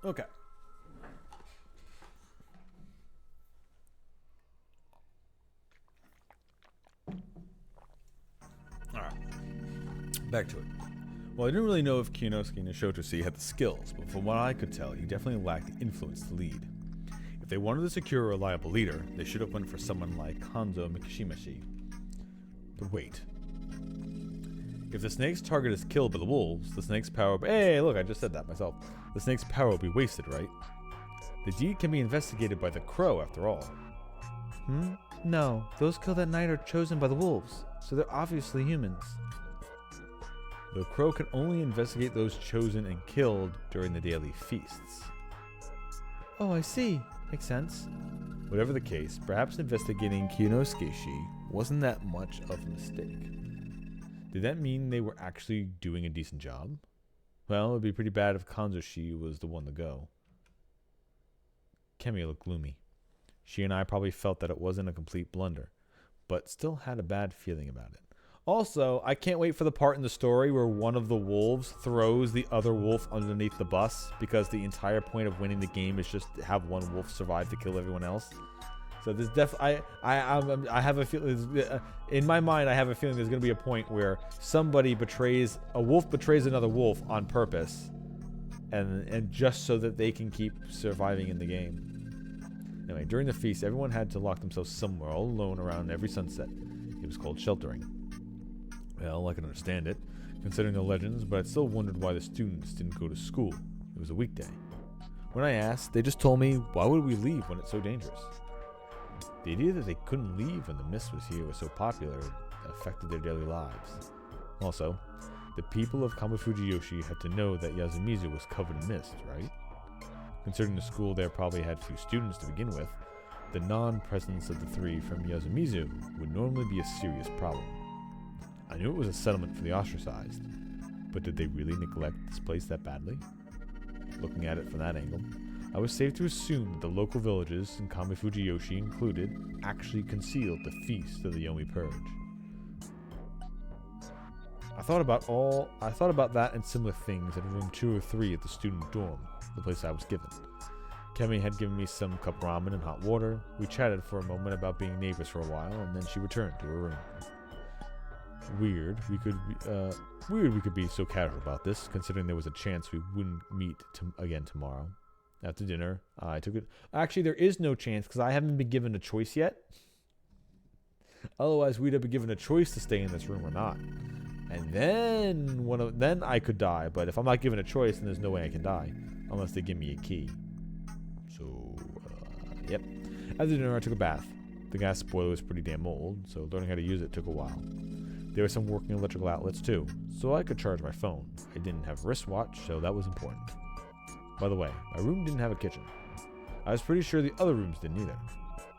Okay. All right. Back to it. Well, I didn't really know if Kionosuke Nishotoshi had the skills, but from what I could tell, he definitely lacked the influence to lead. If they wanted to secure a reliable leader, they should have went for someone like Hanzo Mikishimashi. But wait. If the snake's target is killed by the wolves, the snake's power... Hey, look, I just said that myself. The snake's power will be wasted, right? The deed can be investigated by the crow, after all. No, those killed at night are chosen by the wolves, so they're obviously humans. The crow can only investigate those chosen and killed during the daily feasts. Oh, I see. Makes sense. Whatever the case, perhaps investigating Kionosuke wasn't that much of a mistake. Did that mean they were actually doing a decent job? Well, it would be pretty bad if Kanzoshi was the one to go. Kemi looked gloomy. She and I probably felt that it wasn't a complete blunder, but still had a bad feeling about it. Also, I can't wait for the part in the story where one of the wolves throws the other wolf underneath the bus, because the entire point of winning the game is just to have one wolf survive to kill everyone else. So there's definitely, I have a feeling, in my mind, I have a feeling there's going to be a point where a wolf betrays another wolf on purpose, and just so that they can keep surviving in the game. Anyway, during the feast, everyone had to lock themselves somewhere all alone around every sunset. It was called sheltering. Well, I can understand it, considering the legends, but I still wondered why the students didn't go to school. It was a weekday. When I asked, they just told me, why would we leave when it's so dangerous? The idea that they couldn't leave when the mist was here was so popular, it affected their daily lives. Also, the people of Kamifujiyoshi had to know that Yasumizu was covered in mist, right? Considering the school there probably had few students to begin with, the non-presence of the three from Yasumizu would normally be a serious problem. I knew it was a settlement for the ostracized, but did they really neglect this place that badly? Looking at it from that angle, I was safe to assume that the local villages, and Kamifujiyoshi included, actually concealed the feast of the Yomi Purge. I thought about that and similar things in room 203 at the student dorm, the place I was given. Kemi had given me some cup ramen and hot water. We chatted for a moment about being neighbors for a while, and then she returned to her room. Weird we could be so casual about this, considering there was a chance we wouldn't meet again tomorrow. After dinner, I took it. Actually, there is no chance because I haven't been given a choice yet. Otherwise, we'd have been given a choice to stay in this room or not. And then I could die. But if I'm not given a choice, then there's no way I can die unless they give me a key. So, yep. After dinner, I took a bath. The gas boiler was pretty damn old, so learning how to use it took a while. There were some working electrical outlets too, so I could charge my phone. I didn't have a wristwatch, so that was important. By the way, my room didn't have a kitchen. I was pretty sure the other rooms didn't either.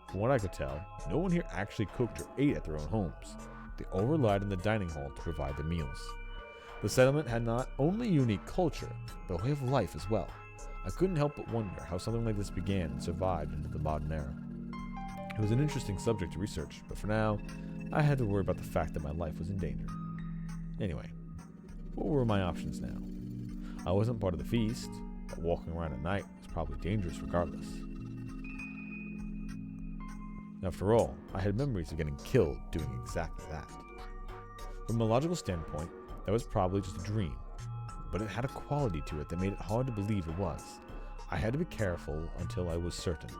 From what I could tell, no one here actually cooked or ate at their own homes. They all relied on the dining hall to provide the meals. The settlement had not only unique culture, but a way of life as well. I couldn't help but wonder how something like this began and survived into the modern era. It was an interesting subject to research, but for now, I had to worry about the fact that my life was in danger. Anyway, what were my options now? I wasn't part of the feast, but walking around at night was probably dangerous regardless. After all, I had memories of getting killed doing exactly that. From a logical standpoint, that was probably just a dream, but it had a quality to it that made it hard to believe it was. I had to be careful until I was certain.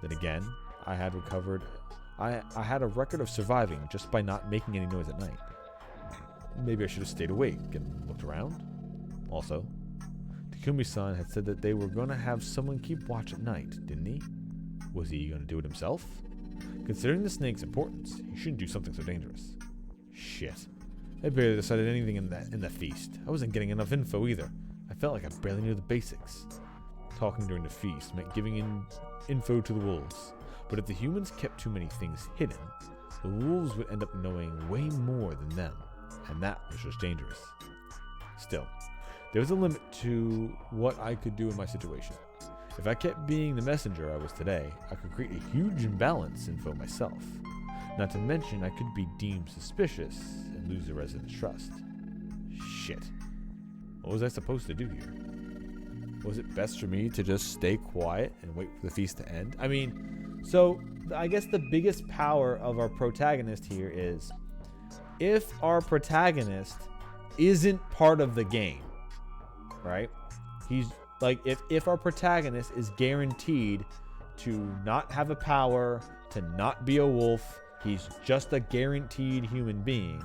Then again, I had a record of surviving just by not making any noise at night. Maybe I should have stayed awake and looked around. Also, Takumi-san had said that they were going to have someone keep watch at night, didn't he? Was he going to do it himself? Considering the snake's importance, he shouldn't do something so dangerous. Shit. I barely decided anything in the feast. I wasn't getting enough info either. I felt like I barely knew the basics. Talking during the feast meant giving info to the wolves. But if the humans kept too many things hidden, the wolves would end up knowing way more than them, and that was just dangerous. Still, there was a limit to what I could do in my situation. If I kept being the messenger I was today, I could create a huge imbalance info myself. Not to mention, I could be deemed suspicious and lose the residents' trust. Shit. What was I supposed to do here? Was it best for me to just stay quiet and wait for the feast to end? I mean, so I guess the biggest power of our protagonist here is if our protagonist isn't part of the game, right? He's like, if our protagonist is guaranteed to not have a power, to not be a wolf, he's just a guaranteed human being,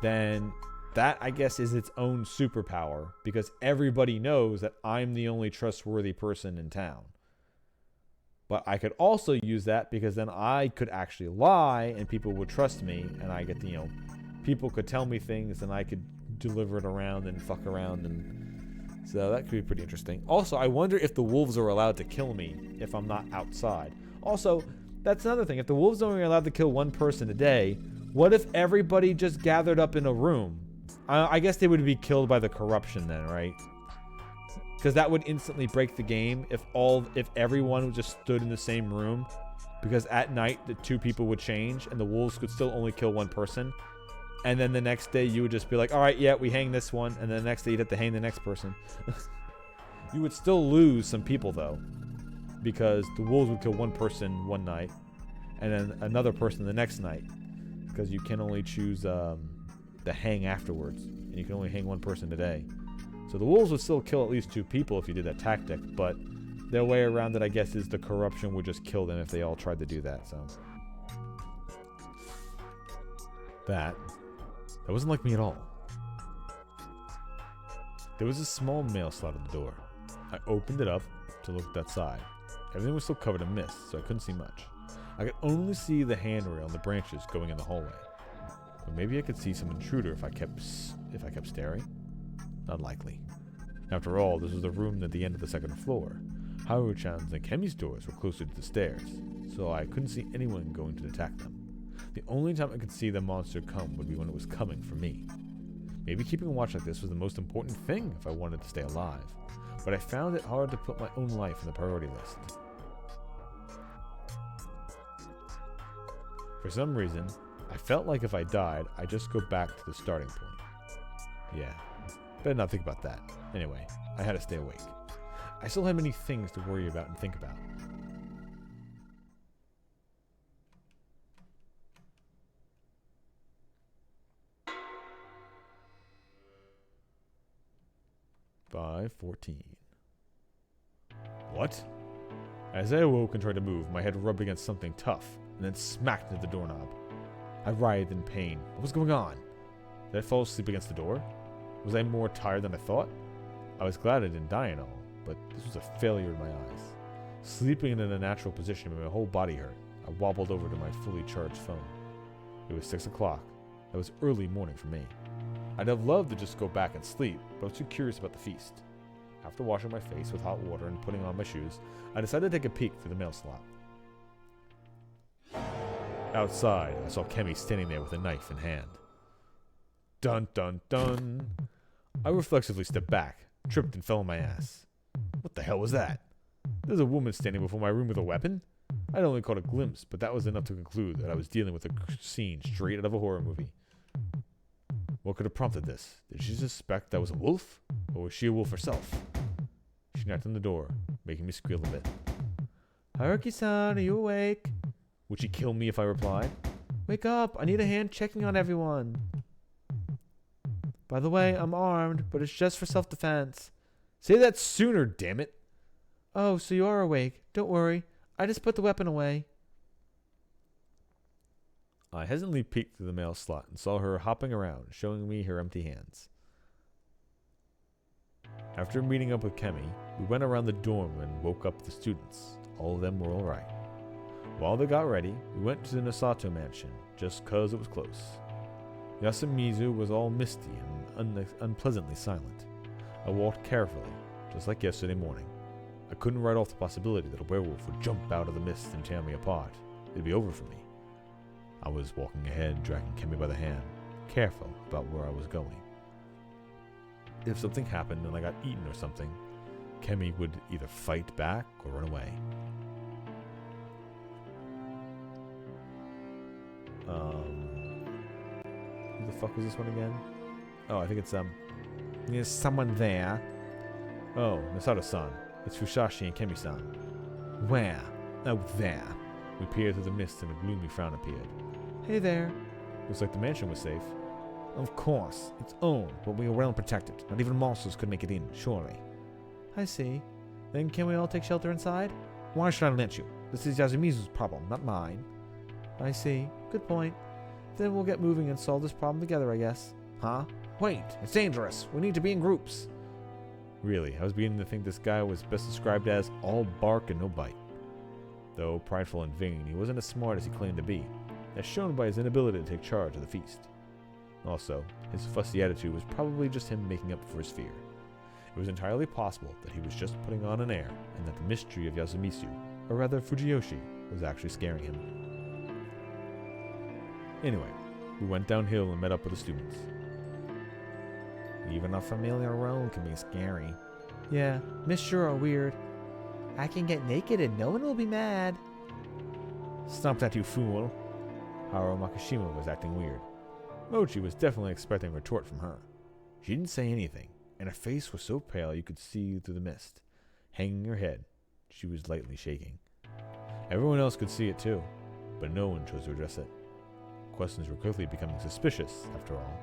then that, I guess, is its own superpower, because everybody knows that I'm the only trustworthy person in town. But I could also use that because then I could actually lie and people would trust me, and I get to, people could tell me things and I could deliver it around and fuck around, and so that could be pretty interesting. Also, I wonder if the wolves are allowed to kill me if I'm not outside. Also, that's another thing. If the wolves are only allowed to kill one person a day, what if everybody just gathered up in a room? I guess they would be killed by the corruption then, right? Because that would instantly break the game if everyone just stood in the same room. Because at night, the two people would change and the wolves could still only kill one person. And then the next day, you would just be like, all right, yeah, we hang this one. And then the next day, you'd have to hang the next person. You would still lose some people, though. Because the wolves would kill one person one night. And then another person the next night. Because you can only choose the hang afterwards. And you can only hang one person a day. So the wolves would still kill at least two people if you did that tactic. But their way around it, I guess, is the corruption would just kill them if they all tried to do that. So that wasn't like me at all. There was a small mail slot at the door. I opened it up to look outside. Everything was still covered in mist, so I couldn't see much. I could only see the handrail and the branches going in the hallway. But maybe I could see some intruder if I kept staring. Unlikely. After all, this was the room at the end of the second floor. Haru-chan's and Kemi's doors were closer to the stairs, so I couldn't see anyone going to attack them. The only time I could see the monster come would be when it was coming for me. Maybe keeping watch like this was the most important thing if I wanted to stay alive, but I found it hard to put my own life in the priority list. For some reason, I felt like if I died, I'd just go back to the starting point. Yeah, better not think about that. Anyway, I had to stay awake. I still had many things to worry about and think about. $5:14. What? As I awoke and tried to move, my head rubbed against something tough and then smacked into the doorknob. I writhed in pain. What was going on? Did I fall asleep against the door? Was I more tired than I thought? I was glad I didn't die and all, but this was a failure in my eyes. Sleeping in a natural position made my whole body hurt. I wobbled over to my fully charged phone. It was 6 o'clock. That was early morning for me. I'd have loved to just go back and sleep, but I was too curious about the feast. After washing my face with hot water and putting on my shoes, I decided to take a peek through the mail slot. Outside, I saw Kemi standing there with a knife in hand. Dun dun dun. I reflexively stepped back, tripped and fell on my ass. What the hell was that? There's a woman standing before my room with a weapon? I'd only caught a glimpse, but that was enough to conclude that I was dealing with a scene straight out of a horror movie. What could have prompted this? Did she suspect I was a wolf? Or was she a wolf herself? She knocked on the door, making me squeal a bit. Haruki-san, are you awake? Would she kill me if I replied? Wake up, I need a hand checking on everyone. By the way, I'm armed, but it's just for self-defense. Say that sooner, damn it. Oh, so you are awake. Don't worry. I just put the weapon away. I hesitantly peeked through the mail slot and saw her hopping around, showing me her empty hands. After meeting up with Kemi, we went around the dorm and woke up the students. All of them were alright. While they got ready, we went to the Nosato mansion, just 'cause it was close. Yasumizu was all misty and unpleasantly silent. I walked carefully, just like yesterday morning. I couldn't write off the possibility that a werewolf would jump out of the mist and tear me apart. It'd be over for me. I was walking ahead, dragging Kemi by the hand, careful about where I was going. If something happened and I got eaten or something, Kemi would either fight back or run away. Who the fuck was this one again? Oh, I think it's, there's someone there. Oh, Masato-san. It's Fusashi and Kemi-san. Where? Oh, there. We peered through the mist and a gloomy frown appeared. Hey there. Looks like the mansion was safe. Of course. It's owned, but we are well protected. Not even monsters could make it in, surely. I see. Then can we all take shelter inside? Why should I let you? This is Yasumizu's problem, not mine. I see. Good point. Then we'll get moving and solve this problem together, I guess. Huh? Wait, it's dangerous. We need to be in groups. Really, I was beginning to think this guy was best described as all bark and no bite. Though prideful and vain, he wasn't as smart as he claimed to be, as shown by his inability to take charge of the feast. Also, his fussy attitude was probably just him making up for his fear. It was entirely possible that he was just putting on an air, and that the mystery of Yasumizu, or rather Fujiyoshi, was actually scaring him. Anyway, we went downhill and met up with the students. Even a familiar road can be scary. Yeah, Miss sure are weird. I can get naked and no one will be mad. Stop that, you fool. Haru Makishima was acting weird. Mochi was definitely expecting a retort from her. She didn't say anything, and her face was so pale you could see through the mist. Hanging her head, she was lightly shaking. Everyone else could see it too, but no one chose to address it. Questions were quickly becoming suspicious, after all.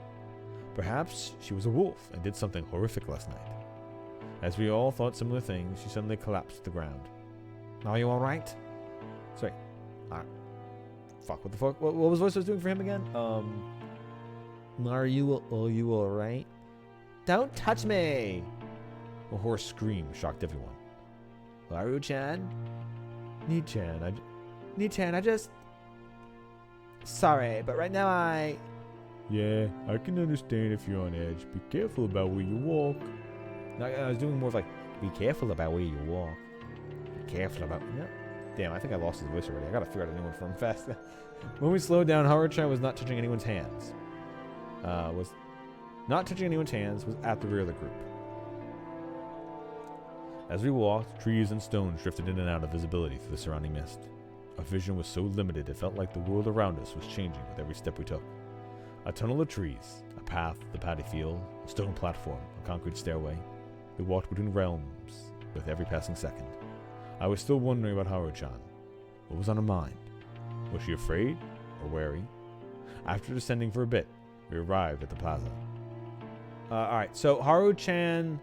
Perhaps she was a wolf and did something horrific last night. As we all thought similar things, she suddenly collapsed to the ground. Are you alright? Sorry. Fuck, what the fuck? What was voice I was doing for him again? Are you alright? Don't touch me! A hoarse scream shocked everyone. Haru-chan? Nii-chan, I just... Sorry, but right now Yeah, I can understand if you're on edge. Be careful about where you walk. No, I was doing more of like, be careful about where you walk. Be careful about... No. Damn, I think I lost his voice already. I gotta figure out a new one for him fast. When we slowed down, Haru-chan was not touching anyone's hands. Was at the rear of the group. As we walked, trees and stones drifted in and out of visibility through the surrounding mist. Our vision was so limited it felt like the world around us was changing with every step we took. A tunnel of trees, a path, the paddy field, a stone platform, a concrete stairway. We walked between realms with every passing second. I was still wondering about Haru-chan. What was on her mind? Was she afraid or wary? After descending for a bit, we arrived at the plaza. Alright, so Haru-chan,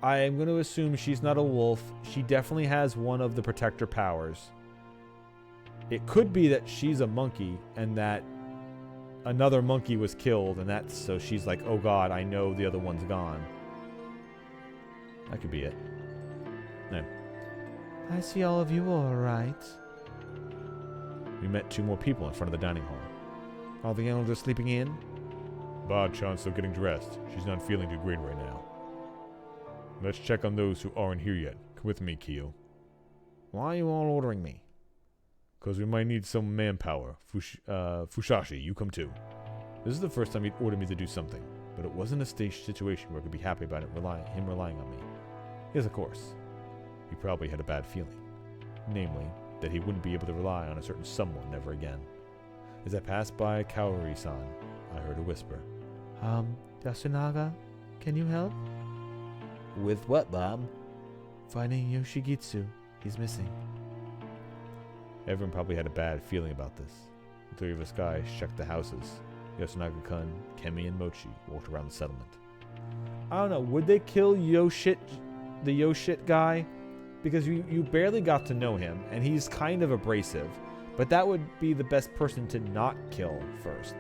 I am going to assume she's not a wolf. She definitely has one of the protector powers. It could be that she's a monkey and that another monkey was killed, and that's so she's like, oh god, I know the other one's gone. That could be it. No. I see all of you all right. We met 2 more people in front of the dining hall. Are the elders sleeping in? Ba-chan's still getting dressed. She's not feeling too great right now. Let's check on those who aren't here yet. Come with me, Kyo. Why are you all ordering me? Because we might need some manpower. Fushashi, you come too. This is the first time he'd ordered me to do something, but it wasn't a situation where I could be happy about him relying on me. Yes, of course. He probably had a bad feeling. Namely, that he wouldn't be able to rely on a certain someone ever again. As I passed by Kaori-san, I heard a whisper. Yasunaga, can you help? With what, Bob? Finding Yoshigitsu. He's missing. Everyone probably had a bad feeling about this. The 3 of us guys checked the houses. Yasunaga-kun, Kemi, and Mochi walked around the settlement. I don't know. Would they kill the Yoshit guy? Because you barely got to know him, and he's kind of abrasive. But that would be the best person to not kill first.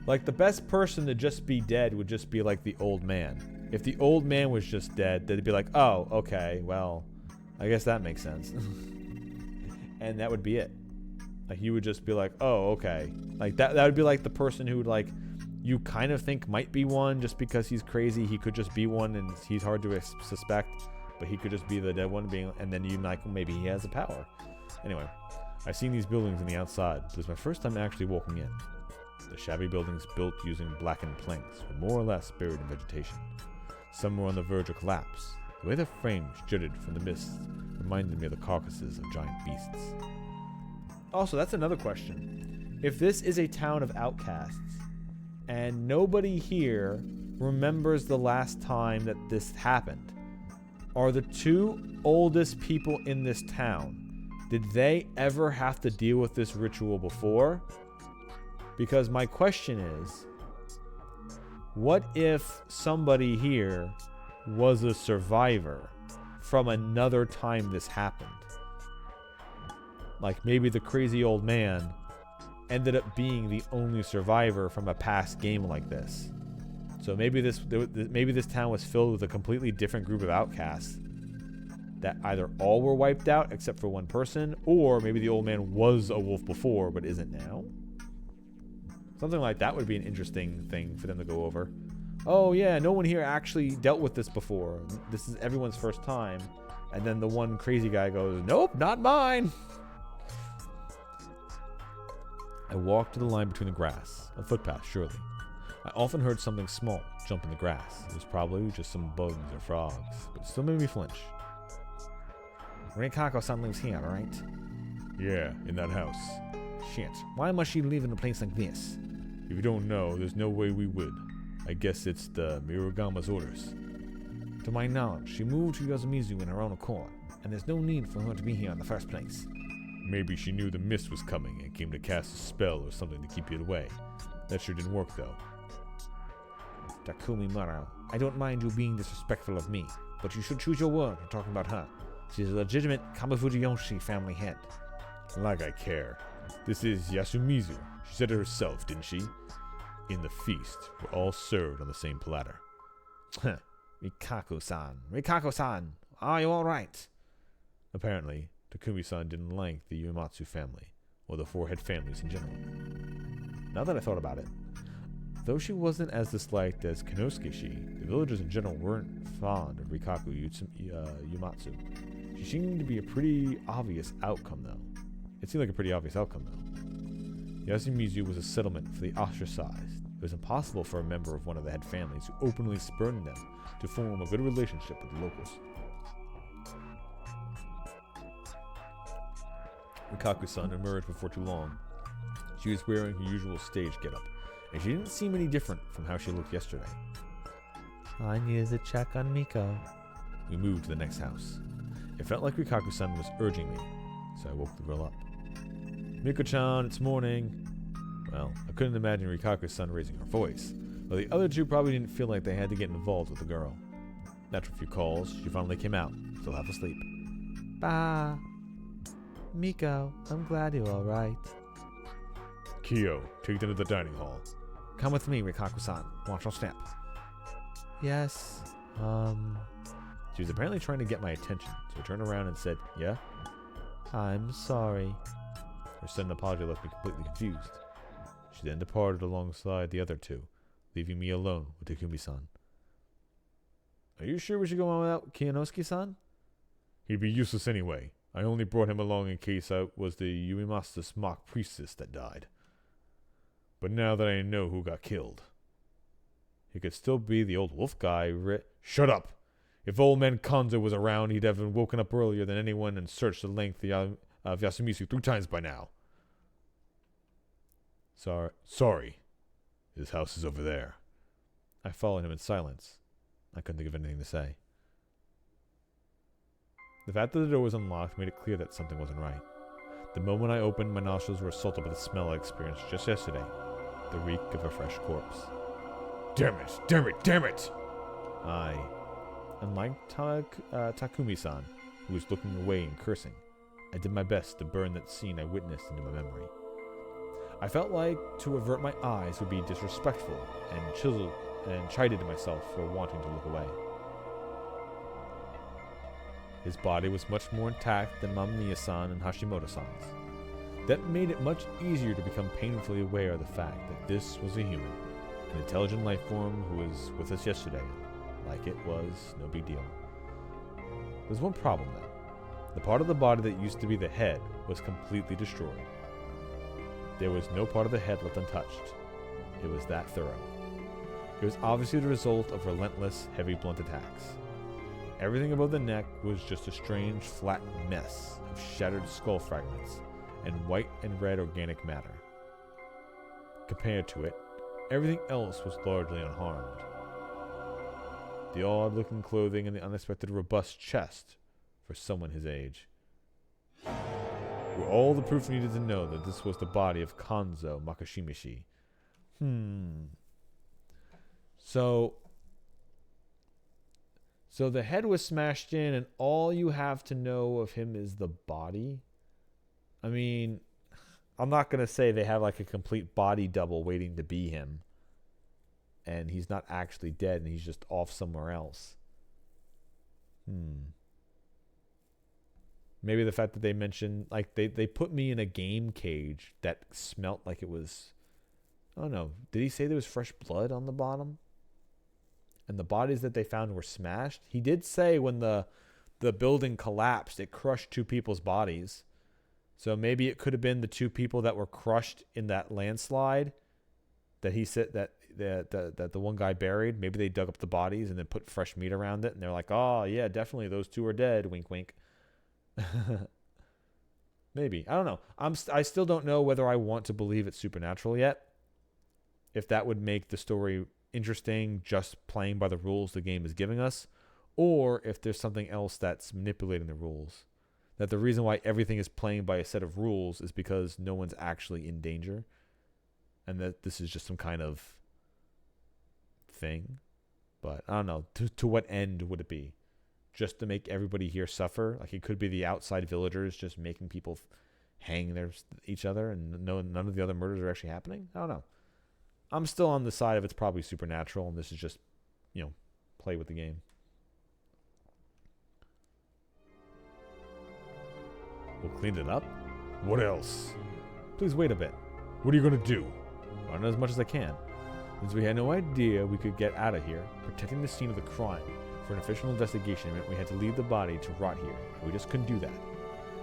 Like, the best person to just be dead would just be like the old man. If the old man was just dead, they'd be like, oh, okay, well, I guess that makes sense. And that would be it. Like, you would just be like, oh, okay. Like, that would be like the person who would, like, you kind of think might be one just because he's crazy. He could just be one, and he's hard to suspect, but he could just be the dead one and then you like, maybe he has a power. Anyway, I've seen these buildings on the outside, but it's my first time actually walking in. The shabby buildings built using blackened planks were more or less buried in vegetation. Some were on the verge of collapse. The way the frames jutted from the mist reminded me of the carcasses of giant beasts. Also, that's another question. If this is a town of outcasts, and nobody here remembers the last time that this happened, are the 2 oldest people in this town, did they ever have to deal with this ritual before? Because my question is, what if somebody here was a survivor from another time this happened? Like, maybe the crazy old man ended up being the only survivor from a past game like this. So maybe this town was filled with a completely different group of outcasts that either all were wiped out except for one person, or maybe the old man was a wolf before but isn't now. Something like that would be an interesting thing for them to go over. Oh yeah, no one here actually dealt with this before. This is everyone's first time. And then the one crazy guy goes, nope, not mine. I walked to the line between the grass, a footpath surely. I often heard something small jump in the grass. It was probably just some bugs or frogs, but it still made me flinch. Rikako-san lives here, right? Yeah, in that house. Shit, why must she live in a place like this? If you don't know, there's no way we would. I guess it's the Mirogama's orders. To my knowledge, she moved to Yasumizu in her own accord, and there's no need for her to be here in the first place. Maybe she knew the mist was coming and came to cast a spell or something to keep it away. That sure didn't work though. Takumi Maro, I don't mind you being disrespectful of me, but you should choose your word when talking about her. She's a legitimate Kamafujiyoshi family head. Like I care. This is Yasumizu. She said it herself, didn't she? In the feast, we're all served on the same platter. Rikako-san, Rikako-san, are you alright? Apparently, Takumi-san didn't like the Yumatsu family, or the 4 head families in general. Now that I thought about it, though she wasn't as disliked as Konosuke, the villagers in general weren't fond of Rikaku Yumatsu. She seemed to be a pretty obvious outcome, though. It seemed like a pretty obvious outcome, though. Yasumizu was a settlement for the ostracized. It was impossible for a member of one of the head families who openly spurned them to form a good relationship with the locals. Rikaku-san emerged before too long. She was wearing her usual stage getup, and she didn't seem any different from how she looked yesterday. I needed to check on Miko. We moved to the next house. It felt like Rikaku-san was urging me, so I woke the girl up. Miko-chan, it's morning. Well, I couldn't imagine Rikaku-san raising her voice, but the other 2 probably didn't feel like they had to get involved with the girl. After a few calls, she finally came out, still half asleep. Bah. Miko, I'm glad you're alright. Kyo, take them to the dining hall. Come with me, Rikaku-san. Watch your step. Yes, She was apparently trying to get my attention, so I turned around and said, "Yeah?" I'm sorry. Her sudden apology left me completely confused. She then departed alongside the other two, leaving me alone with Takumi-san. "Are you sure we should go on without Kiyonosuke-san?" "He'd be useless anyway. I only brought him along in case I was the Uemasa's mock priestess that died. But now that I know who got killed, he could still be the old wolf guy. Shut up! If old man Kanzo was around, he'd have been woken up earlier than anyone and searched the length of Yasumitsu 3 times by now. Sorry. His house is over there." I followed him in silence. I couldn't think of anything to say. The fact that the door was unlocked made it clear that something wasn't right. The moment I opened, my nostrils were assaulted by the smell I experienced just yesterday. The reek of a fresh corpse. Damn it! Damn it! Damn it! Unlike Takumi-san, who was looking away and cursing, I did my best to burn that scene I witnessed into my memory. I felt like to avert my eyes would be disrespectful, and chided myself for wanting to look away. His body was much more intact than Mamamiya-san and Hashimoto-san's. That made it much easier to become painfully aware of the fact that this was a human, an intelligent life form who was with us yesterday. Like it was no big deal. There's one problem though. The part of the body that used to be the head was completely destroyed. There was no part of the head left untouched. It was that thorough. It was obviously the result of relentless, heavy blunt attacks. Everything above the neck was just a strange, flat mess of shattered skull fragments and white and red organic matter. Compared to it, everything else was largely unharmed. The odd-looking clothing and the unexpected robust chest for someone his age were all the proof needed to know that this was the body of Kanzo Makashimishi. So the head was smashed in, and all you have to know of him is the body? I mean, I'm not going to say they have like a complete body double waiting to be him, and he's not actually dead and he's just off somewhere else. Maybe the fact that they mentioned, like, they put me in a game cage that smelt like it was, I don't know, did he say there was fresh blood on the bottom? And the bodies that they found were smashed? He did say when the building collapsed, it crushed 2 people's bodies. So maybe it could have been the 2 people that were crushed in that landslide that he said that the one guy buried. Maybe they dug up the bodies and then put fresh meat around it, and they're like, "Oh yeah, definitely those 2 are dead." Wink, wink. Maybe, I don't know. I still don't know whether I want to believe it's supernatural yet. If that would make the story interesting, just playing by the rules the game is giving us, or if there's something else that's manipulating the rules. That the reason why everything is playing by a set of rules is because no one's actually in danger, and that this is just some kind of thing. But I don't know, to what end would it be? Just to make everybody here suffer? Like, it could be the outside villagers just making people hang each other, and none of the other murders are actually happening? I don't know. I'm still on the side of it's probably supernatural, and this is just, play with the game. We'll clean it up? What else? Please wait a bit. What are you going to do? Run as much as I can. Since we had no idea we could get out of here, protecting the scene of the crime for an official investigation meant we had to leave the body to rot here, and we just couldn't do that.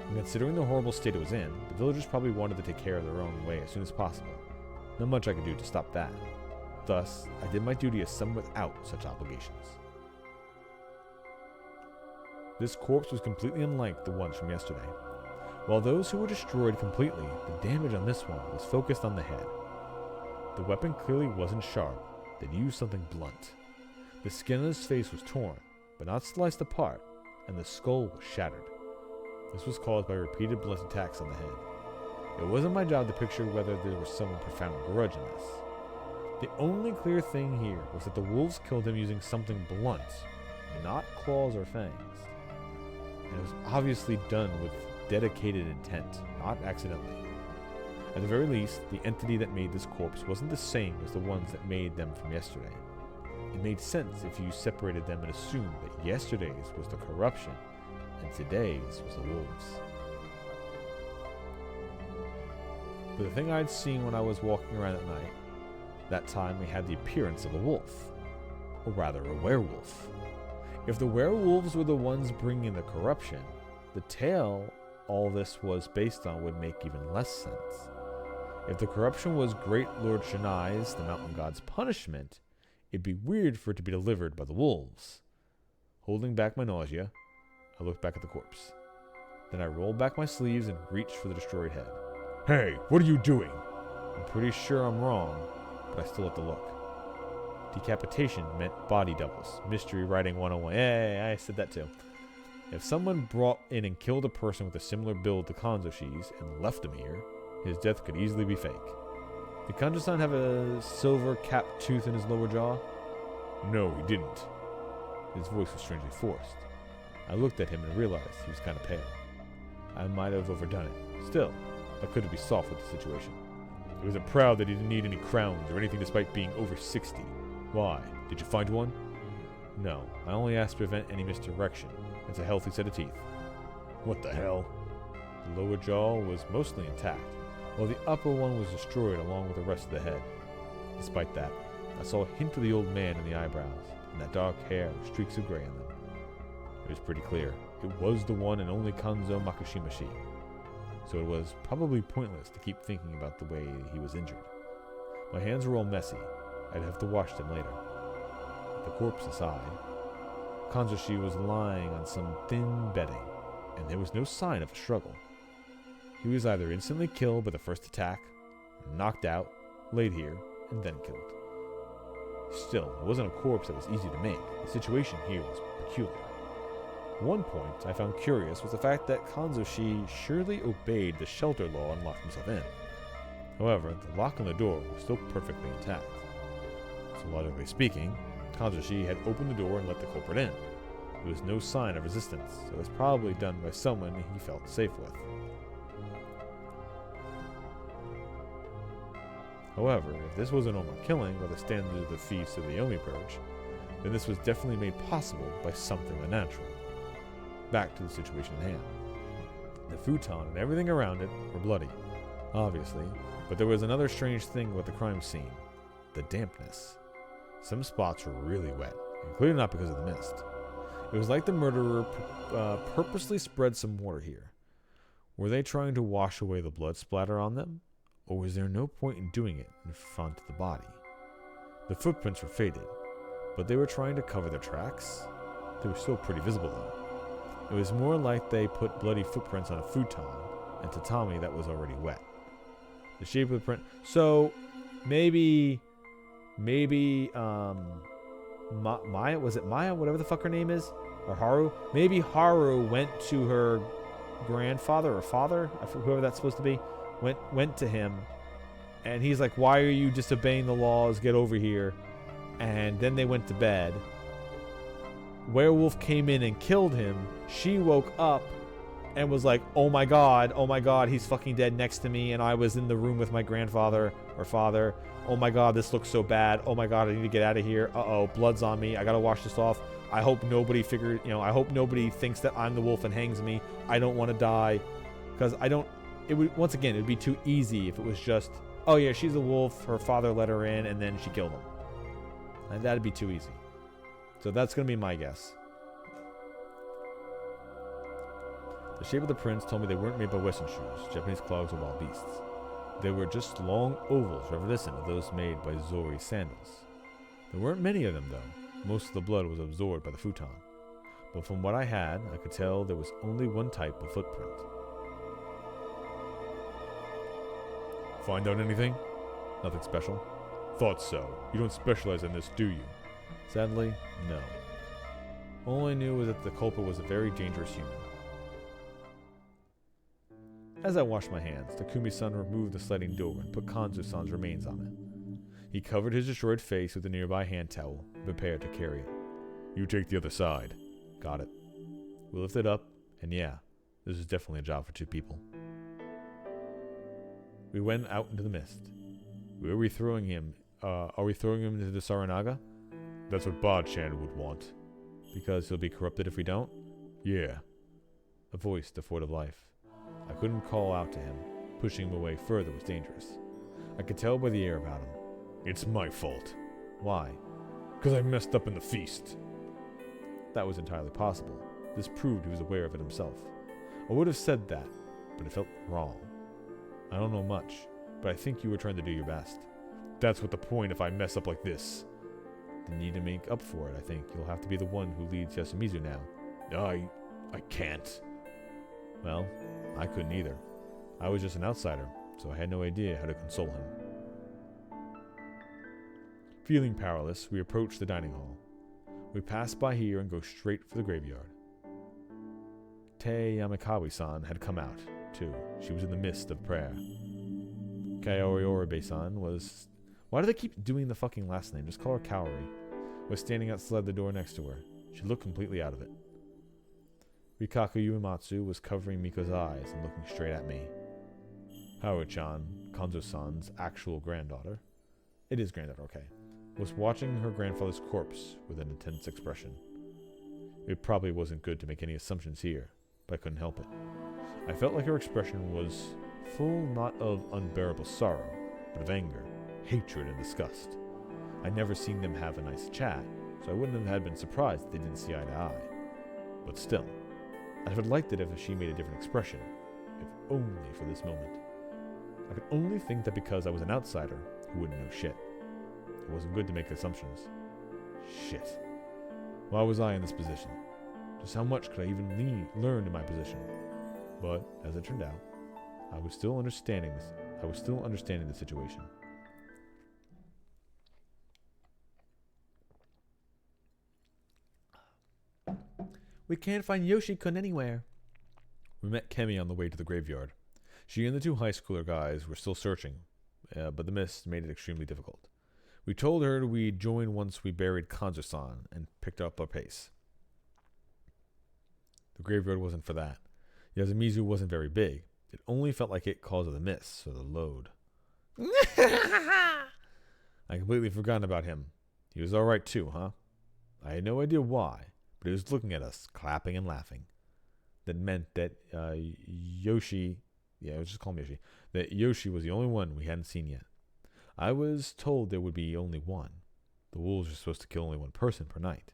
And considering the horrible state it was in, the villagers probably wanted to take care of their own way as soon as possible. Not much I could do to stop that. Thus, I did my duty as someone without such obligations. This corpse was completely unlike the ones from yesterday. While those who were destroyed completely, the damage on this one was focused on the head. The weapon clearly wasn't sharp. They'd used something blunt. The skin on his face was torn, but not sliced apart, and the skull was shattered. This was caused by repeated blunt attacks on the head. It wasn't my job to picture whether there was some profound grudge in this. The only clear thing here was that the wolves killed him using something blunt, not claws or fangs. And it was obviously done with dedicated intent, not accidentally. At the very least, the entity that made this corpse wasn't the same as the ones that made them from yesterday. It made sense if you separated them and assumed that yesterday's was the corruption and today's was the wolves. But the thing I'd seen when I was walking around at night, that time we had the appearance of a wolf, or rather a werewolf. If the werewolves were the ones bringing the corruption, the tale all this was based on would make even less sense. If the corruption was Great Lord Shannai's, the mountain god's punishment, it'd be weird for it to be delivered by the wolves. Holding back my nausea, I looked back at the corpse. Then I rolled back my sleeves and reached for the destroyed head. Hey, what are you doing? I'm pretty sure I'm wrong, but I still have to look. Decapitation meant body doubles. Mystery writing 101. Hey, I said that too. If someone brought in and killed a person with a similar build to Kanzoshi's and left him here, his death could easily be fake. Did Kanjo-san have a silver capped tooth in his lower jaw? No, he didn't. His voice was strangely forced. I looked at him and realized he was kind of pale. I might have overdone it. Still, I couldn't be soft with the situation. He wasn't proud that he didn't need any crowns or anything despite being over 60. Why? Did you find one? No, I only asked to prevent any misdirection. It's a healthy set of teeth. What the hell? The lower jaw was mostly intact, while the upper one was destroyed along with the rest of the head. Despite that, I saw a hint of the old man in the eyebrows, and that dark hair with streaks of gray in them. It was pretty clear. It was the one and only Kanzo Makishimashi. So it was probably pointless to keep thinking about the way he was injured. My hands were all messy. I'd have to wash them later. The corpse aside, Kanzoshi was lying on some thin bedding, and there was no sign of a struggle. He was either instantly killed by the first attack, knocked out, laid here, and then killed. Still, it wasn't a corpse that was easy to make. The situation here was peculiar. One point I found curious was the fact that Kanzoshi surely obeyed the shelter law and locked himself in. However, the lock on the door was still perfectly intact. So logically speaking, Kanzoshi had opened the door and let the culprit in. There was no sign of resistance, so it was probably done by someone he felt safe with. However, if this was a normal killing by the standards of the Feast of the Yomi Purge, then this was definitely made possible by something unnatural. Back to the situation at hand. The futon and everything around it were bloody, obviously, but there was another strange thing about the crime scene: the dampness. Some spots were really wet, and clearly not because of the mist. It was like the murderer purposely spread some water here. Were they trying to wash away the blood splatter on them? Or was there no point in doing it in front of the body? The footprints were faded, but they were trying to cover their tracks. They were still pretty visible though. It was more like they put bloody footprints on a futon and tatami that was already wet. The shape of the print. So maybe Maya, was it Maya? Whatever the fuck her name is, or Haru? Maybe Haru went to her grandfather or father, whoever that's supposed to be, went to him, and he's like, "Why are you disobeying the laws? Get over here!" And then they went to bed. Werewolf came in and killed him. She woke up and was like, oh my god, he's fucking dead next to me, and I was in the room with my grandfather or father. Oh my god, this looks so bad. Oh my god, I need to get out of here. Uh-oh, blood's on me. I gotta wash this off. I hope nobody I hope nobody thinks that I'm the wolf and hangs me. I don't want to die. Because it would be too easy if it was just, oh yeah, she's a wolf, her father let her in, and then she killed him. And that'd be too easy. So that's going to be my guess. The shape of the prints told me they weren't made by Western shoes, Japanese clogs, or wild beasts. They were just long ovals reminiscent of those made by Zori sandals. There weren't many of them though. Most of the blood was absorbed by the futon. But from what I had, I could tell there was only one type of footprint. Find out anything? Nothing special? Thought so. You don't specialize in this, do you? Sadly, no. All I knew was that the culprit was a very dangerous human. As I washed my hands, Takumi-san removed the sliding door and put Kanzo-san's remains on it. He covered his destroyed face with a nearby hand towel and prepared to carry it. You take the other side. Got it. We lifted up, and yeah, this is definitely a job for two people. We went out into the mist. Are we throwing him into the Saranaga? That's what Ba-chan would want. Because he'll be corrupted if we don't? Yeah. A voice devoid of life. I couldn't call out to him. Pushing him away further was dangerous. I could tell by the air about him. It's my fault. Why? Because I messed up in the feast. That was entirely possible. This proved he was aware of it himself. I would have said that, but it felt wrong. I don't know much, but I think you were trying to do your best. That's what the point if I mess up like this. You need to make up for it, I think. You'll have to be the one who leads Yasumizu now. I can't. Well, I couldn't either. I was just an outsider, so I had no idea how to console him. Feeling powerless, we approached the dining hall. We pass by here and go straight for the graveyard. Tei Yamakawa-san had come out, too. She was in the midst of prayer. Kaori Oribe-san was... Why do they keep doing the fucking last name? Just call her Kaori. Was standing outside the door next to her. She looked completely out of it. Rikaku Uematsu was covering Miko's eyes and looking straight at me. Haru-chan, Kanzo-san's actual granddaughter, it is granddaughter, okay, was watching her grandfather's corpse with an intense expression. It probably wasn't good to make any assumptions here, but I couldn't help it. I felt like her expression was full not of unbearable sorrow, but of anger, hatred, and disgust. I'd never seen them have a nice chat, so I wouldn't have been surprised if they didn't see eye to eye. But still, I'd have liked it if she made a different expression, if only for this moment. I could only think that because I was an outsider who wouldn't know shit. It wasn't good to make assumptions. Shit. Why was I in this position? Just how much could I even learn in my position? But, as it turned out, I was still understanding the situation. We can't find Yoshi-kun anywhere. We met Kemi on the way to the graveyard. She and the two high schooler guys were still searching, but the mist made it extremely difficult. We told her we'd join once we buried Kanzo-san and picked up our pace. The graveyard wasn't for that. Yasumizu wasn't very big. It only felt like it caused of the mist or the load. I completely forgotten about him. He was alright too, huh? I had no idea why, but he was looking at us, clapping and laughing. That meant that Yoshi... Yeah, I was just calling him Yoshi. That Yoshi was the only one we hadn't seen yet. I was told there would be only one. The wolves are supposed to kill only one person per night.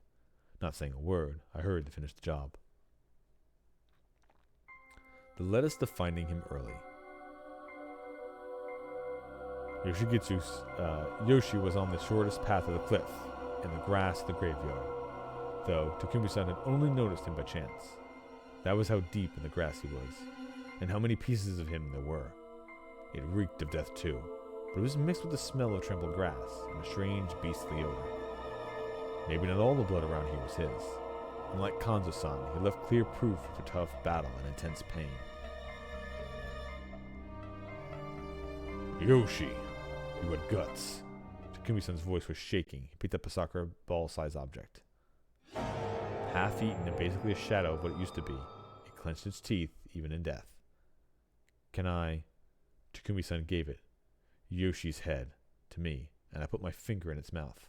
Not saying a word, I hurried to finish the job. That led us to finding him early. Yoshi was on the shortest path of the cliff, in the grass of the graveyard, though Takumi-san had only noticed him by chance. That was how deep in the grass he was, and how many pieces of him there were. It reeked of death too, but it was mixed with the smell of trampled grass and a strange beastly odor. Maybe not all the blood around here was his. Unlike Kanzo-san, he left clear proof of a tough battle and intense pain. Yoshi, you had guts. Takumi-san's voice was shaking. He picked up a soccer ball-sized object. Half-eaten and basically a shadow of what it used to be, it clenched its teeth even in death. Can I... Takumi-san gave it, Yoshi's head, to me, and I put my finger in its mouth.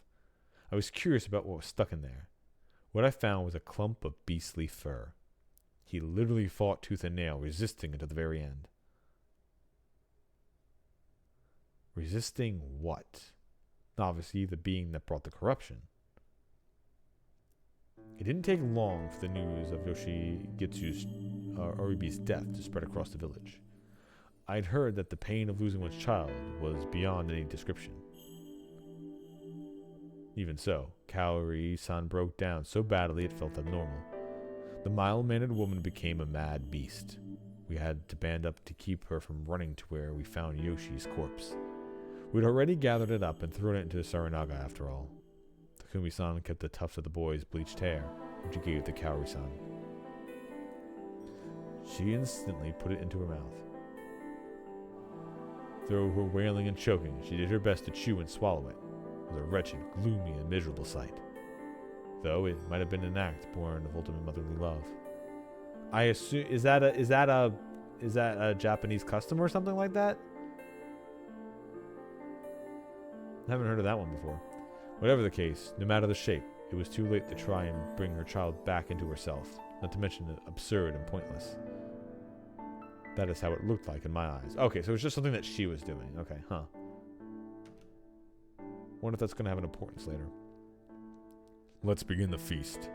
I was curious about what was stuck in there. What I found was a clump of beastly fur. He literally fought tooth and nail, resisting until the very end. Resisting what? Obviously, the being that brought the corruption. It didn't take long for the news of Yoshigitsu's Oribe's death to spread across the village. I'd heard that the pain of losing one's child was beyond any description. Even so, Kaori-san broke down so badly it felt abnormal. The mild-mannered woman became a mad beast. We had to band up to keep her from running to where we found Yoshi's corpse. We'd already gathered it up and thrown it into the Saranaga after all. Takumi-san kept the tufts of the boy's bleached hair, which he gave to Kaori-san. She instantly put it into her mouth. Though her wailing and choking, she did her best to chew and swallow it. It was a wretched, gloomy, and miserable sight. Though it might have been an act born of ultimate motherly love. I assume is that a Japanese custom or something like that? I haven't heard of that one before. Whatever the case, no matter the shape, it was too late to try and bring her child back into herself, not to mention absurd and pointless. That is how it looked like in my eyes. Okay, so it was just something that she was doing. Okay, huh. Wonder if that's going to have an importance later. Let's begin the feast.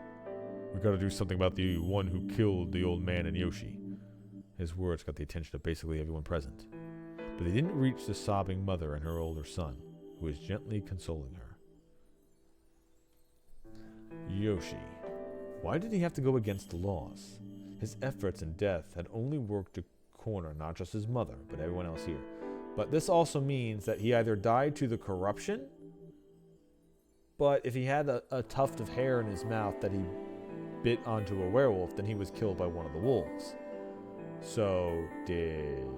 We gotta do something about the one who killed the old man and Yoshi. His words got the attention of basically everyone present. But they didn't reach the sobbing mother and her older son, who was gently consoling her. Yoshi. Why did he have to go against the laws? His efforts and death had only worked to corner not just his mother, but everyone else here. But this also means that he either died to the corruption, but if he had a tuft of hair in his mouth that he bit onto a werewolf, then he was killed by one of the wolves. So did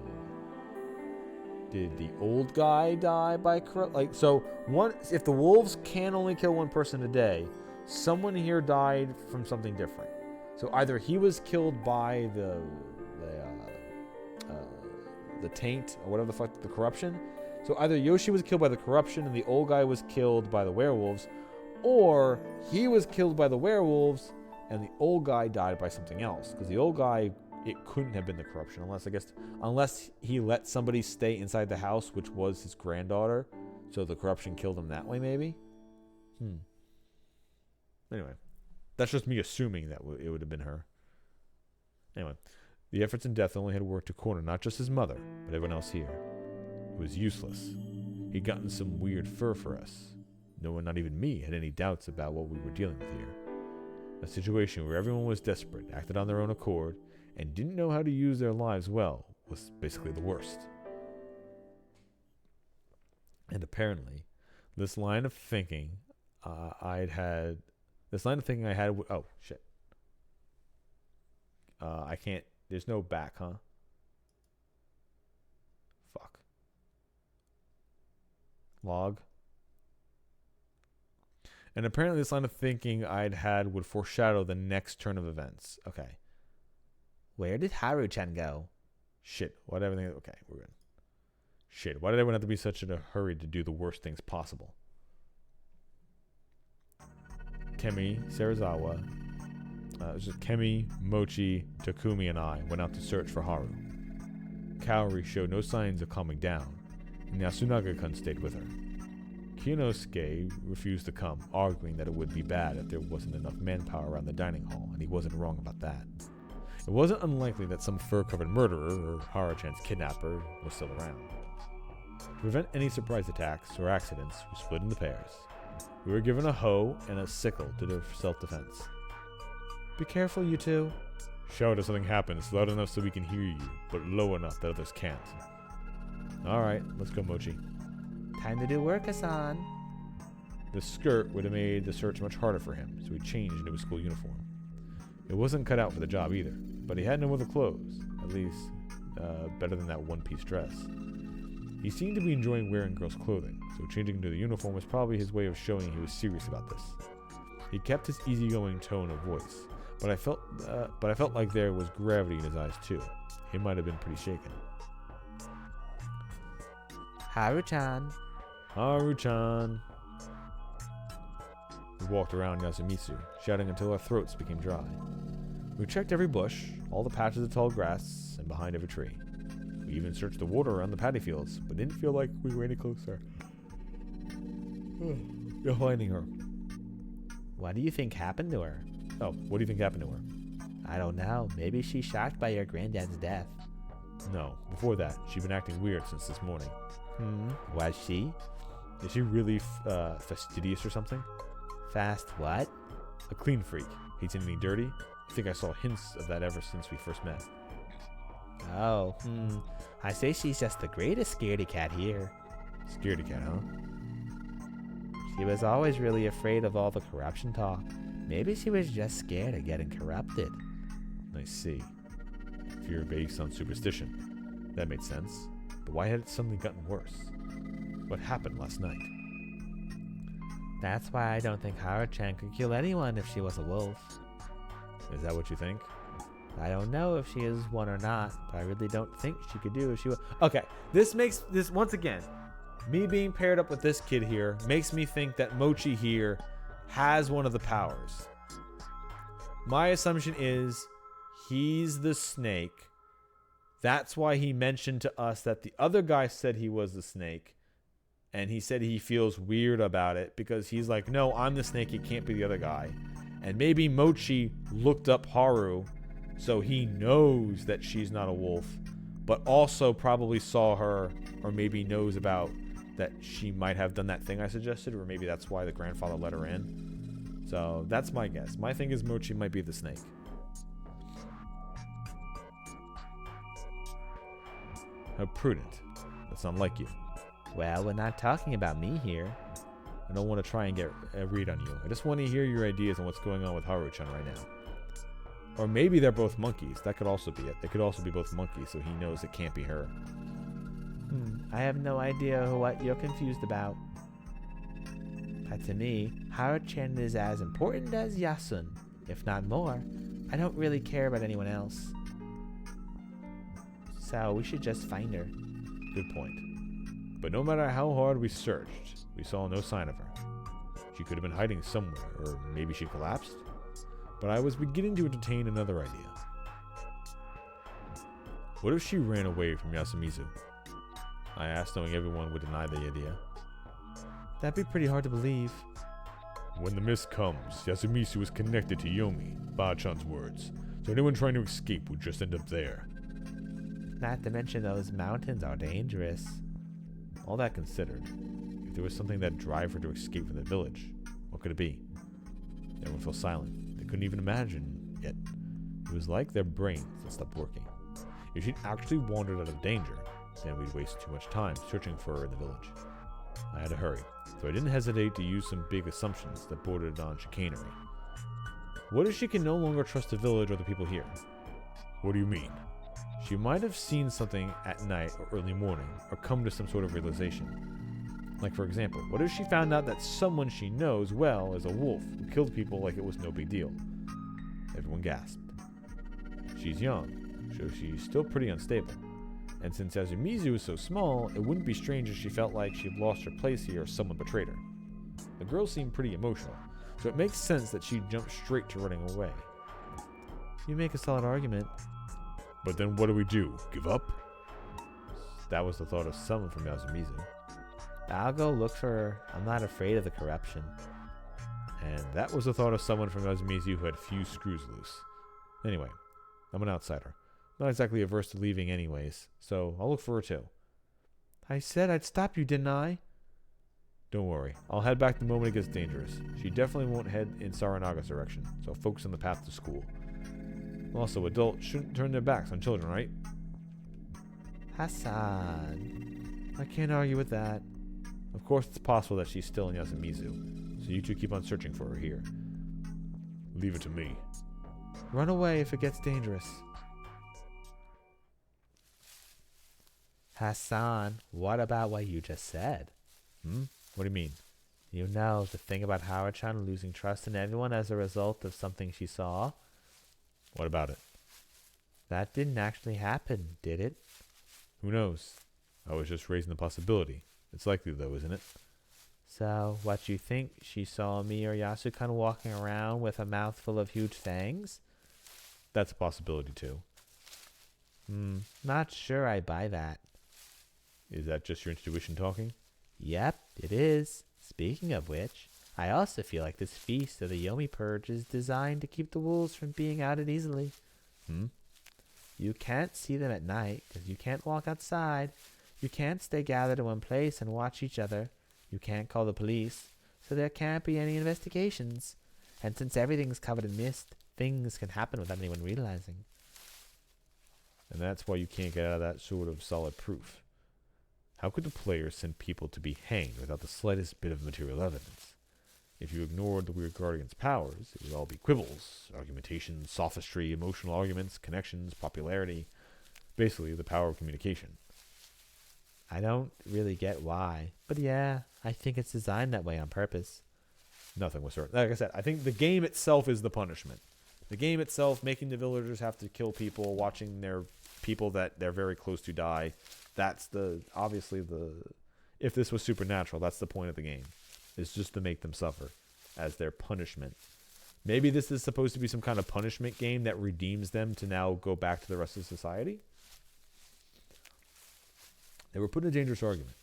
the old guy die by corrupt? Like, so one, if the wolves can only kill one person a day, someone here died from something different. So either he was killed by the taint or whatever the fuck, the corruption. So either Yoshi was killed by the corruption and the old guy was killed by the werewolves, or he was killed by the werewolves and the old guy died by something else. Because the old guy, it couldn't have been the corruption unless he let somebody stay inside the house, which was his granddaughter. So the corruption killed him that way, maybe. Anyway, that's just me assuming that it would have been her. Anyway, the efforts in death only had worked to corner not just his mother, but everyone else here. It was useless. He'd gotten some weird fur for us. No one, not even me, had any doubts about what we were dealing with here. A situation where everyone was desperate, acted on their own accord, and didn't know how to use their lives well was basically the worst. And apparently, this line of thinking I had. Oh shit. I can't. There's no back, huh? Fuck. Log. And apparently this line of thinking I'd had would foreshadow the next turn of events. Okay. Where did Haru-chan go? Shit. Why did everything... Okay, we're good. Shit. Why did everyone have to be such in a hurry to do the worst things possible? Kemi, Serizawa... it was just Kemi, Mochi, Takumi, and I went out to search for Haru. Kaori showed no signs of calming down, and Yasunaga-kun stayed with her. Kinosuke refused to come, arguing that it would be bad if there wasn't enough manpower around the dining hall, and he wasn't wrong about that. It wasn't unlikely that some fur-covered murderer, or Haru-chan's kidnapper, was still around. To prevent any surprise attacks or accidents, we split into pairs. We were given a hoe and a sickle to do self-defense. Be careful, you two. Shout if something happens, loud enough so we can hear you, but low enough that others can't. Alright, let's go, Mochi. Time to do work, Hassan. The skirt would have made the search much harder for him, so he changed into his school uniform. It wasn't cut out for the job either, but he had no other clothes, at least better than that one-piece dress. He seemed to be enjoying wearing girls' clothing, so changing into the uniform was probably his way of showing he was serious about this. He kept his easygoing tone of voice, but I felt like there was gravity in his eyes too. He might have been pretty shaken. Haru-chan. Haru-chan. We walked around Yasumitsu, shouting until our throats became dry. We checked every bush, all the patches of tall grass, and behind every tree. We even searched the water around the paddy fields, but didn't feel like we were any closer. You're finding her. What do you think happened to her? Oh, what do you think happened to her? I don't know. Maybe she's shocked by your granddad's death. No, before that, she'd been acting weird since this morning. Was she? Is she really fastidious or something? Fast what? A clean freak. Hates anything dirty. I think I saw hints of that ever since we first met. Oh, I say she's just the greatest scaredy cat here. Scaredy cat, huh? She was always really afraid of all the corruption talk. Maybe she was just scared of getting corrupted. I see. Fear based on superstition. That made sense. But why had it suddenly gotten worse? What happened last night? That's why I don't think Haru-chan could kill anyone if she was a wolf. Is that what you think? I don't know if she is one or not, but I really don't think she could do if she was. Okay, this makes this once again. Me being paired up with this kid here makes me think that Mochi here has one of the powers. My assumption is he's the snake. That's why he mentioned to us that the other guy said he was the snake. And he said he feels weird about it because he's like, no, I'm the snake. It can't be the other guy. And maybe Mochi looked up Haru, so he knows that she's not a wolf, but also probably saw her, or maybe knows about that she might have done that thing I suggested, or maybe that's why the grandfather let her in. So that's my guess. My thing is Mochi might be the snake. How prudent. That's unlike you. Well, we're not talking about me here. I don't want to try and get a read on you. I just want to hear your ideas on what's going on with Haru-chan right now. Or maybe they're both monkeys. That could also be it. They could also be both monkeys, so he knows it can't be her. I have no idea what you're confused about. But to me, Haru-chan is as important as Yasun, if not more. I don't really care about anyone else. So we should just find her. Good point. But no matter how hard we searched, we saw no sign of her. She could have been hiding somewhere, or maybe she collapsed. But I was beginning to entertain another idea. What if she ran away from Yasumizu? I asked, knowing everyone would deny the idea. That'd be pretty hard to believe. When the mist comes, Yasumizu is connected to Yomi, Ba-chan's words, so anyone trying to escape would just end up there. Not to mention those mountains are dangerous. All that considered, if there was something that'd drive her to escape from the village, what could it be? Everyone fell silent. They couldn't even imagine it. It was like their brains had stopped working. If she'd actually wandered out of danger, then we'd waste too much time searching for her in the village. I had to hurry, so I didn't hesitate to use some big assumptions that bordered on chicanery. What if she can no longer trust the village or the people here? What do you mean? She might have seen something at night or early morning, or come to some sort of realization. Like, for example, what if she found out that someone she knows well is a wolf who killed people like it was no big deal? Everyone gasped. She's young, so she's still pretty unstable. And since Yasumizu is so small, it wouldn't be strange if she felt like she'd lost her place here or someone betrayed her. The girl seemed pretty emotional, so it makes sense that she'd jump straight to running away. You make a solid argument. But then what do we do? Give up? That was the thought of someone from Yasumizu. I'll go look for her. I'm not afraid of the corruption. And that was the thought of someone from Yasumizu who had few screws loose. Anyway, I'm an outsider. Not exactly averse to leaving anyways, so I'll look for her too. I said I'd stop you, didn't I? Don't worry, I'll head back the moment it gets dangerous. She definitely won't head in Saranaga's direction, so focus on the path to school. Also, adults shouldn't turn their backs on children, right? Hassan. I can't argue with that. Of course, it's possible that she's still in Yasumizu, so you two keep on searching for her here. Leave it to me. Run away if it gets dangerous. Hassan, what about what you just said? What do you mean? You know, the thing about Haru-chan losing trust in everyone as a result of something she saw? What about it? That didn't actually happen, did it? Who knows? I was just raising the possibility. It's likely though, isn't it? So, what you think, she saw me or Yasukan walking around with a mouthful of huge fangs? That's a possibility too. Not sure I buy that. Is that just your intuition talking? Yep, it is. Speaking of which, I also feel like this feast of the Yomi Purge is designed to keep the wolves from being outed easily. You can't see them at night because you can't walk outside. You can't stay gathered in one place and watch each other. You can't call the police, so there can't be any investigations. And since everything's covered in mist, things can happen without anyone realizing. And that's why you can't get out of that sort of solid proof. How could the players send people to be hanged without the slightest bit of material evidence? If you ignored the Weird Guardian's powers, it would all be quibbles, argumentation, sophistry, emotional arguments, connections, popularity. Basically, the power of communication. I don't really get why, but yeah, I think it's designed that way on purpose. Nothing was certain. Like I said, I think the game itself is the punishment. The game itself, making the villagers have to kill people, watching their people that they're very close to die. That's obviously the If this was supernatural, that's the point of the game. It's just to make them suffer as their punishment. Maybe this is supposed to be some kind of punishment game that redeems them to now go back to the rest of society? They were put in a dangerous argument,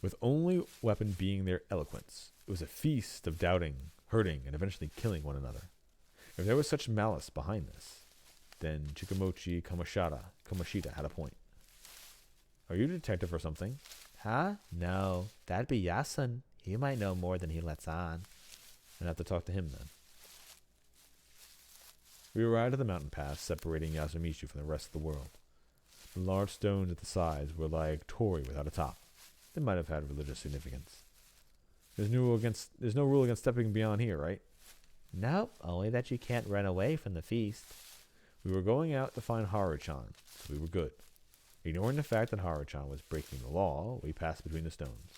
with only weapon being their eloquence. It was a feast of doubting, hurting, and eventually killing one another. If there was such malice behind this, then Chikamochi Kamoshida had a point. Are you a detective or something? Huh? No, that'd be Yasun. He might know more than he lets on. I'd have to talk to him then. We arrived at the mountain pass separating Yasumichu from the rest of the world. The large stones at the sides were like torii without a top. They might have had religious significance. There's no rule against stepping beyond here, right? Nope, only that you can't run away from the feast. We were going out to find Haru-chan, so we were good. Ignoring the fact that Haru-chan was breaking the law, we passed between the stones.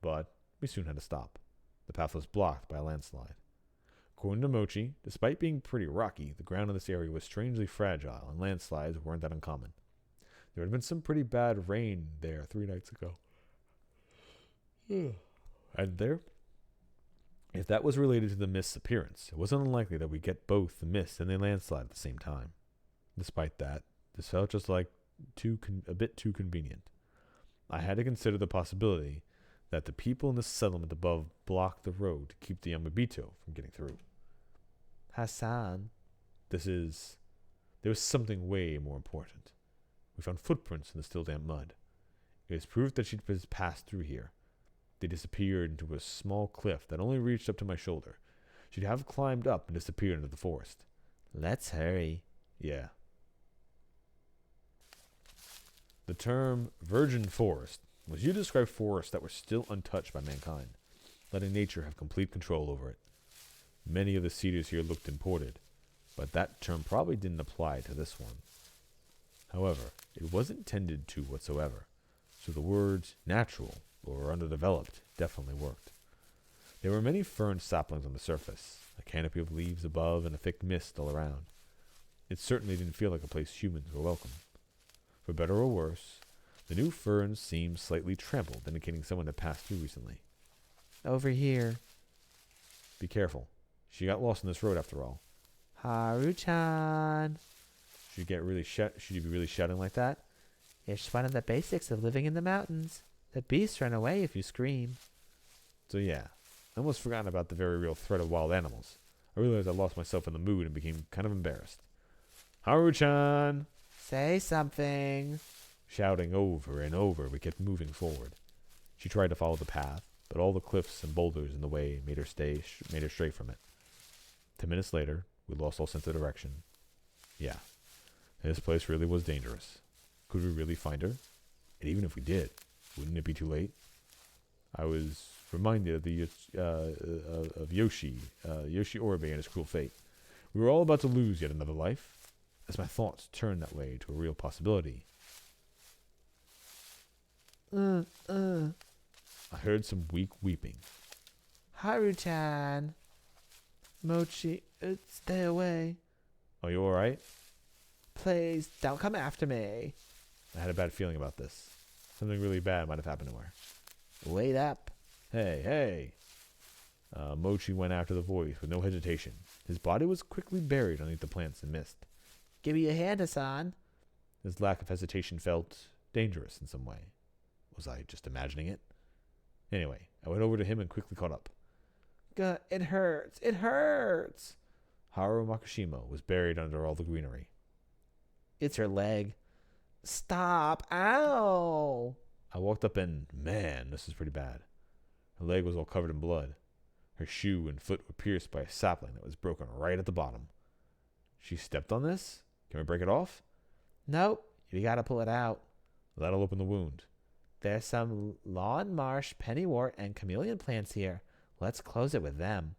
But we soon had to stop. The path was blocked by a landslide. According to Mochi, despite being pretty rocky, the ground in this area was strangely fragile, and landslides weren't that uncommon. There had been some pretty bad rain there 3 nights ago. And there, if that was related to the mist's appearance, it wasn't unlikely that we'd get both the mist and the landslide at the same time. Despite that, this felt just like a bit too convenient. I had to consider the possibility that the people in the settlement above blocked the road to keep the Yamabito from getting through. Hassan. There was something way more important. We found footprints in the still damp mud. It was proof that she'd passed through here. They disappeared into a small cliff that only reached up to my shoulder. She'd have climbed up and disappeared into the forest. Let's hurry. Yeah. The term virgin forest was used to describe forests that were still untouched by mankind, letting nature have complete control over it. Many of the cedars here looked imported, but that term probably didn't apply to this one. However, it wasn't intended to whatsoever, so the words natural or underdeveloped definitely worked. There were many fern saplings on the surface, a canopy of leaves above, and a thick mist all around. It certainly didn't feel like a place humans were welcome. For better or worse, the new ferns seemed slightly trampled, indicating someone had passed through recently. Over here. Be careful. She got lost on this road after all. Haru-chan. Should you be really shouting like that? It's one of the basics of living in the mountains. The beasts run away if you scream. So yeah, I almost forgotten about the very real threat of wild animals. I realized I lost myself in the mood and became kind of embarrassed. Haru-chan! Say something. Shouting over and over, we kept moving forward. She tried to follow the path, but all the cliffs and boulders in the way made her stray from it. 10 minutes later, we lost all sense of direction. Yeah, this place really was dangerous. Could we really find her? And even if we did, wouldn't it be too late? I was reminded of Yoshi Oribe and his cruel fate. We were all about to lose yet another life, as my thoughts turned that way to a real possibility. I heard some weak weeping. Haru-chan. Mochi, stay away. Are you alright? Please, don't come after me. I had a bad feeling about this. Something really bad might have happened to her. Wait up. Hey. Mochi went after the voice with no hesitation. His body was quickly buried underneath the plants and mist. Give me your hand, Hassan. His lack of hesitation felt dangerous in some way. Was I just imagining it? Anyway, I went over to him and quickly caught up. It hurts. It hurts. Haru Makishima was buried under all the greenery. It's her leg. Stop. Ow. I walked up and, man, this is pretty bad. Her leg was all covered in blood. Her shoe and foot were pierced by a sapling that was broken right at the bottom. She stepped on this? Can we break it off? Nope. You gotta pull it out. That'll open the wound. There's some lawn marsh, pennywort, and chameleon plants here. Let's close it with them.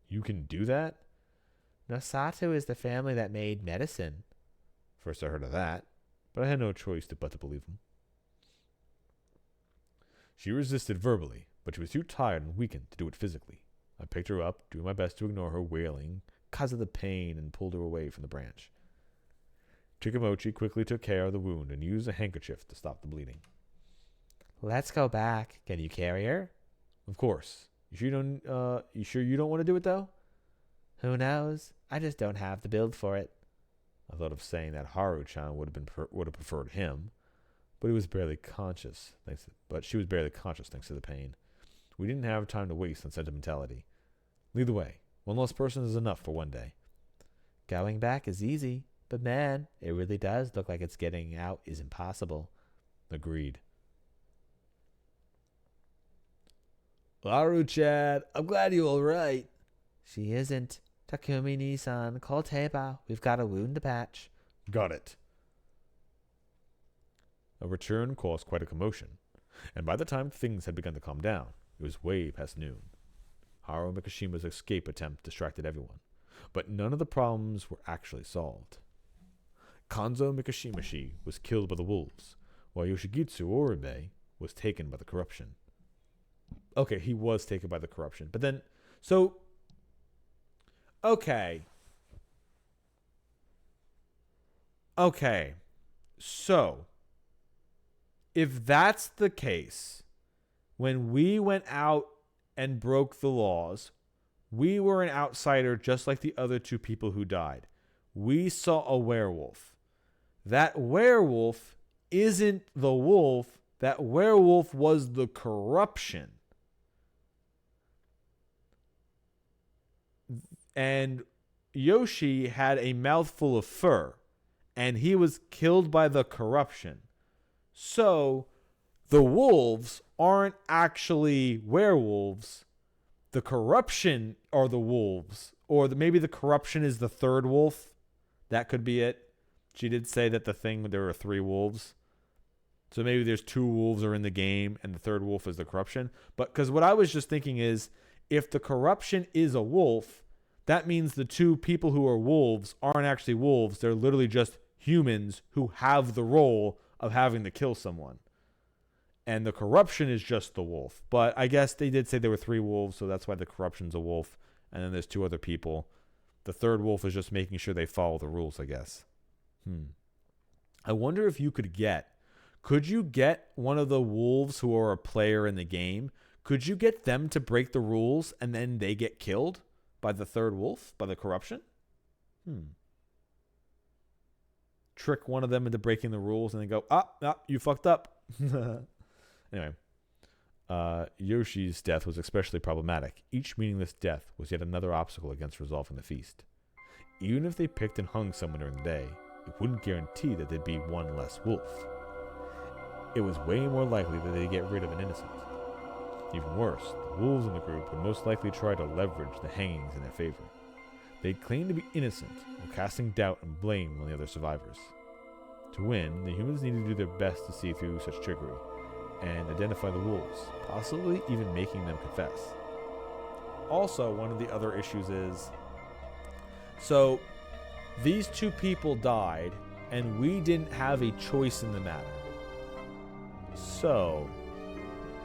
You can do that? Nosatu is the family that made medicine. First I heard of that, but I had no choice but to believe him. She resisted verbally, but she was too tired and weakened to do it physically. I picked her up, doing my best to ignore her wailing because of the pain, and pulled her away from the branch. Chikamochi quickly took care of the wound and used a handkerchief to stop the bleeding. Let's go back. Can you carry her? Of course. You sure you don't want to do it though? Who knows? I just don't have the build for it. I thought of saying that Haru-chan would have preferred him, but she was barely conscious thanks to the pain. We didn't have time to waste on sentimentality. Either way, one less person is enough for one day. Going back is easy, but man, it really does look like it's getting out is impossible. Agreed. Haru-chan, I'm glad you're all right. She isn't. Takumi Nisan, call Teba. We've got a wound to patch. Got it. A return caused quite a commotion, and by the time things had begun to calm down, it was way past noon. Haru Mikishima's escape attempt distracted everyone, but none of the problems were actually solved. Kanzo Mikishimashi was killed by the wolves, while Yoshigitsu Oribe was taken by the corruption. Okay, he was taken by the corruption, but then, so, okay, so, if that's the case, when we went out and broke the laws, we were an outsider just like the other two people who died. We saw a werewolf. That werewolf isn't the wolf. That werewolf was the corruption. And Yoshi had a mouthful of fur, and he was killed by the corruption. So, the wolves aren't actually werewolves. The corruption are the wolves. Or maybe the corruption is the third wolf. That could be it. She did say that there were 3 wolves. So maybe there's 2 wolves are in the game, and the third wolf is the corruption. But because what I was just thinking is, if the corruption is a wolf, that means the 2 people who are wolves aren't actually wolves. They're literally just humans who have the role of having to kill someone. And the corruption is just the wolf. But I guess they did say there were 3 wolves, so that's why the corruption's a wolf. And then there's 2 other people. The third wolf is just making sure they follow the rules, I guess. I wonder if you could get one of the wolves who are a player in the game, could you get them to break the rules and then they get killed by the third wolf, by the corruption? Trick one of them into breaking the rules and then go, you fucked up. Anyway, Yoshi's death was especially problematic. Each meaningless death was yet another obstacle against resolving the feast. Even if they picked and hung someone during the day, it wouldn't guarantee that there'd be one less wolf. It was way more likely that they'd get rid of an innocent. Even worse, the wolves in the group would most likely try to leverage the hangings in their favor. They'd claim to be innocent, while casting doubt and blame on the other survivors. To win, the humans needed to do their best to see through such trickery, and identify the wolves, possibly even making them confess. Also, one of the other issues is, so these 2 people died, and we didn't have a choice in the matter. So,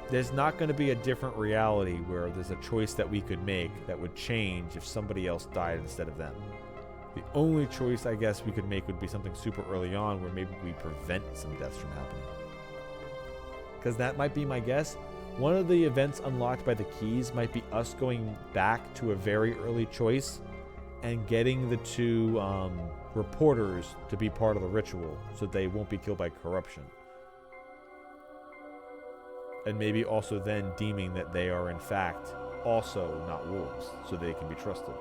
there's not going to be a different reality where there's a choice that we could make that would change if somebody else died instead of them. The only choice I guess we could make would be something super early on where maybe we prevent some deaths from happening. Because that might be my guess. One of the events unlocked by the keys might be us going back to a very early choice and getting the 2 reporters to be part of the ritual so they won't be killed by corruption. And maybe also then deeming that they are in fact also not wolves so they can be trusted.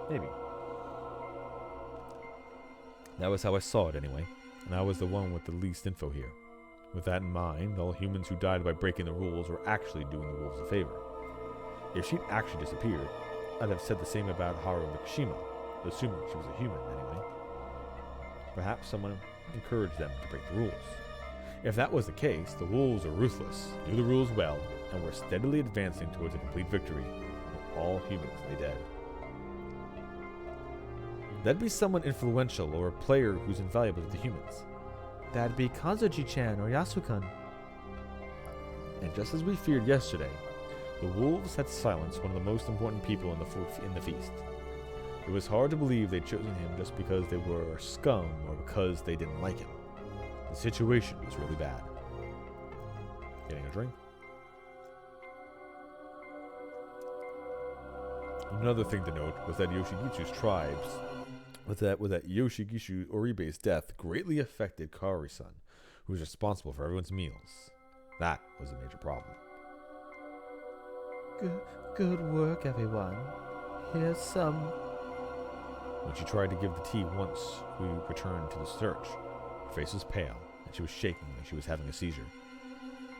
Maybe. That was how I saw it anyway, and I was the one with the least info here. With that in mind, all humans who died by breaking the rules were actually doing the wolves a favor. If she'd actually disappeared, I'd have said the same about Haru Mikishima, assuming she was a human anyway. Perhaps someone encouraged them to break the rules. If that was the case, the wolves are ruthless, knew the rules well, and were steadily advancing towards a complete victory, when all humans lay dead. That'd be someone influential or a player who's invaluable to the humans. That'd be Kanzoji-chan or Yasukan. And just as we feared yesterday, the wolves had silenced one of the most important people in the feast. It was hard to believe they'd chosen him just because they were scum or because they didn't like him. The situation was really bad. Getting a drink. Another thing to note was that Yoshigitsu's tribes was that Yoshigitsu Oribe's death greatly affected Kaori-san, who was responsible for everyone's meals. That was a major problem. Good work, everyone. Here's some. When she tried to give the tea once we returned to the search, her face was pale and she was shaking like she was having a seizure.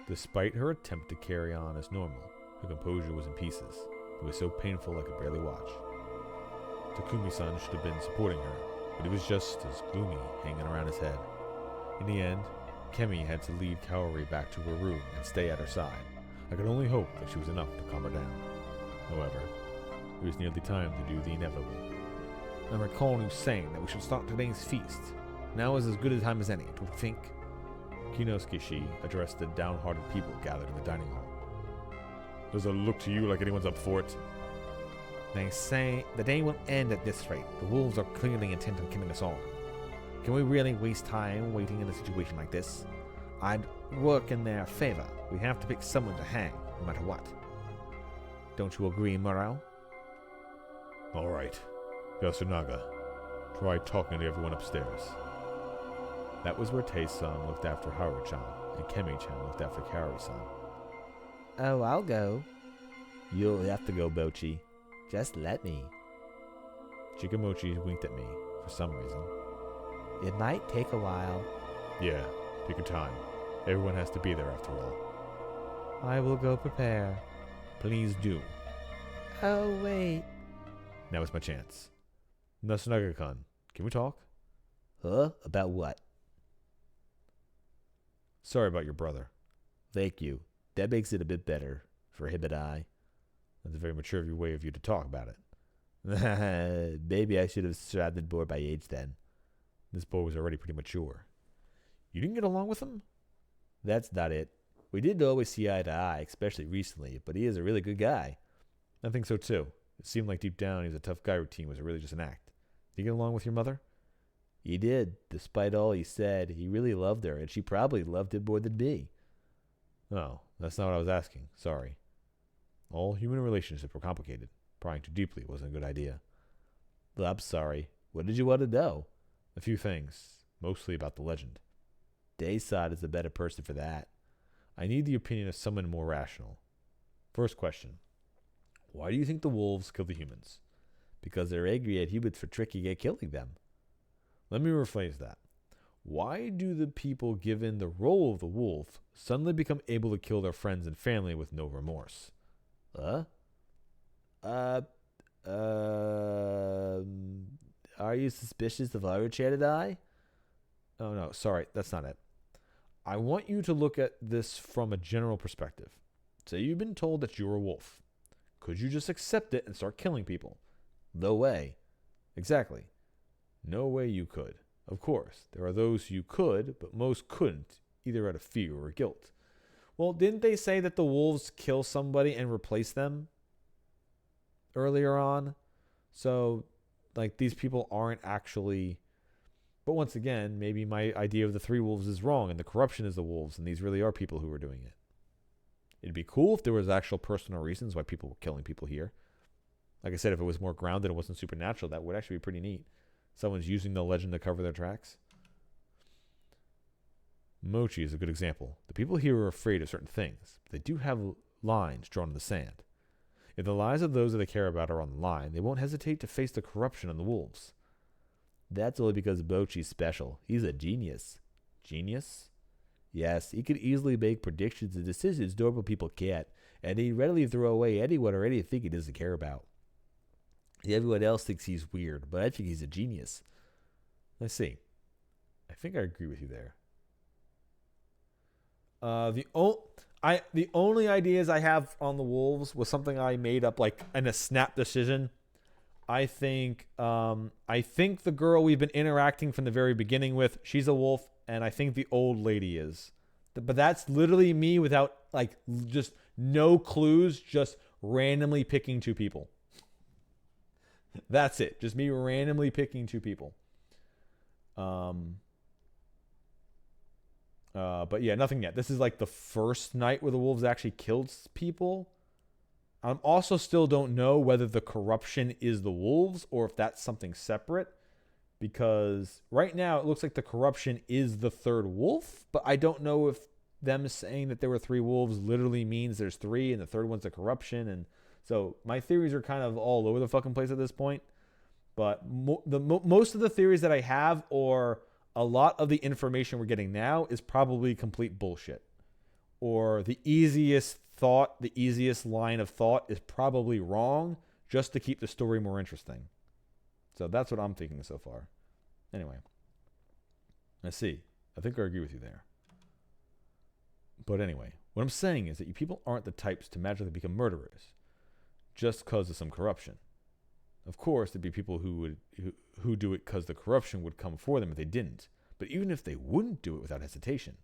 Despite her attempt to carry on as normal, her composure was in pieces. It was so painful I could barely watch. Takumi-san should have been supporting her, but he was just as gloomy, hanging around his head. In the end, Kemi had to lead Kaori back to her room and stay at her side. I could only hope that she was enough to calm her down. However, it was nearly time to do the inevitable. I recall you saying that we should start today's feast. Now is as good a time as any, don't you think? Kinosuke addressed the downhearted people gathered in the dining hall. Does it look to you like anyone's up for it? They say the day will end at this rate. The wolves are clearly intent on killing us all. Can we really waste time waiting in a situation like this? I'd work in their favor. We have to pick someone to hang, no matter what. Don't you agree, Murao? All right. Yasunaga, try talking to everyone upstairs. That was where Tei-san looked after Haru-chan, and Kemi-chan looked after Kaori-san. Oh, I'll go. You'll have to go, Bochi. Just let me. Chikamochi winked at me, for some reason. It might take a while. Yeah, take your time. Everyone has to be there after all. I will go prepare. Please do. Oh, wait. Now is my chance. Nasunaga-kun, can we talk? Huh? About what? Sorry about your brother. Thank you. That makes it a bit better for him and I. That's a very mature way of you to talk about it. Maybe I should have surrounded more by age then. This boy was already pretty mature. You didn't get along with him? That's not it. We didn't always see eye to eye, especially recently, but he is a really good guy. I think so too. It seemed like deep down he was a tough guy routine was really just an act. Did you get along with your mother? He did. Despite all he said, he really loved her, and she probably loved him more than me. Oh, that's not what I was asking. Sorry. All human relationships were complicated. Prying too deeply wasn't a good idea. Well, I'm sorry. What did you want to know? A few things, mostly about the legend. Dayside is a better person for that. I need the opinion of someone more rational. First question. Why do you think the wolves kill the humans? Because they're angry at humans for tricking and killing them. Let me rephrase that. Why do the people given the role of the wolf suddenly become able to kill their friends and family with no remorse? Are you suspicious of Haru-chan and I? Oh, no, sorry, that's not it. I want you to look at this from a general perspective. Say you've been told that you're a wolf. Could you just accept it and start killing people? No way. Exactly. No way you could. Of course, there are those you could, but most couldn't, either out of fear or guilt. Well, didn't they say that the wolves kill somebody and replace them earlier on? So, like, these people aren't actually... But once again, maybe my idea of the three wolves is wrong, and the corruption is the wolves, and these really are people who are doing it. It'd be cool if there was actual personal reasons why people were killing people here. Like I said, if it was more grounded and wasn't supernatural, that would actually be pretty neat. Someone's using the legend to cover their tracks. Mochi is a good example. The people here are afraid of certain things, but they do have lines drawn in the sand. If the lives of those that they care about are on the line, they won't hesitate to face the corruption of the wolves. That's only because Mochi's special. He's a genius. Genius? Yes, he could easily make predictions and decisions normal people can't, and he'd readily throw away anyone or anything he doesn't care about. Everyone else thinks he's weird, but I think he's a genius. I see. I think I agree with you there. The only ideas I have on the wolves was something I made up like in a snap decision. I think the girl we've been interacting from the very beginning with, she's a wolf, and I think the old lady is. But that's literally me without like just no clues, just randomly picking two people. That's it. Just me randomly picking two people. But yeah, nothing yet. This is like the first night where the wolves actually killed people. I'm also still don't know whether the corruption is the wolves or if that's something separate. Because right now it looks like the corruption is the third wolf, but I don't know if them saying that there were 3 wolves literally means there's 3 and the third one's the corruption. And so my theories are kind of all over the fucking place at this point. But most of the theories that I have, or a lot of the information we're getting now, is probably complete bullshit. Or the easiest line of thought is probably wrong just to keep the story more interesting. So that's what I'm thinking so far. Anyway, let's see. I think I agree with you there. But anyway, what I'm saying is that you people aren't the types to magically become murderers just because of some corruption. Of course, there'd be people who do it because the corruption would come for them if they didn't. But even if they wouldn't do it without hesitation.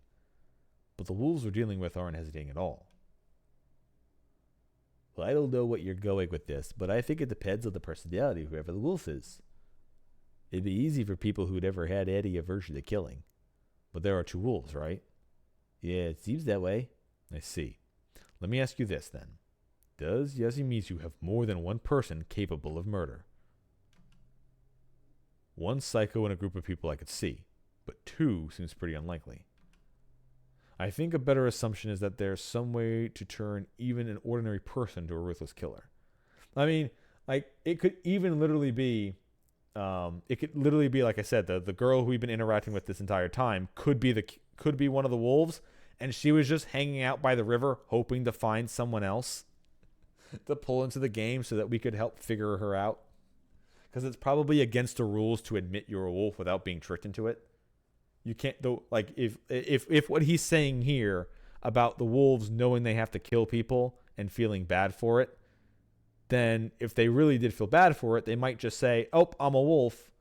But the wolves we're dealing with aren't hesitating at all. Well, I don't know what you're going with this, but I think it depends on the personality of whoever the wolf is. It'd be easy for people who'd ever had any aversion to killing. But there are 2 wolves, right? Yeah, it seems that way. I see. Let me ask you this then. Does Yoshimitsu have more than one person capable of murder? 1 psycho in a group of people I could see, but 2 seems pretty unlikely. I think a better assumption is that there's some way to turn even an ordinary person to a ruthless killer. I mean, like, it could even literally be, like I said, the girl who we've been interacting with this entire time could be one of the wolves, and she was just hanging out by the river hoping to find someone else to pull into the game so that we could help figure her out. Because it's probably against the rules to admit you're a wolf without being tricked into it. You can't, though, like, if what he's saying here about the wolves knowing they have to kill people and feeling bad for it, then if they really did feel bad for it, they might just say, oh, I'm a wolf,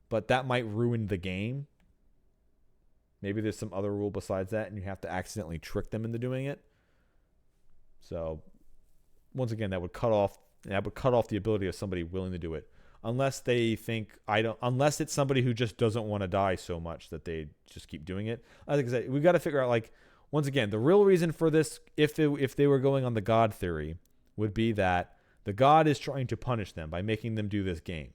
but that might ruin the game. Maybe there's some other rule besides that, and you have to accidentally trick them into doing it. So, once again, that would cut off the ability of somebody willing to do it. Unless they think unless it's somebody who just doesn't want to die so much that they just keep doing it. I think we got to figure out, like, once again, the real reason for this, if they were going on the God theory, would be that the God is trying to punish them by making them do this game,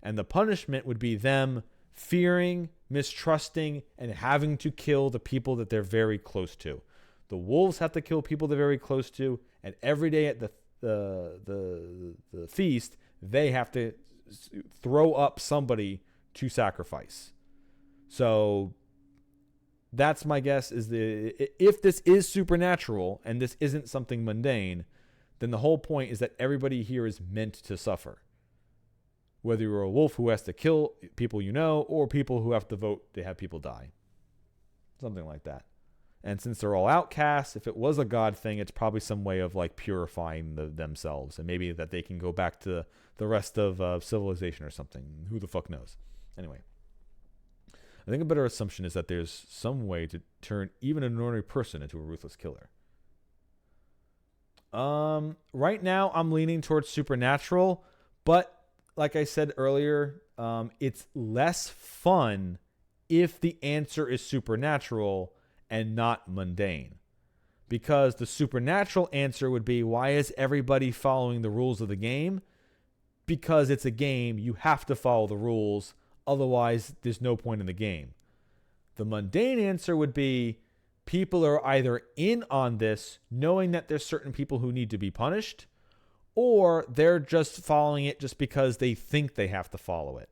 and the punishment would be them fearing, mistrusting, and having to kill the people that they're very close to. The wolves have to kill people they're very close to, and every day at the feast, they have to throw up somebody to sacrifice. So that's my guess, is if this is supernatural and this isn't something mundane, then the whole point is that everybody here is meant to suffer. Whether you're a wolf who has to kill people you know, or people who have to vote to have people die. Something like that. And since they're all outcasts, if it was a God thing, it's probably some way of, like, purifying themselves. And maybe that they can go back to the rest of civilization or something. Who the fuck knows? Anyway. I think a better assumption is that there's some way to turn even an ordinary person into a ruthless killer. Right now, I'm leaning towards supernatural. But, like I said earlier, it's less fun if the answer is supernatural and not mundane. Because the supernatural answer would be, why is everybody following the rules of the game? Because it's a game, you have to follow the rules, otherwise there's no point in the game. The mundane answer would be, people are either in on this, knowing that there's certain people who need to be punished, or they're just following it just because they think they have to follow it.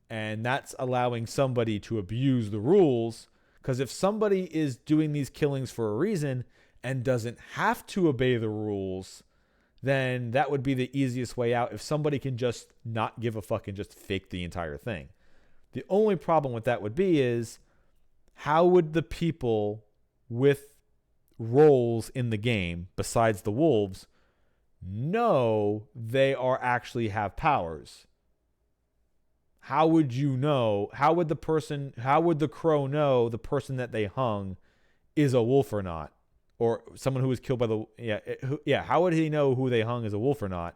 And that's allowing somebody to abuse the rules. Because if somebody is doing these killings for a reason and doesn't have to obey the rules, then that would be the easiest way out. If somebody can just not give a fuck and just fake the entire thing. The only problem with that would be is, how would the people with roles in the game, besides the wolves, know they actually have powers? How would you know? How would the crow know the person that they hung is a wolf or not? Or someone who was killed by how would he know who they hung is a wolf or not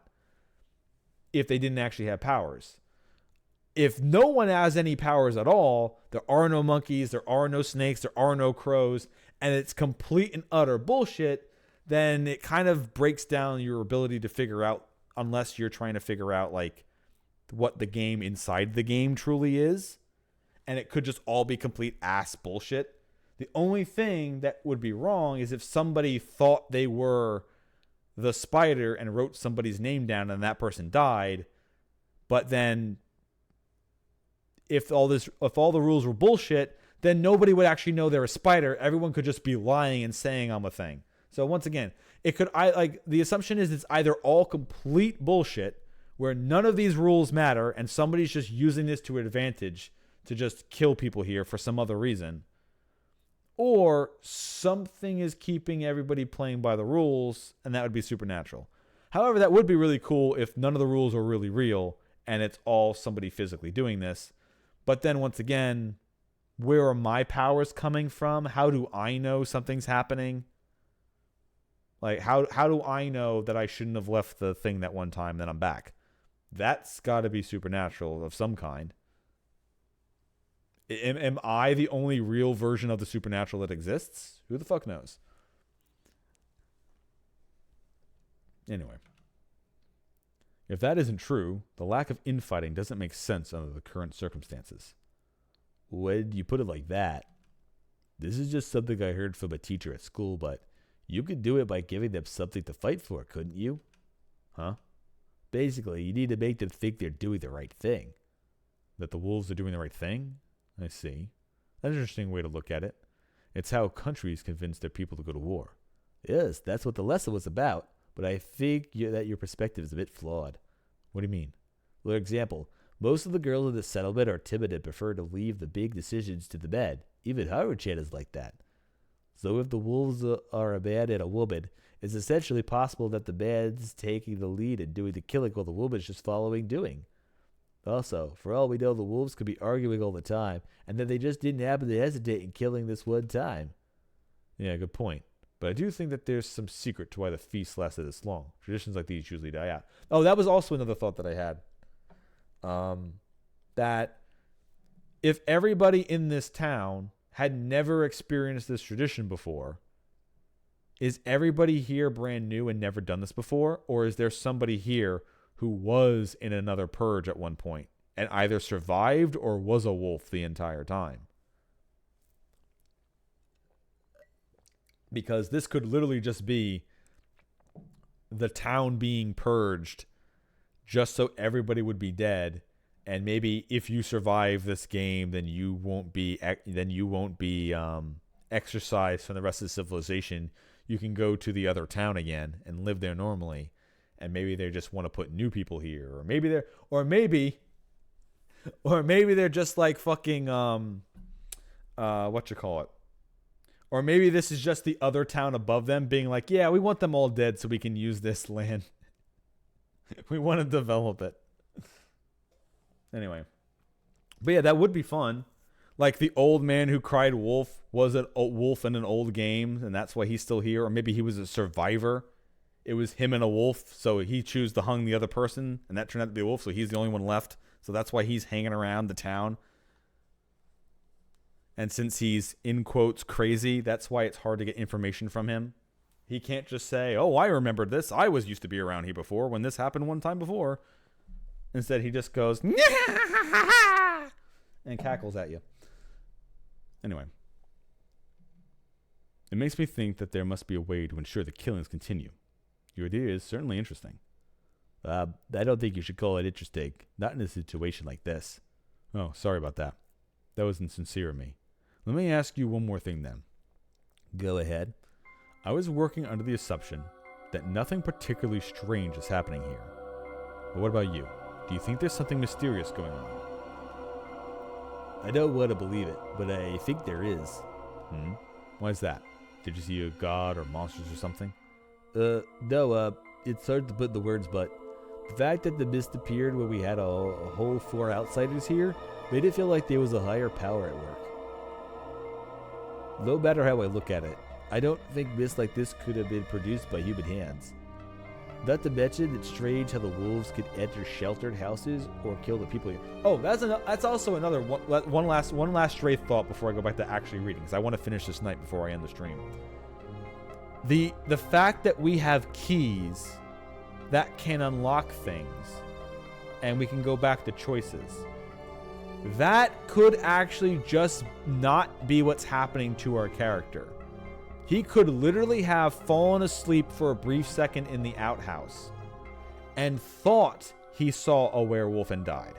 if they didn't actually have powers? if no one has any powers at all, there are no monkeys, there are no snakes, there are no crows, and it's complete and utter bullshit, then it kind of breaks down your ability to figure out, unless you're trying to figure out like what the game inside the game truly is. And it could just all be complete ass bullshit. The only thing that would be wrong is if somebody thought they were the spider and wrote somebody's name down and that person died. But then if all the rules were bullshit, then nobody would actually know they're a spider. Everyone could just be lying and saying I'm a thing. So once again, the assumption is it's either all complete bullshit where none of these rules matter and somebody's just using this to advantage to just kill people here for some other reason, or something is keeping everybody playing by the rules, and that would be supernatural. However, that would be really cool if none of the rules are really real and it's all somebody physically doing this. But then once again, where are my powers coming from? How do I know something's happening? Like, how do I know that I shouldn't have left the thing that one time, then I'm back? That's got to be supernatural of some kind. Am I the only real version of the supernatural that exists? Who the fuck knows? Anyway. If that isn't true, the lack of infighting doesn't make sense under the current circumstances. When you put it like that, this is just something I heard from a teacher at school, but you could do it by giving them something to fight for, couldn't you? Huh? Basically, you need to make them think they're doing the right thing. That the wolves are doing the right thing? I see. That's an interesting way to look at it. It's how countries convince their people to go to war. Yes, that's what the lesson was about, but I think that your perspective is a bit flawed. What do you mean? For example, most of the girls in the settlement are timid and prefer to leave the big decisions to the men. Even Haru-chan is like that. So if the wolves are a man and a woman, it's essentially possible that the man's taking the lead and doing the killing while the woman's just doing. Also, for all we know, the wolves could be arguing all the time, and that they just didn't happen to hesitate in killing this one time. Yeah, good point. But I do think that there's some secret to why the feast lasted this long. Traditions like these usually die out. Oh, that was also another thought that I had. That if everybody in this town had never experienced this tradition before, is everybody here brand new and never done this before? Or is there somebody here who was in another purge at one point and either survived or was a wolf the entire time? Because this could literally just be the town being purged just so everybody would be dead. And maybe if you survive this game, then you won't be exorcised from the rest of the civilization. You can go to the other town again and live there normally. And maybe they just want to put new people here, or maybe they're just like fucking whatchamacallit. Or maybe this is just the other town above them being like, yeah, we want them all dead so we can use this land. We want to develop it. Anyway. But yeah, that would be fun. Like the old man who cried wolf was a wolf in an old game, and that's why he's still here. Or maybe he was a survivor. It was him and a wolf, so he chose to hung the other person, and that turned out to be a wolf, so he's the only one left. So that's why he's hanging around the town. And since he's, in quotes, crazy, that's why it's hard to get information from him. He can't just say, oh, I remember this. I used to be around here before when this happened one time before. Instead, he just goes, and cackles at you. Anyway. It makes me think that there must be a way to ensure the killings continue. Your idea is certainly interesting. I don't think you should call it interesting. Not in a situation like this. Oh, sorry about that. That wasn't sincere of me. Let me ask you one more thing then. Go ahead. I was working under the assumption that nothing particularly strange is happening here. But what about you? Do you think there's something mysterious going on? I don't want to believe it, but I think there is. Why is that? Did you see a god or monsters or something? No, it's hard to put the words, but the fact that the mist appeared when we had a whole 4 outsiders here made it feel like there was a higher power at work. No matter how I look at it, I don't think mist like this could have been produced by human hands. Not to mention, it's strange how the wolves could enter sheltered houses or kill the people here. Oh, that's also another one last stray thought before I go back to actually reading, because I want to finish this night before I end the stream. The fact that we have keys that can unlock things, and we can go back to choices, that could actually just not be what's happening to our character. He could literally have fallen asleep for a brief second in the outhouse and thought he saw a werewolf and died.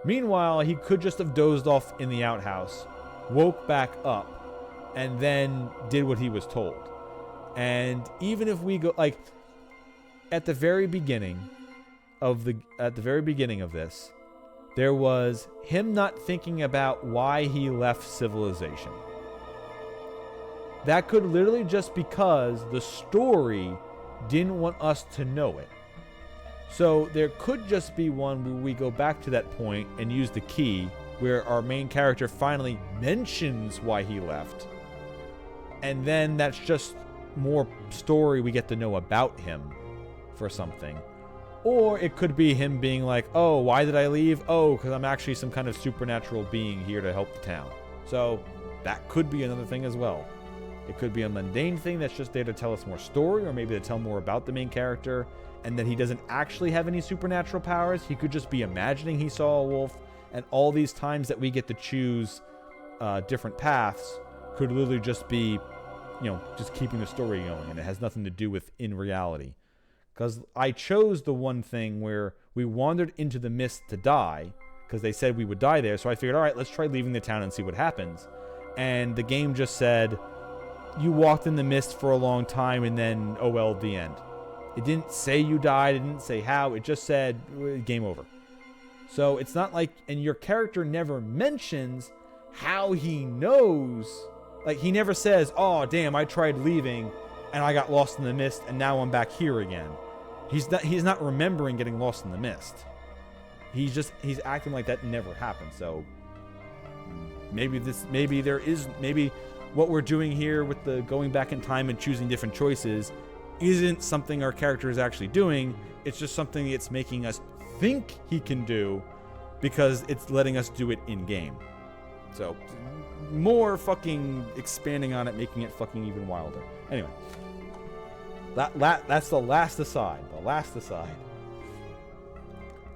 Meanwhile, he could just have dozed off in the outhouse, woke back up, and then did what he was told. And even if we go, like, at the very beginning of this, there was him not thinking about why he left civilization. That could literally just because the story didn't want us to know it. So there could just be one where we go back to that point and use the key where our main character finally mentions why he left. And then that's just more story we get to know about him for something. Or it could be him being like, oh, why did I leave? Oh, because I'm actually some kind of supernatural being here to help the town. So that could be another thing as well. It could be a mundane thing that's just there to tell us more story, or maybe to tell more about the main character, and that he doesn't actually have any supernatural powers. He could just be imagining he saw a wolf, and all these times that we get to choose different paths could literally just be, just keeping the story going, and it has nothing to do with in reality. Because I chose the one thing where we wandered into the mist to die, because they said we would die there, so I figured, all right, let's try leaving the town and see what happens. And the game just said, you walked in the mist for a long time, and then, oh well, the end. It didn't say you died, it didn't say how, it just said, game over. So it's not like, and your character never mentions how he knows. Like, he never says, oh, damn, I tried leaving, and I got lost in the mist, and now I'm back here again. He's not remembering getting lost in the mist. He's acting like that never happened. So maybe what we're doing here with the going back in time and choosing different choices isn't something our character is actually doing. It's just something it's making us think he can do because it's letting us do it in game. So more fucking expanding on it, making it fucking even wilder. Anyway, that's the last aside. The last aside.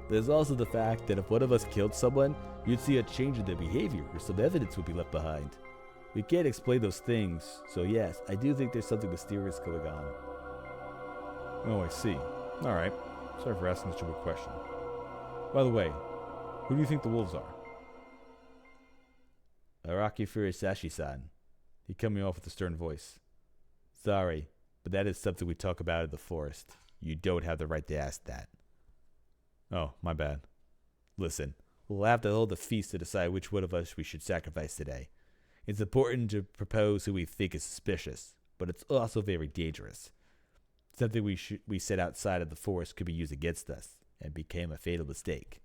There's also the fact that if one of us killed someone, you'd see a change in their behavior, or some evidence would be left behind. We can't explain those things, so yes, I do think there's something mysterious going on. Oh, I see. Alright. Sorry for asking such a weird question. By the way, who do you think the wolves are? Araki Furusashi-san. He cut me off with a stern voice. Sorry, but that is something we talk about in the forest. You don't have the right to ask that. Oh, my bad. Listen, we'll have to hold a feast to decide which one of us we should sacrifice today. It's important to propose who we think is suspicious, but it's also very dangerous. Something we set outside of the forest could be used against us and became a fatal mistake.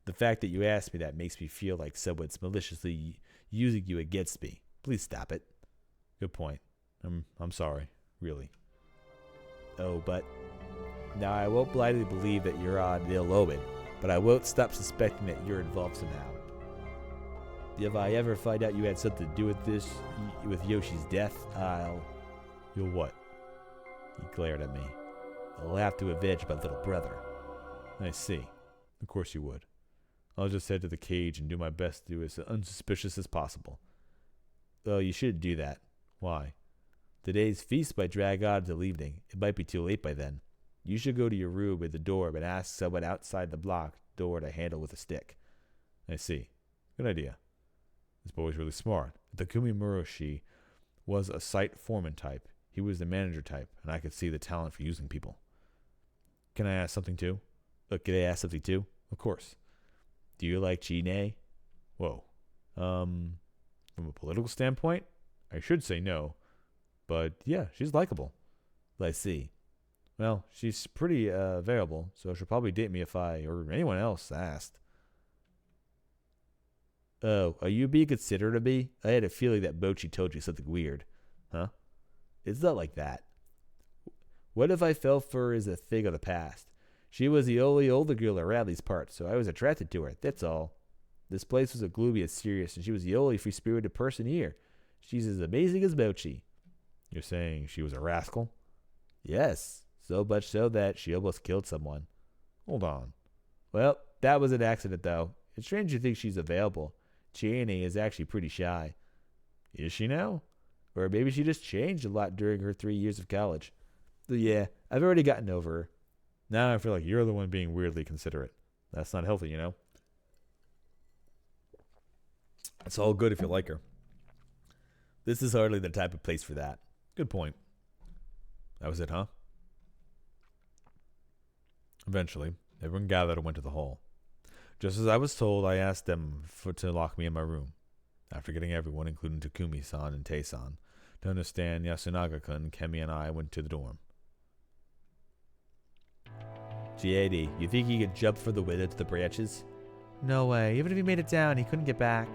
The fact that you asked me that makes me feel like someone's maliciously using you against me. Please stop it. Good point. I'm sorry, really. Oh, but now I won't blindly believe that you're on ill omen, but I won't stop suspecting that you're involved somehow. If I ever find out you had something to do with this, with Yoshi's death, You'll what? He glared at me. I'll have to avenge my little brother. I see. Of course you would. I'll just head to the cage and do my best to do as unsuspicious as possible. Well, you shouldn't do that. Why? Today's feast might drag on until evening. It might be too late by then. You should go to your room at the door and ask someone outside the block door to handle with a stick. I see. Good idea. This boy's really smart. Takumi Muroshi was a site foreman type. He was the manager type, and I could see the talent for using people. Can I ask something too? Can I ask something too? Of course. Do you like Chine? Whoa. From a political standpoint, I should say no. But yeah, she's likable. I see. Well, she's pretty variable, so she'll probably date me if I or anyone else asked. Oh, are you being considerate of me? I had a feeling that Mochi told you something weird. Huh? It's not like that. What if I fell for her is a thing of the past? She was the only older girl around these parts, so I was attracted to her, that's all. This place was a gloomy and serious, and she was the only free-spirited person here. She's as amazing as Mochi. You're saying she was a rascal? Yes, so much so that she almost killed someone. Hold on. Well, that was an accident, though. It's strange you think she's available. Chiene is actually pretty shy. Is she now? Or maybe she just changed a lot during her 3 years of college. Yeah, I've already gotten over her. Now I feel like you're the one being weirdly considerate. That's not healthy, you know? It's all good if you like her. This is hardly the type of place for that. Good point. That was it, huh? Eventually, everyone gathered and went to the hall. Just as I was told, I asked them to lock me in my room. After getting everyone, including Takumi-san and Tei-san, to understand Yasunaga-kun, Kemi and I went to the dorm. GAD, you think he could jump for the window to the branches? No way. Even if he made it down, he couldn't get back.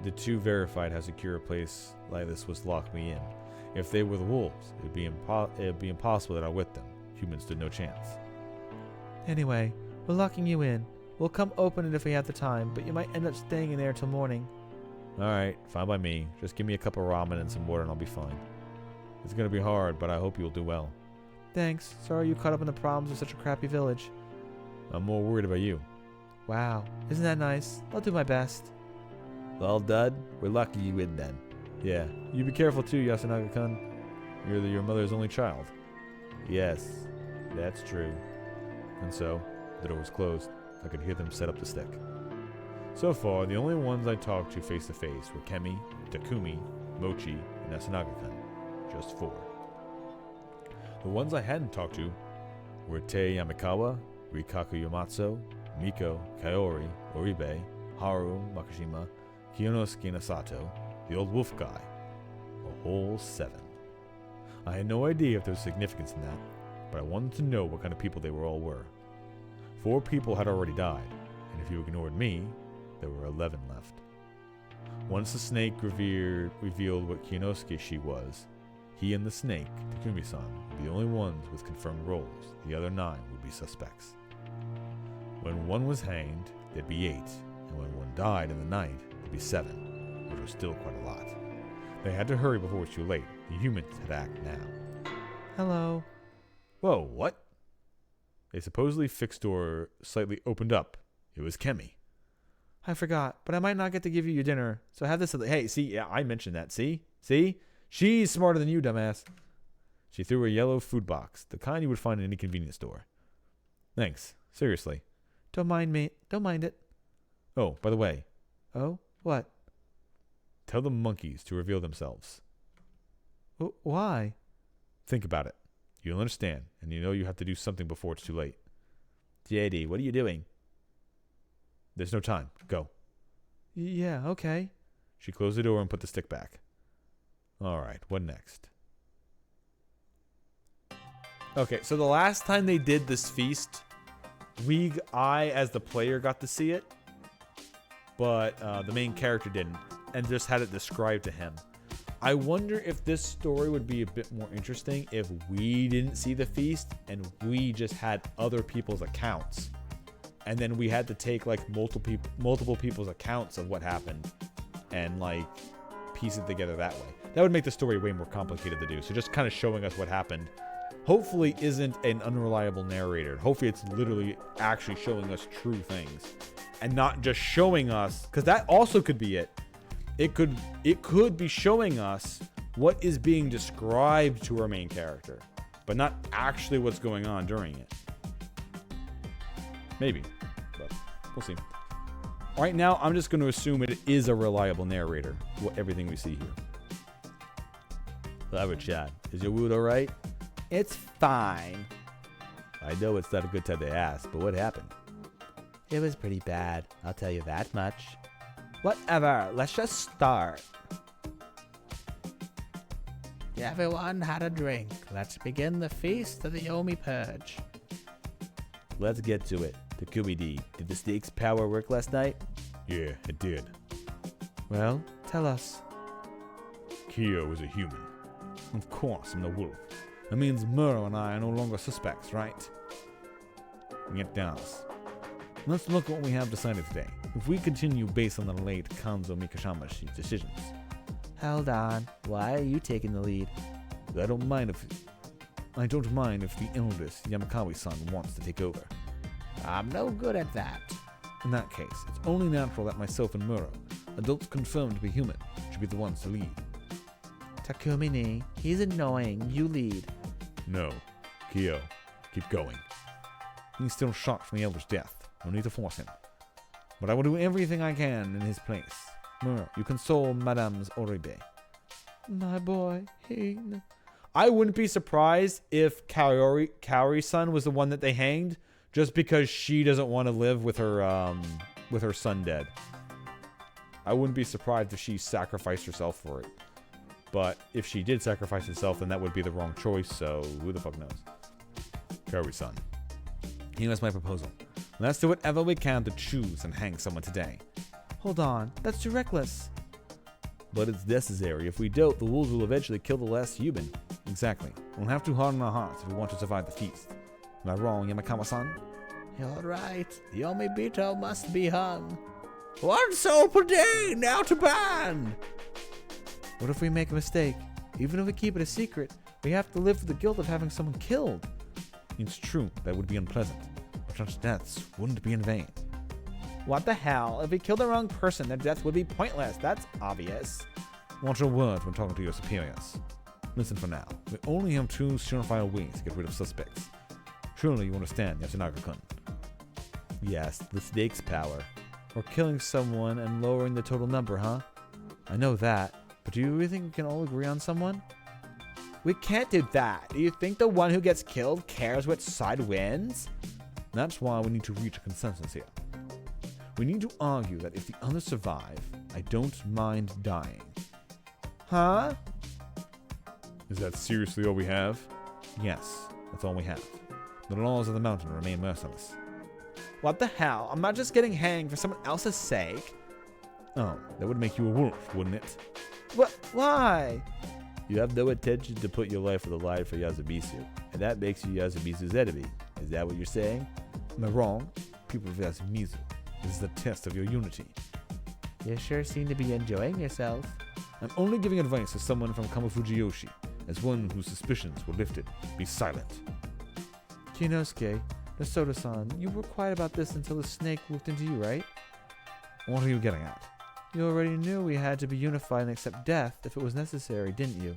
The two verified how secure a place like this was to lock me in. If they were the wolves, it'd be impossible that I with them. Humans stood no chance. Anyway, we're locking you in. We'll come open it if we have the time, but you might end up staying in there till morning. Alright, fine by me. Just give me a cup of ramen and some water and I'll be fine. It's gonna be hard, but I hope you'll do well. Thanks. Sorry you caught up in the problems of such a crappy village. I'm more worried about you. Wow. Isn't that nice? I'll do my best. All done? We're locking you in then. Yeah. You be careful too, Yasunaga-kun. You're your mother's only child. Yes, that's true. And so, the door was closed. I could hear them set up the stick. So far, the only ones I talked to face to face were Kemi, Takumi, Mochi, and Yasunaga-kun. Just 4. The ones I hadn't talked to were Tei Yamakawa, Rikaku Yamatsu, Miko, Kaori, Oribe, Haru, Makishima, Kiyonosuke Nasato, the old wolf guy. A whole 7. I had no idea if there was significance in that, but I wanted to know what kind of people they all were. 4 people had already died, and if you ignored me, there were 11 left. Once the snake revealed what Kiyonosuke she was, he and the snake, Takumi-san, would be the only ones with confirmed roles. The other 9 would be suspects. When one was hanged, there'd be 8, and when one died in the night, there'd be 7, which was still quite a lot. They had to hurry before it was too late. The humans had to act now. Hello. Whoa, what? A supposedly fixed door slightly opened up. It was Kemi. I forgot, but I might not get to give you your dinner, so have this. Hey, see, yeah, I mentioned that. See? She's smarter than you, dumbass. She threw a yellow food box, the kind you would find in any convenience store. Thanks. Seriously. Don't mind me. Don't mind it. Oh, by the way. Oh? What? Tell the monkeys to reveal themselves. Why? Think about it. You'll understand, and you know you have to do something before it's too late. JD, what are you doing? There's no time. Go. Yeah, okay. She closed the door and put the stick back. All right, what next? Okay, so the last time they did this feast, I as the player got to see it, but the main character didn't, and just had it described to him. I wonder if this story would be a bit more interesting if we didn't see the feast and we just had other people's accounts, and then we had to take like multiple people's accounts of what happened and like piece it together that way. That would make the story way more complicated to do. So just kind of showing us what happened hopefully isn't an unreliable narrator. Hopefully it's literally actually showing us true things and not just showing us, because that also could be it. It could be showing us what is being described to our main character, but not actually what's going on during it. Maybe, but we'll see. Right now, I'm just going to assume it is a reliable narrator, everything we see here. Clever chat. Is your wound alright? It's fine. I know it's not a good time to ask, but what happened? It was pretty bad, I'll tell you that much. Whatever, let's just start. Everyone had a drink. Let's begin the feast of the Yomi Purge. Let's get to it. Takumi D, did the snake's power work last night? Yeah, it did. Well, tell us. Kyo is a human. Of course, I'm the wolf. That means Muro and I are no longer suspects, right? It does. Let's look at what we have decided today. If we continue based on the late Kanzo Mikashima's decisions, Hold on. Why are you taking the lead? I don't mind if the eldest Yamakawa-san wants to take over. I'm no good at that. In that case, it's only natural that myself and Muro, adults confirmed to be human, should be the ones to lead. Takumi, he's annoying. You lead. No. Kyo, keep going. He's still shocked from the elder's death. No need to force him. But I will do everything I can in his place. Muro, you console Madame's Oribe. My boy, I wouldn't be surprised if Kaori-san was the one that they hanged, just because she doesn't want to live with her son dead. I wouldn't be surprised if she sacrificed herself for it. But if she did sacrifice herself, then that would be the wrong choice, so who the fuck knows? Kaori-san, here's my proposal. Let's do whatever we can to choose and hang someone today. Hold on. That's too reckless. But it's necessary. If we don't, the wolves will eventually kill the last human. Exactly. We'll have to harden our hearts if we want to survive the feast. Am I wrong, Yamakawa-san? You're right. The Omibito must be hung. 1 soul per day, now to ban! What if we make a mistake? Even if we keep it a secret, we have to live with the guilt of having someone killed. It's true, that would be unpleasant. But such deaths wouldn't be in vain. What the hell? If we kill the wrong person, their death would be pointless. That's obvious. Watch your words when talking to your superiors. Listen for now. We only have 2 surefire ways to get rid of suspects. Surely you understand, Yasunaga-kun. Yes, the snake's power. Or killing someone and lowering the total number, huh? I know that. But do you really think we can all agree on someone? We can't do that. Do you think the one who gets killed cares which side wins? That's why we need to reach a consensus here. We need to argue that if the others survive, I don't mind dying. Huh? Is that seriously all we have? Yes, that's all we have. The laws of the mountain remain merciless. What the hell? I'm not just getting hanged for someone else's sake. Oh, that would make you a wolf, wouldn't it? What? Why? You have no intention to put your life on the line for Yasumizu, and that makes you Yasumizu's enemy. Is that what you're saying? Am I wrong? People of Yasumizu, this is a test of your unity. You sure seem to be enjoying yourself. I'm only giving advice as someone from Kamafujiyoshi, as one whose suspicions were lifted. Be silent. Kinosuke, Nasoda-san, you were quiet about this until the snake looked into you, right? What are you getting at? You already knew we had to be unified and accept death if it was necessary, didn't you?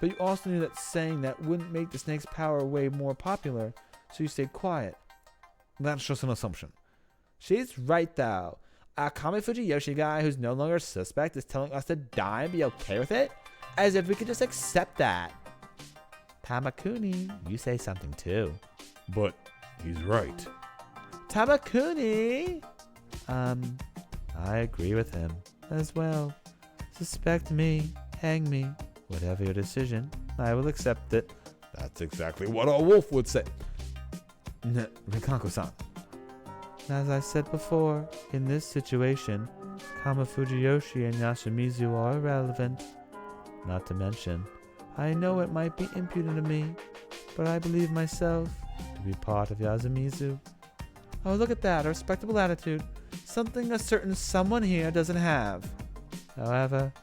But you also knew that saying that wouldn't make the snake's power way more popular, so you stayed quiet. That's just an assumption. She's right, though. A Kamafujiyoshi guy who's no longer a suspect is telling us to die and be okay with it? As if we could just accept that. Tamakuni, you say something too. But he's right. Tamakuni! I agree with him as well. Suspect me, hang me, whatever your decision, I will accept it. That's exactly what a wolf would say. Rikako-san. As I said before, in this situation, Kamafujiyoshi and Yasumizu are irrelevant. Not to mention, I know it might be impudent of me, but I believe myself to be part of Yasumizu. Oh, look at that, a respectable attitude. Something a certain someone here doesn't have. However,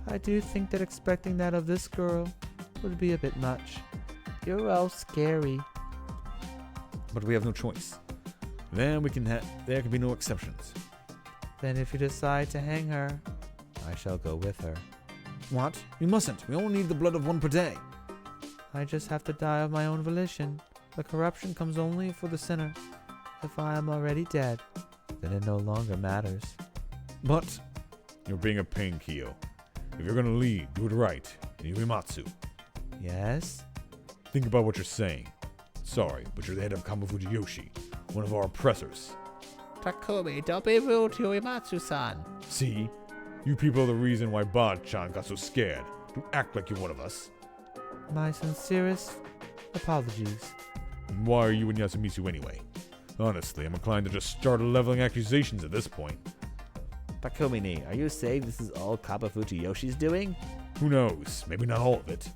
I do think that expecting that of this girl would be a bit much. You're all scary. But we have no choice. Then there can be no exceptions. Then if you decide to hang her, I shall go with her. What? We mustn't. We only need the blood of 1 per day. I just have to die of my own volition. The corruption comes only for the sinner. If I am already dead, then it no longer matters. But you're being a pain, Kyo. If you're gonna lead, do it right. In Yuimatsu. Yes? Think about what you're saying. Sorry, but you're the head of Kamafujiyoshi, one of our oppressors. Takumi, don't be rude to Uematsu-san. See? You people are the reason why Bad-chan got so scared. Don't act like you're one of us. My sincerest apologies. And why are you in Yasumizu anyway? Honestly, I'm inclined to just start leveling accusations at this point. Takumi, are you saying this is all Kamafuji Yoshi's doing? Who knows? Maybe not all of it.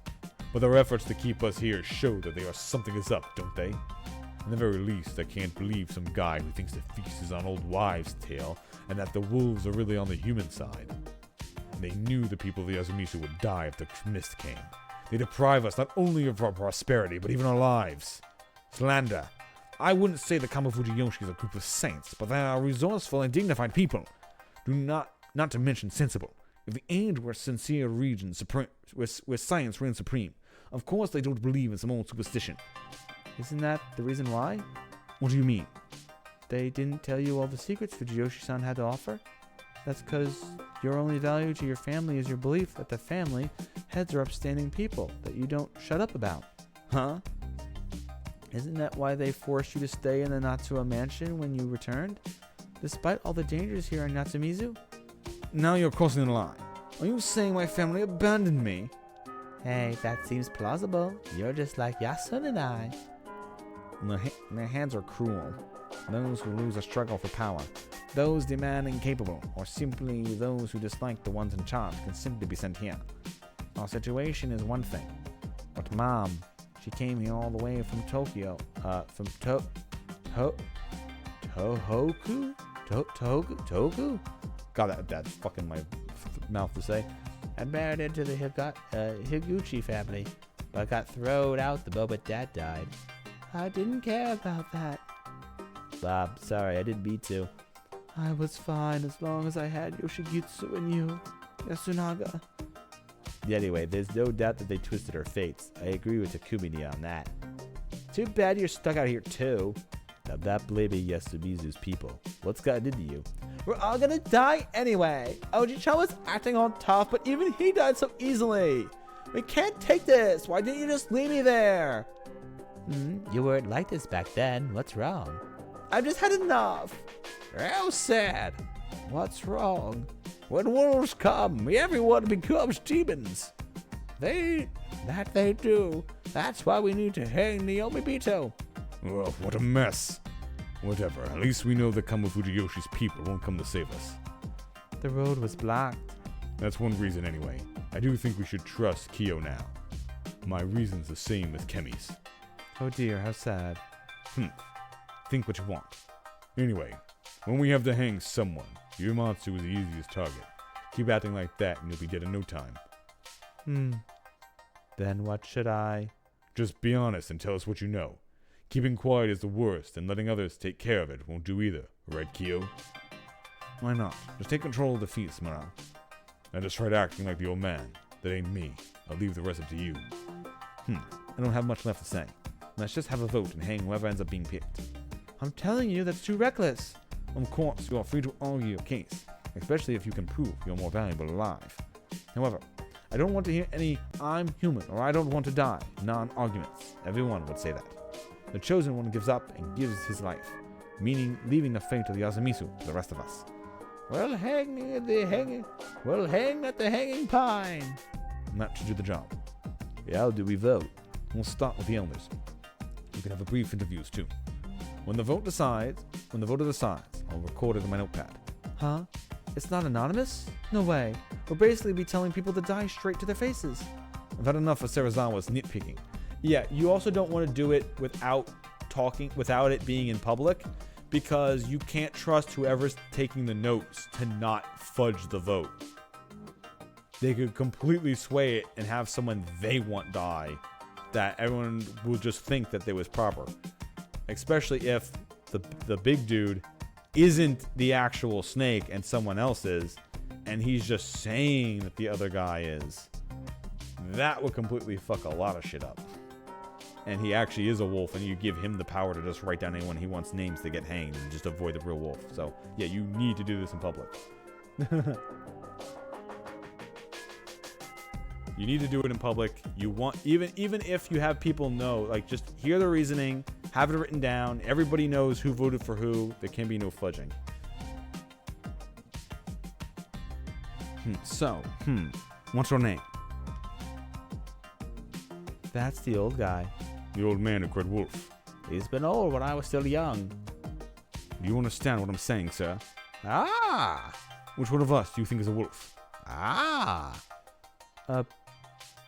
But their efforts to keep us here show that they are something is up, don't they? At the very least, I can't believe some guy who thinks the feast is on old wives' tale, and that the wolves are really on the human side. They knew the people of the Azumisu would die if the mist came. They deprive us not only of our prosperity, but even our lives. Slander. I wouldn't say the Kamafuji Yoshi is a group of saints, but they are resourceful and dignified people. Not to mention sensible. If the age where sincere region supreme, where science reigns supreme, of course they don't believe in some old superstition. Isn't that the reason why? What do you mean? They didn't tell you all the secrets Fujiyoshi-san had to offer? That's because your only value to your family is your belief that the family heads are upstanding people that you don't shut up about. Huh? Isn't that why they forced you to stay in the Natsuo mansion when you returned? Despite all the dangers here in Natsumizu? Now you're crossing the line. Are you saying my family abandoned me? Hey, that seems plausible. You're just like Yasun and I. Their hands are cruel. Those who lose a struggle for power. Those demand incapable, or simply those who dislike the ones in charge can simply be sent here. Our situation is one thing. But Mom, she came here all the way from Tokyo. From Tohoku? God, that's fucking my mouth to say. I married into the Higuchi family, but got thrown out the moment Dad died. I didn't care about that. Bob, sorry, I didn't mean to. I was fine as long as I had Yoshigitsu and you, Yasunaga. Anyway, there's no doubt that they twisted our fates. I agree with Takumini on that. Too bad you're stuck out here too. I'm not blaming Yasumizu's people. What's gotten into you? We're all gonna die anyway. Oji-chan was acting all tough, but even he died so easily. We can't take this. Why didn't you just leave me there? You weren't like this back then. What's wrong? I've just had enough. How sad. What's wrong? When wolves come, everyone becomes demons. They do. That's why we need to hang Naomi Bito. Oh, what a mess. Whatever, at least we know that Kamafuji Yoshi's people won't come to save us. The road was blocked. That's one reason anyway. I do think we should trust Kyo now. My reason's the same as Kemi's. Oh dear, how sad. Think what you want. Anyway, when we have to hang someone, Yumatsu is the easiest target. Keep acting like that and you'll be dead in no time. Then what should I? Just be honest and tell us what you know. Keeping quiet is the worst, and letting others take care of it won't do either, right, Kyo? Why not? Just take control of the feast, Mara. And just try acting like the old man. That ain't me. I'll leave the rest up to you. I don't have much left to say. Let's just have a vote and hang whoever ends up being picked. I'm telling you, that's too reckless. Of course, you are free to argue your case, especially if you can prove you're more valuable alive. However, I don't want to hear any "I'm human" or "I don't want to die" non-arguments. Everyone would say that. The chosen one gives up and gives his life, meaning leaving the fate of the Azumisu to the rest of us. We'll hang at the hanging pine. And that should do the job. How do we vote? We'll start with the elders. You can have a brief interviews too. When the voter decides, I'll record it in my notepad. Huh? It's not anonymous? No way. We'll basically be telling people to die straight to their faces. I've had enough of Serizawa's nitpicking. Yeah, you also don't want to do it without it being in public, because you can't trust whoever's taking the notes to not fudge the vote. They could completely sway it and have someone they want die, that everyone will just think that they was proper. Especially if the big dude isn't the actual snake and someone else is, and he's just saying that the other guy is. That would completely fuck a lot of shit up. And he actually is a wolf, and you give him the power to just write down anyone he wants names to get hanged and just avoid the real wolf. So, yeah, you need to do this in public. You need to do it in public. You want, even if you have people know, like, just hear the reasoning, have it written down. Everybody knows who voted for who. There can be no fudging. What's your name? That's the old guy. The old man who cried wolf. He's been old when I was still young. Do you understand what I'm saying, sir? Ah! Which one of us do you think is a wolf? Ah!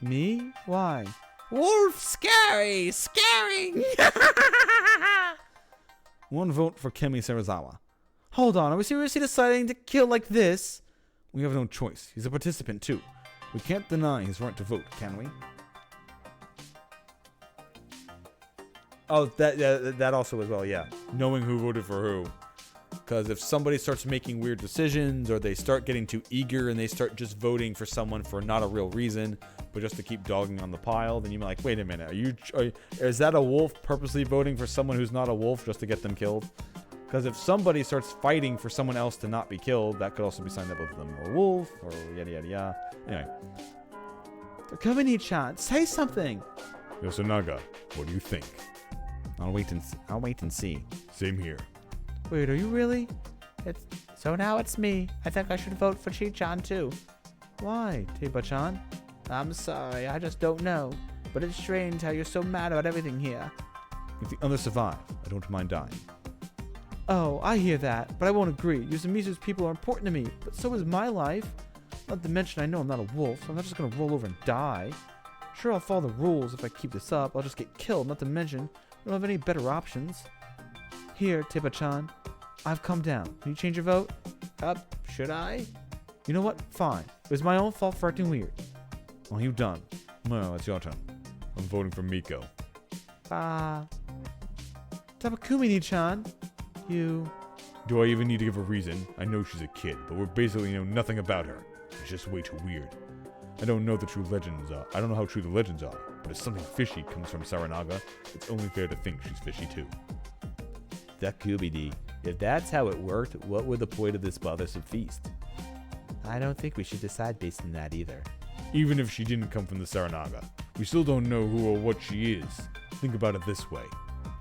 Me? Why? Wolf, scary, scaring. One vote for Kemi Serizawa. Hold on, are we seriously deciding to kill like this? We have no choice. He's a participant too. We can't deny his right to vote, can we? Oh, that also as well, yeah. Knowing who voted for who. Because if somebody starts making weird decisions, or they start getting too eager and they start just voting for someone for not a real reason, but just to keep dogging on the pile, then you're like, wait a minute, is that a wolf purposely voting for someone who's not a wolf just to get them killed? Because if somebody starts fighting for someone else to not be killed, that could also be signed up with them or a wolf, or yada yada yada. Anyway. Kamini-chan, say something! Yosunaga, what do you think? I'll wait and see. Same here. Wait, are you really? So now it's me. I think I should vote for Chi-chan too. Why, Teba-chan? I'm sorry, I just don't know. But it's strange how you're so mad about everything here. If the others survive, I don't mind dying. Oh, I hear that, but I won't agree. Yuzamizu's people are important to me, but so is my life. Not to mention I know I'm not a wolf, so I'm not just gonna roll over and die. Sure, I'll follow the rules. If I keep this up, I'll just get killed, not to mention I don't have any better options. Here, Teba-chan, I've come down. Can you change your vote? Should I? You know what? Fine. It was my own fault for acting weird. Well, you done. No, it's your turn. I'm voting for Miko. Tabakumi-chan, you... Do I even need to give a reason? I know she's a kid, but we basically know nothing about her. It's just way too weird. I don't know the true legends are. I don't know how true the legends are, but if something fishy comes from Saranaga, it's only fair to think she's fishy too. Takubidi, if that's how it worked, what would the point of this bothersome feast? I don't think we should decide based on that either. Even if she didn't come from the Saranaga, we still don't know who or what she is. Think about it this way.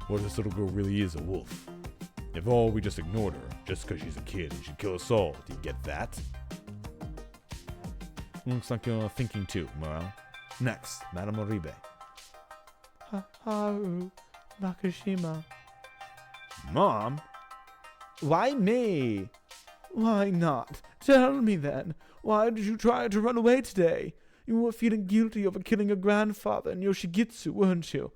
What if this little girl really is a wolf? If all we just ignored her, just because she's a kid and she'd kill us all, do you get that? Looks like you're thinking too, Morel. Next, Madame Oribe. Haru Makishima. Mom? Why me? Why not? Tell me then. Why did you try to run away today? You were feeling guilty over killing your grandfather in Yoshigitsu, weren't you?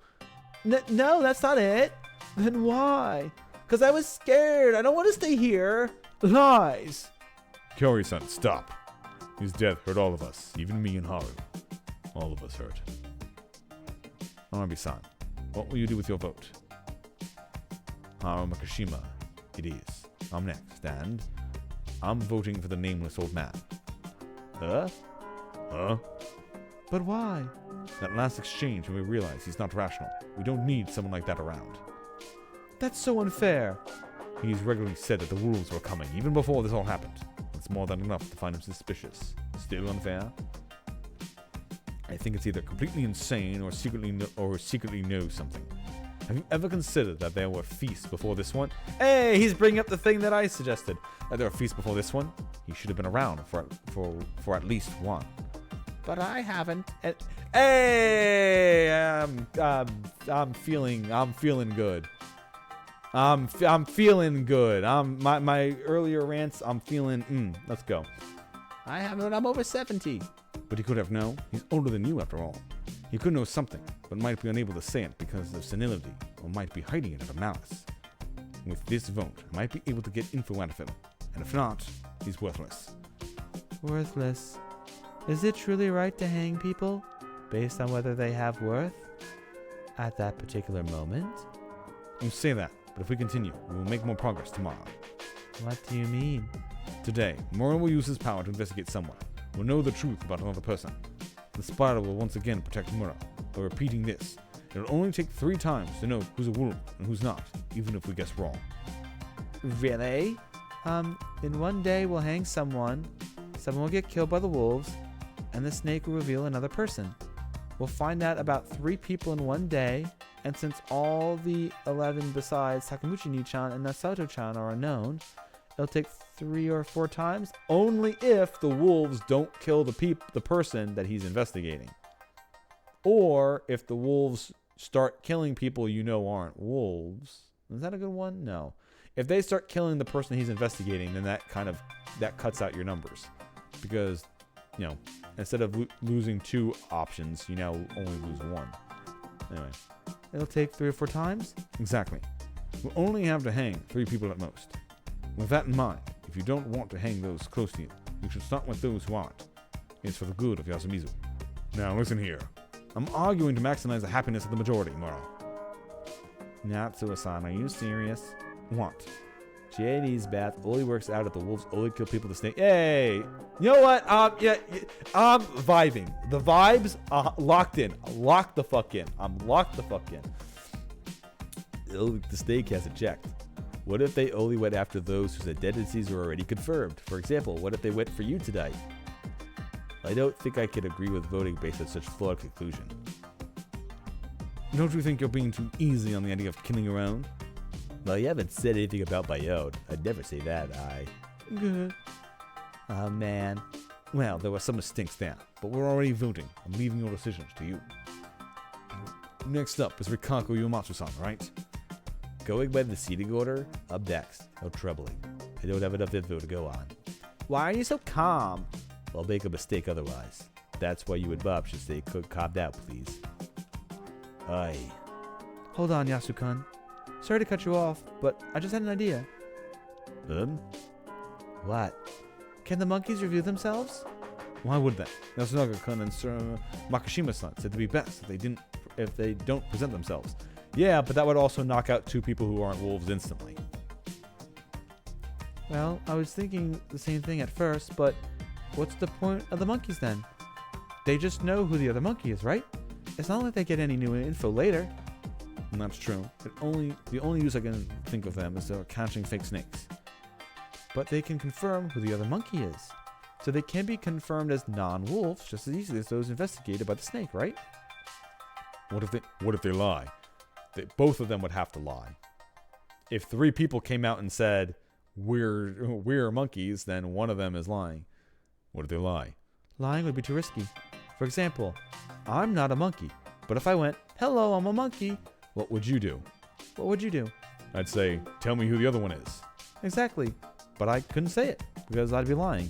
No, that's not it. Then why? Because I was scared. I don't want to stay here. Lies. Kyori-san, stop. His death hurt all of us, even me and Haru. All of us hurt. Arabi-san, what will you do with your vote? Haru Makishima, it is. I'm next, and I'm voting for the nameless old man. Huh? But why? That last exchange when we realized he's not rational. We don't need someone like that around. That's so unfair. He's regularly said that the wolves were coming, even before this all happened. It's more than enough to find him suspicious. Still unfair? I think it's either completely insane or secretly knows something. Have you ever considered that there were feasts before this one? Hey, he's bringing up the thing that I suggested. That there were feasts before this one. He should have been around for at least one. But I haven't. Hey, I'm feeling good. I'm feeling good. My earlier rants. I'm feeling. Let's go. I haven't. I'm over 70. But he could have known. He's older than you, after all. He could know something, but might be unable to say it because of senility, or might be hiding it out of malice. With this vote, I might be able to get info out of him, and if not, he's worthless. Worthless. Is it truly right to hang people based on whether they have worth at that particular moment? You say that, but if we continue, we will make more progress tomorrow. What do you mean? Today, Mora will use his power to investigate someone. We'll know the truth about another person. The spider will once again protect Mura. By repeating this, it'll only take 3 times to know who's a wolf and who's not, even if we guess wrong. Really? In one day we'll hang someone will get killed by the wolves, and the snake will reveal another person. We'll find out about 3 people in one day, and since all the 11 besides Takamuchi-ni-chan and Nasato-chan are unknown, it'll take 3 or 4 times, only if the wolves don't kill the person that he's investigating. Or if the wolves start killing people you know aren't wolves. Is that a good one? No. If they start killing the person he's investigating, then that cuts out your numbers. Because, instead of losing 2 options, you now only lose 1. Anyway. It'll take 3 or 4 times? Exactly. We'll only have to hang 3 people at most. With that in mind, if you don't want to hang those close to you, you should start with those who aren't. It's for the good of Yasumizu. Now listen here. I'm arguing to maximize the happiness of the majority, Moro. Natsuo-san, are you serious? What? JD's bath only works out if the wolves only kill people to stay. Hey! You know what? I'm vibing. The vibes are locked in. Locked the fuck in. I'm locked the fuck in. The snake has it checked. What if they only went after those whose identities were already confirmed? For example, what if they went for you today? I don't think I can agree with voting based on such flawed conclusion. Don't you think you're being too easy on the idea of killing your own? Well, you haven't said anything about my own. I'd never say that, Good. Oh, man. Well, there were some mistakes there, but we're already voting. I'm leaving your decisions to you. Next up is Rikaku Yomatsu-san, right? Going by the seating order, up next. How troubling. I don't have enough info to go on. Why are you so calm? I'll make a mistake otherwise. That's why you and Bob should stay calm down, please. Aye. Hold on, Yasukun. Sorry to cut you off, but I just had an idea. What? Can the monkeys review themselves? Why would they? Yasunaga-kun and Makishima-san said to be best if they don't present themselves. Yeah, but that would also knock out 2 people who aren't wolves instantly. Well, I was thinking the same thing at first, but what's the point of the monkeys then? They just know who the other monkey is, right? It's not like they get any new info later. And that's true. The only use I can think of them is they're catching fake snakes. But they can confirm who the other monkey is. So they can be confirmed as non-wolves just as easily as those investigated by the snake, right? What if they lie? Both of them would have to lie. If 3 people came out and said we're monkeys, then one of them is lying. What if they lie? Lying would be too risky. For example, I'm not a monkey, but if I went, "Hello, I'm a monkey," What would you do? what would you do? I'd say, tell me who the other one is. Exactly. But I couldn't say it because I'd be lying.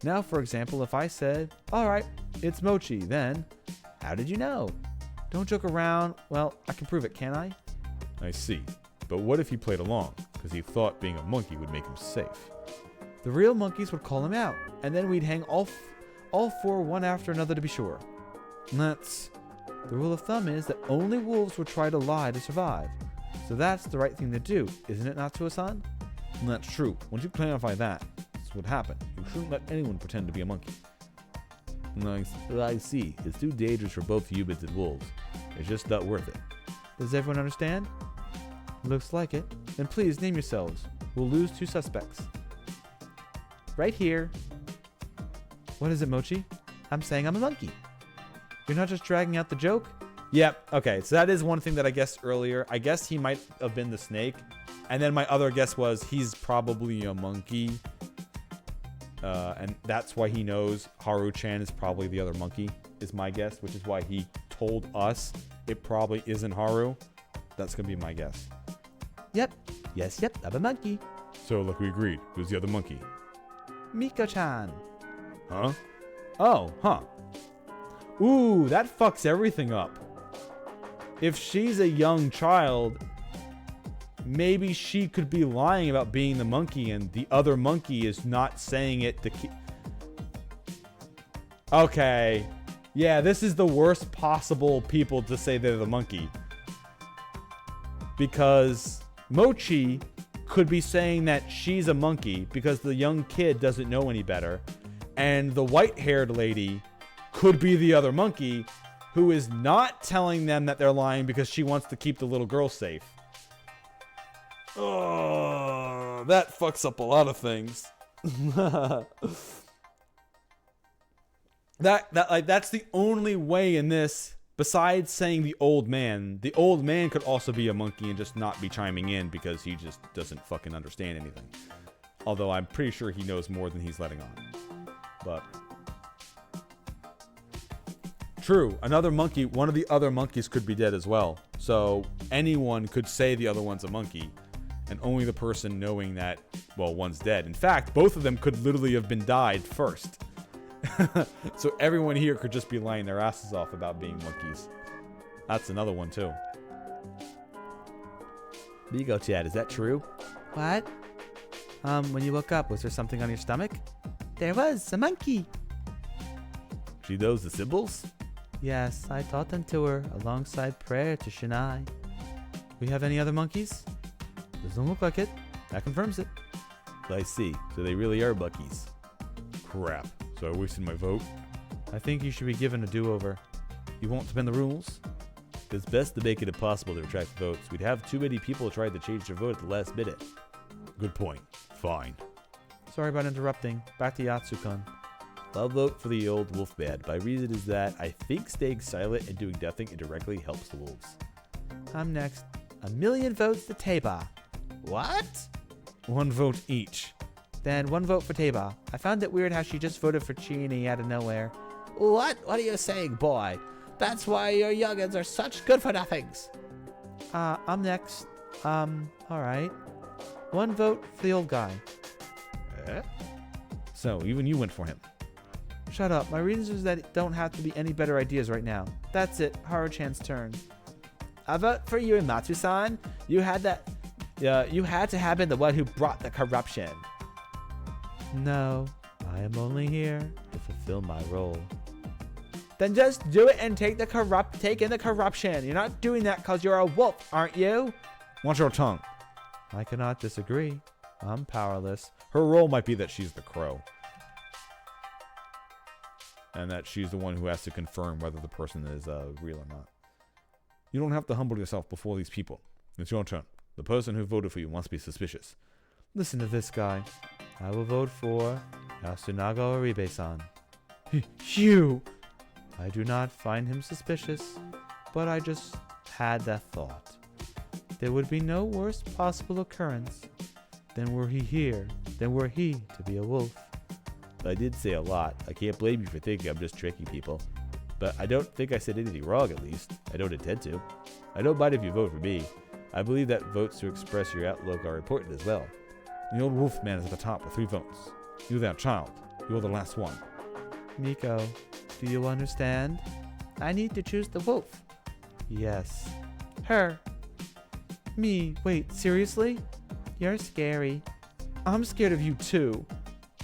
Now, for example, if I said, "All right, it's Mochi," then how did you know? Don't joke around. Well, I can prove it, can't I? I see. But what if he played along? Because he thought being a monkey would make him safe. The real monkeys would call him out, and then we'd hang all 4 one after another to be sure. The rule of thumb is that only wolves would try to lie to survive. So that's the right thing to do, isn't it, Natsuo-san? And that's true. Once you clarify that, this would happen. You shouldn't let anyone pretend to be a monkey. I see. It's too dangerous for both humans and wolves. It's just not worth it. Does everyone understand? Looks like it. Then please name yourselves. We'll lose 2 suspects. Right here. What is it, Mochi? I'm saying I'm a monkey. You're not just dragging out the joke? Yep. Okay. So that is one thing that I guessed earlier. I guess he might have been the snake. And then my other guess was he's probably a monkey. And that's why he knows Haru-chan is probably the other monkey, is my guess, which is why he told us it probably isn't Haru. That's going to be my guess. Yep. Yes, I'm a monkey. So, like we agreed, who's the other monkey? Miko-chan. Huh? Oh, huh. Ooh, that fucks everything up. If she's a young child, maybe she could be lying about being the monkey and the other monkey is not saying it to keep... Okay. Yeah, this is the worst possible people to say they're the monkey. Because Mochi could be saying that she's a monkey because the young kid doesn't know any better. And the white-haired lady could be the other monkey who is not telling them that they're lying because she wants to keep the little girl safe. Oh, that fucks up a lot of things. That's the only way in this, besides saying the old man. The old man could also be a monkey and just not be chiming in because he just doesn't fucking understand anything. Although I'm pretty sure he knows more than he's letting on. But true, another monkey, one of the other monkeys could be dead as well. So anyone could say the other one's a monkey, and only the person knowing that, well, one's dead. In fact, both of them could literally have been died first. So everyone here could just be lying their asses off about being monkeys. That's another one, too. Miko-chan, is that true? What? When you woke up, was there something on your stomach? There was, a monkey. She knows the symbols? Yes, I taught them to her alongside prayer to Shinai. We have any other monkeys? Doesn't look like it. That confirms it. I see. So they really are monkeys. Crap. So I wasted my vote? I think you should be given a do-over. You won't spin the rules? It's best to make it impossible to attract votes. We'd have too many people trying to change their vote at the last minute. Good point. Fine. Sorry about interrupting. Back to Yatsukan. I'll vote for the old wolf man. My reason is that I think staying silent and doing nothing indirectly helps the wolves. I'm next. 1,000,000 votes to Teba. What? 1 vote each. Then 1 vote for Teba. I found it weird how she just voted for Chini out of nowhere. What? What are you saying, boy? That's why your youngins are such good for nothings. I'm next. Alright. 1 vote for the old guy. So, even you went for him. Shut up. My reasons is that it don't have to be any better ideas right now. That's it. Haru-chan's turn. I vote for you, Matsu-san. You had to have been the one who brought the corruption. No, I am only here to fulfill my role. Then just do it and take in the corruption. You're not doing that because you're a wolf, aren't you? Watch your tongue. I cannot disagree. I'm powerless. Her role might be that she's the crow. And that she's the one who has to confirm whether the person is real or not. You don't have to humble yourself before these people. It's your turn. The person who voted for you must be suspicious. Listen to this guy. I will vote for Yasunaga Oribe-san. You! I do not find him suspicious, but I just had that thought. There would be no worst possible occurrence than were he to be a wolf. I did say a lot. I can't blame you for thinking I'm just tricking people. But I don't think I said anything wrong, at least. I don't intend to. I don't mind if you vote for me. I believe that votes to express your outlook are important as well. The old wolf man is at the top with 3 votes. You, that child. You're the last one. Miko, do you understand? I need to choose the wolf. Yes. Her. Me. Wait, seriously? You're scary. I'm scared of you too.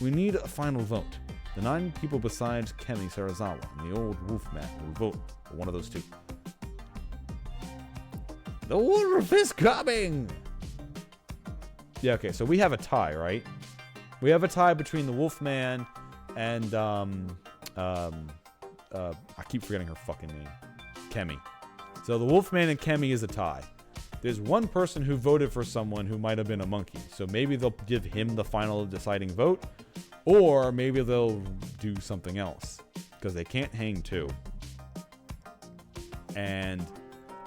We need a final vote. The 9 people besides Kemi Sarazawa and the old wolf man will vote for one of those 2. The wolf is coming! Yeah, okay, so we have a tie, right? We have a tie between the wolf man and, I keep forgetting her fucking name. Kemi. So the wolf man and Kemi is a tie. There's one person who voted for someone who might have been a monkey. So maybe they'll give him the final deciding vote. Or maybe they'll do something else. Because they can't hang 2. And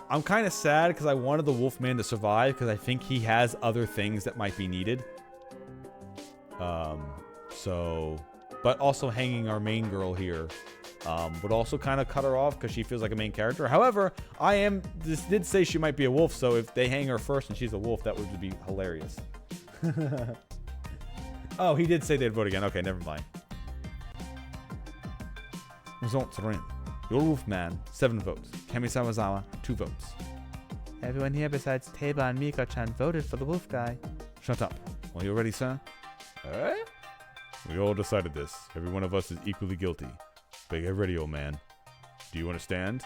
I'm kind of sad because I wanted the Wolfman to survive because I think he has other things that might be needed. But also hanging our main girl here would also kind of cut her off because she feels like a main character. However, this did say she might be a wolf, so if they hang her first and she's a wolf, that would be hilarious. Oh, he did say they'd vote again. Okay, never mind. Results are in. The old wolfman, 7 votes. Kemi Sarazawa, 2 votes. Everyone here besides Teba and Miko-chan voted for the wolf guy. Shut up. Are you ready, sir? We all decided this. Every one of us is equally guilty. But get ready, old man. Do you understand?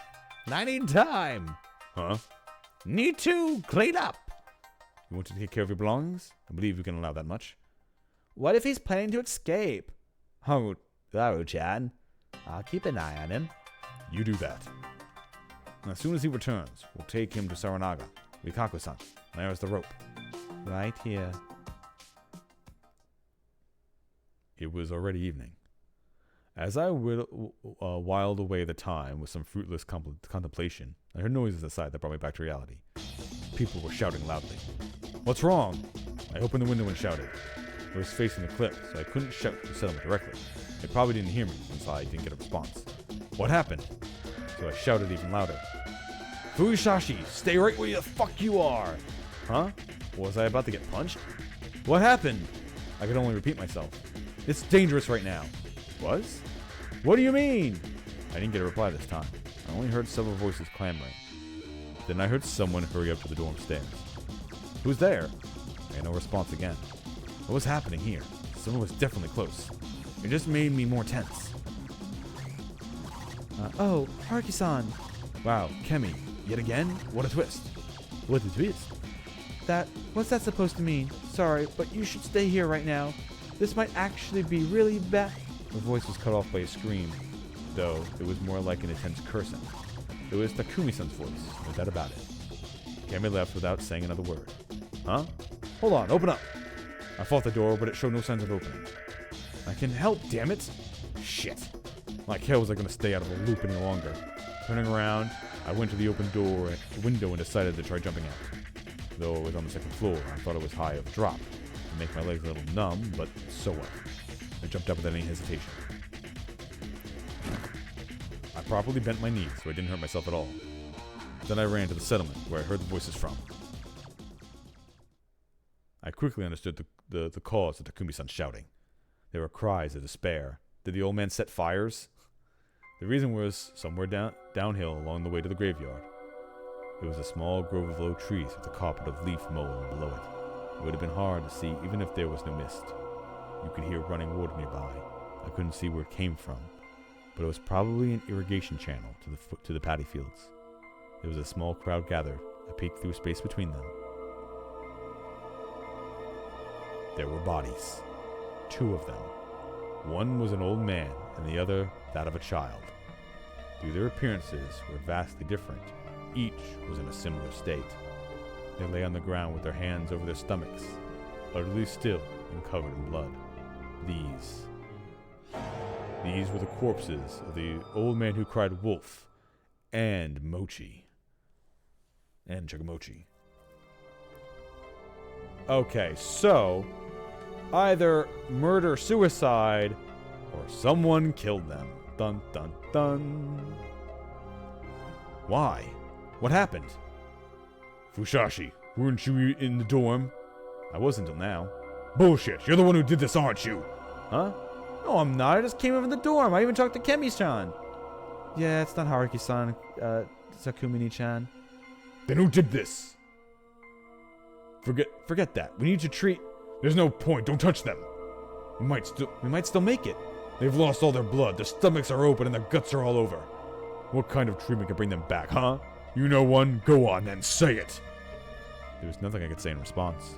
I need time. Huh? Need to clean up. You want to take care of your belongings? I believe we can allow that much. What if he's planning to escape? Haru-chan. I'll keep an eye on him. You do that. And as soon as he returns, we'll take him to Saranaga. Rikaku-san. There's the rope. Right here. It was already evening. As I whiled away the time with some fruitless contemplation, I heard noises outside that brought me back to reality. People were shouting loudly. What's wrong? I opened the window and shouted. I was facing the cliff, so I couldn't shout to Settlement directly. They probably didn't hear me, since I didn't get a response. What happened? So I shouted even louder. Fuishashi, stay right where the fuck you are! Huh? Was I about to get punched? What happened? I could only repeat myself. It's dangerous right now. Was? What do you mean? I didn't get a reply this time. I only heard several voices clamoring. Then I heard someone hurry up to the dorm stairs. Who's there? I had no response again. What was happening here? Someone was definitely close. It just made me more tense. Oh, Haruki-san. Wow, Kemi, yet again? What a twist. What a twist. What's that supposed to mean? Sorry, but you should stay here right now. This might actually be really bad. Her voice was cut off by a scream, though it was more like an intense cursing. It was Takumi-san's voice, no doubt about it. Kemi left without saying another word. Huh? Hold on, open up. I fought the door, but it showed no signs of opening. I can help, damn it. Shit. Like hell was I going to stay out of a loop any longer. Turning around, I went to the open window and decided to try jumping out. Though it was on the second floor, I thought it was high of a drop. To make my legs a little numb, but so what. I jumped up without any hesitation. I properly bent my knees so I didn't hurt myself at all. Then I ran to the settlement where I heard the voices from. I quickly understood the cause of Takumi-san shouting. There were cries of despair. Did the old man set fires? The reason was somewhere downhill along the way to the graveyard. It was a small grove of low trees with a carpet of leaf mold below it. It would have been hard to see even if there was no mist. You could hear running water nearby. I couldn't see where it came from, but it was probably an irrigation channel to the paddy fields. There was a small crowd gathered. I peeked through space between them. There were bodies. 2 of them. One was an old man, and the other that of a child. Though their appearances were vastly different, each was in a similar state. They lay on the ground with their hands over their stomachs, utterly still and covered in blood. These were the corpses of the old man who cried wolf, and Mochi. And Chagamochi. Okay, so either murder-suicide or someone killed them. Dun dun dun. Why? What happened? Fushashi, weren't you in the dorm? I was until now. Bullshit, you're the one who did this, aren't you? Huh? No, I'm not. I just came over in the dorm. I even talked to Kemi-chan. Yeah, it's not Haruki-san. Takumini-chan. Then who did this? Forget that. We need to treat... There's no point. Don't touch them. We might still make it. They've lost all their blood. Their stomachs are open and their guts are all over. What kind of treatment can bring them back, huh? You know one? Go on then, say it. There was nothing I could say in response.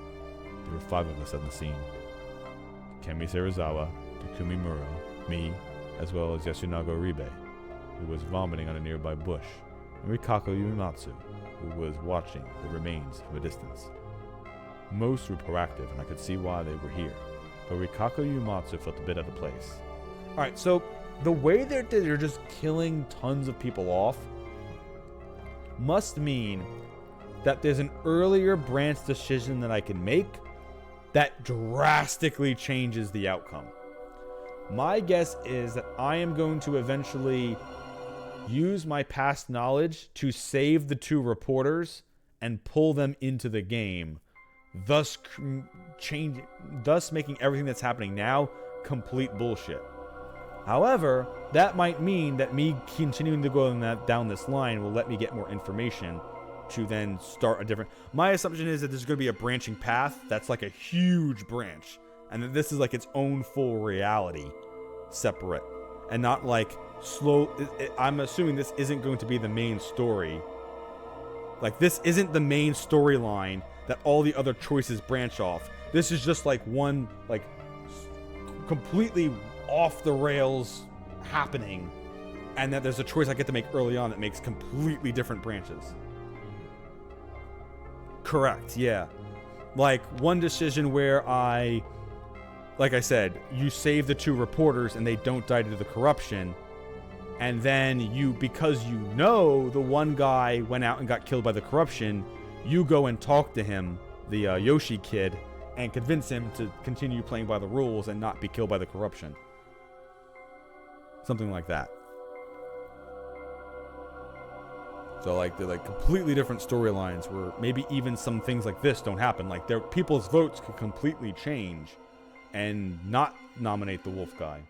There were 5 of us on the scene. Kemi Serizawa, Takumi Muro, me, as well as Yasunaga Uribe, who was vomiting on a nearby bush, and Rikako Yumatsu, who was watching the remains from a distance. Most were proactive, and I could see why they were here, but Rikako Yumatsu felt a bit out of place. Alright, so the way they're just killing tons of people off must mean that there's an earlier branch decision that I can make that drastically changes the outcome. My guess is that I am going to eventually use my past knowledge to save the 2 reporters and pull them into the game, thus making everything that's happening now complete bullshit. However, that might mean that me continuing to go down this line will let me get more information to then start a different... My assumption is that there's going to be a branching path that's like a huge branch, and that this is like its own full reality, separate, and not like slow... I'm assuming this isn't going to be the main story. Like, this isn't the main storyline that all the other choices branch off. This is just like one, like, completely off the rails happening, and that there's a choice I get to make early on that makes completely different branches. Correct, yeah. Like, one decision where like I said, you save the 2 reporters and they don't die to the corruption, and then because you know the one guy went out and got killed by the corruption, you go and talk to him, the Yoshi kid, and convince him to continue playing by the rules and not be killed by the corruption. Something like that. So, like, they're like completely different storylines where maybe even some things like this don't happen. Like, people's votes could completely change and not nominate the wolf guy.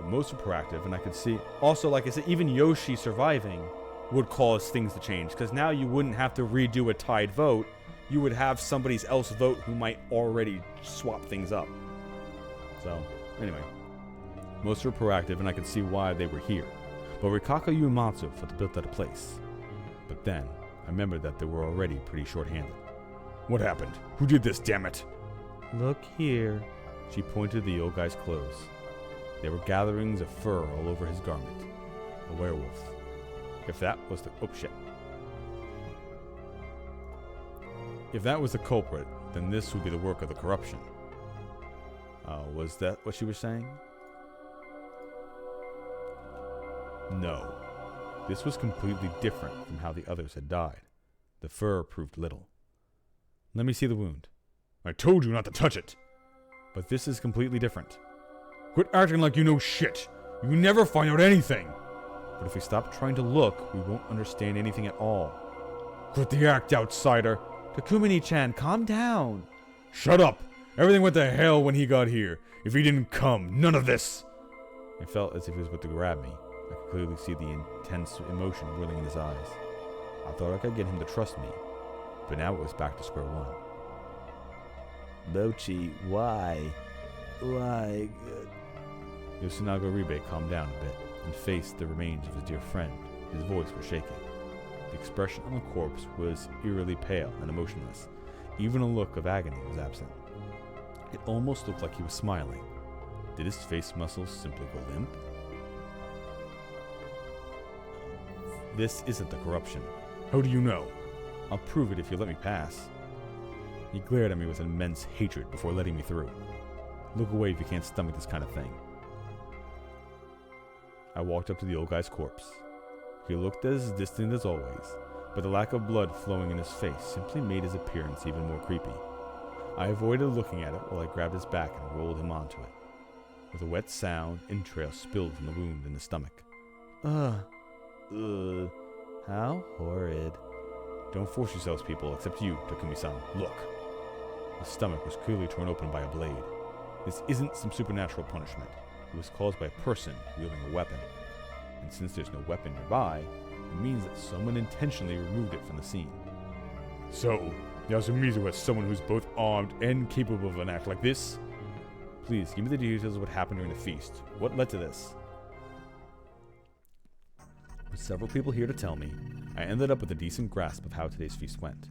Most were proactive, and I could see. Also, like I said, even Yoshi surviving would cause things to change, because now you wouldn't have to redo a tied vote. You would have somebody else vote who might already swap things up. So, anyway. Most were proactive, and I could see why they were here. But Rikako Uematsu felt built out of place. But then, I remembered that they were already pretty short-handed. What happened? Who did this, damn it? Look here. She pointed to the old guy's clothes. There were gatherings of fur all over his garment. A werewolf. If that was the... Oh, shit. If that was the culprit, then this would be the work of the corruption. Was that what she was saying? No. This was completely different from how the others had died. The fur proved little. Let me see the wound. I told you not to touch it. But this is completely different. Quit acting like you know shit. You never find out anything. But if we stop trying to look, we won't understand anything at all. Quit the act, outsider. Takumini-chan, calm down. Shut up. Everything went to hell when he got here. If he didn't come, none of this. I felt as if he was about to grab me. I could clearly see the intense emotion whirling in his eyes. I thought I could get him to trust me. But now it was back to square one. Mochi, why? Why? Yoshinaga Ribe calmed down a bit and faced the remains of his dear friend. His voice was shaking. The expression on the corpse was eerily pale and emotionless. Even a look of agony was absent. It almost looked like he was smiling. Did his face muscles simply go limp? This isn't the corruption. How do you know? I'll prove it if you let me pass. He glared at me with immense hatred before letting me through. Look away if you can't stomach this kind of thing. I walked up to the old guy's corpse. He looked as distant as always, but the lack of blood flowing in his face simply made his appearance even more creepy. I avoided looking at it while I grabbed his back and rolled him onto it. With a wet sound, entrails spilled from the wound in the stomach. Ugh. How horrid. Don't force yourselves, people, except you, Takumi-san. Look. The stomach was clearly torn open by a blade. This isn't some supernatural punishment. It was caused by a person wielding a weapon. And since there's no weapon nearby, it means that someone intentionally removed it from the scene. So, Yasumizu has someone who's both armed and capable of an act like this? Please, give me the details of what happened during the feast. What led to this? With several people here to tell me, I ended up with a decent grasp of how today's feast went.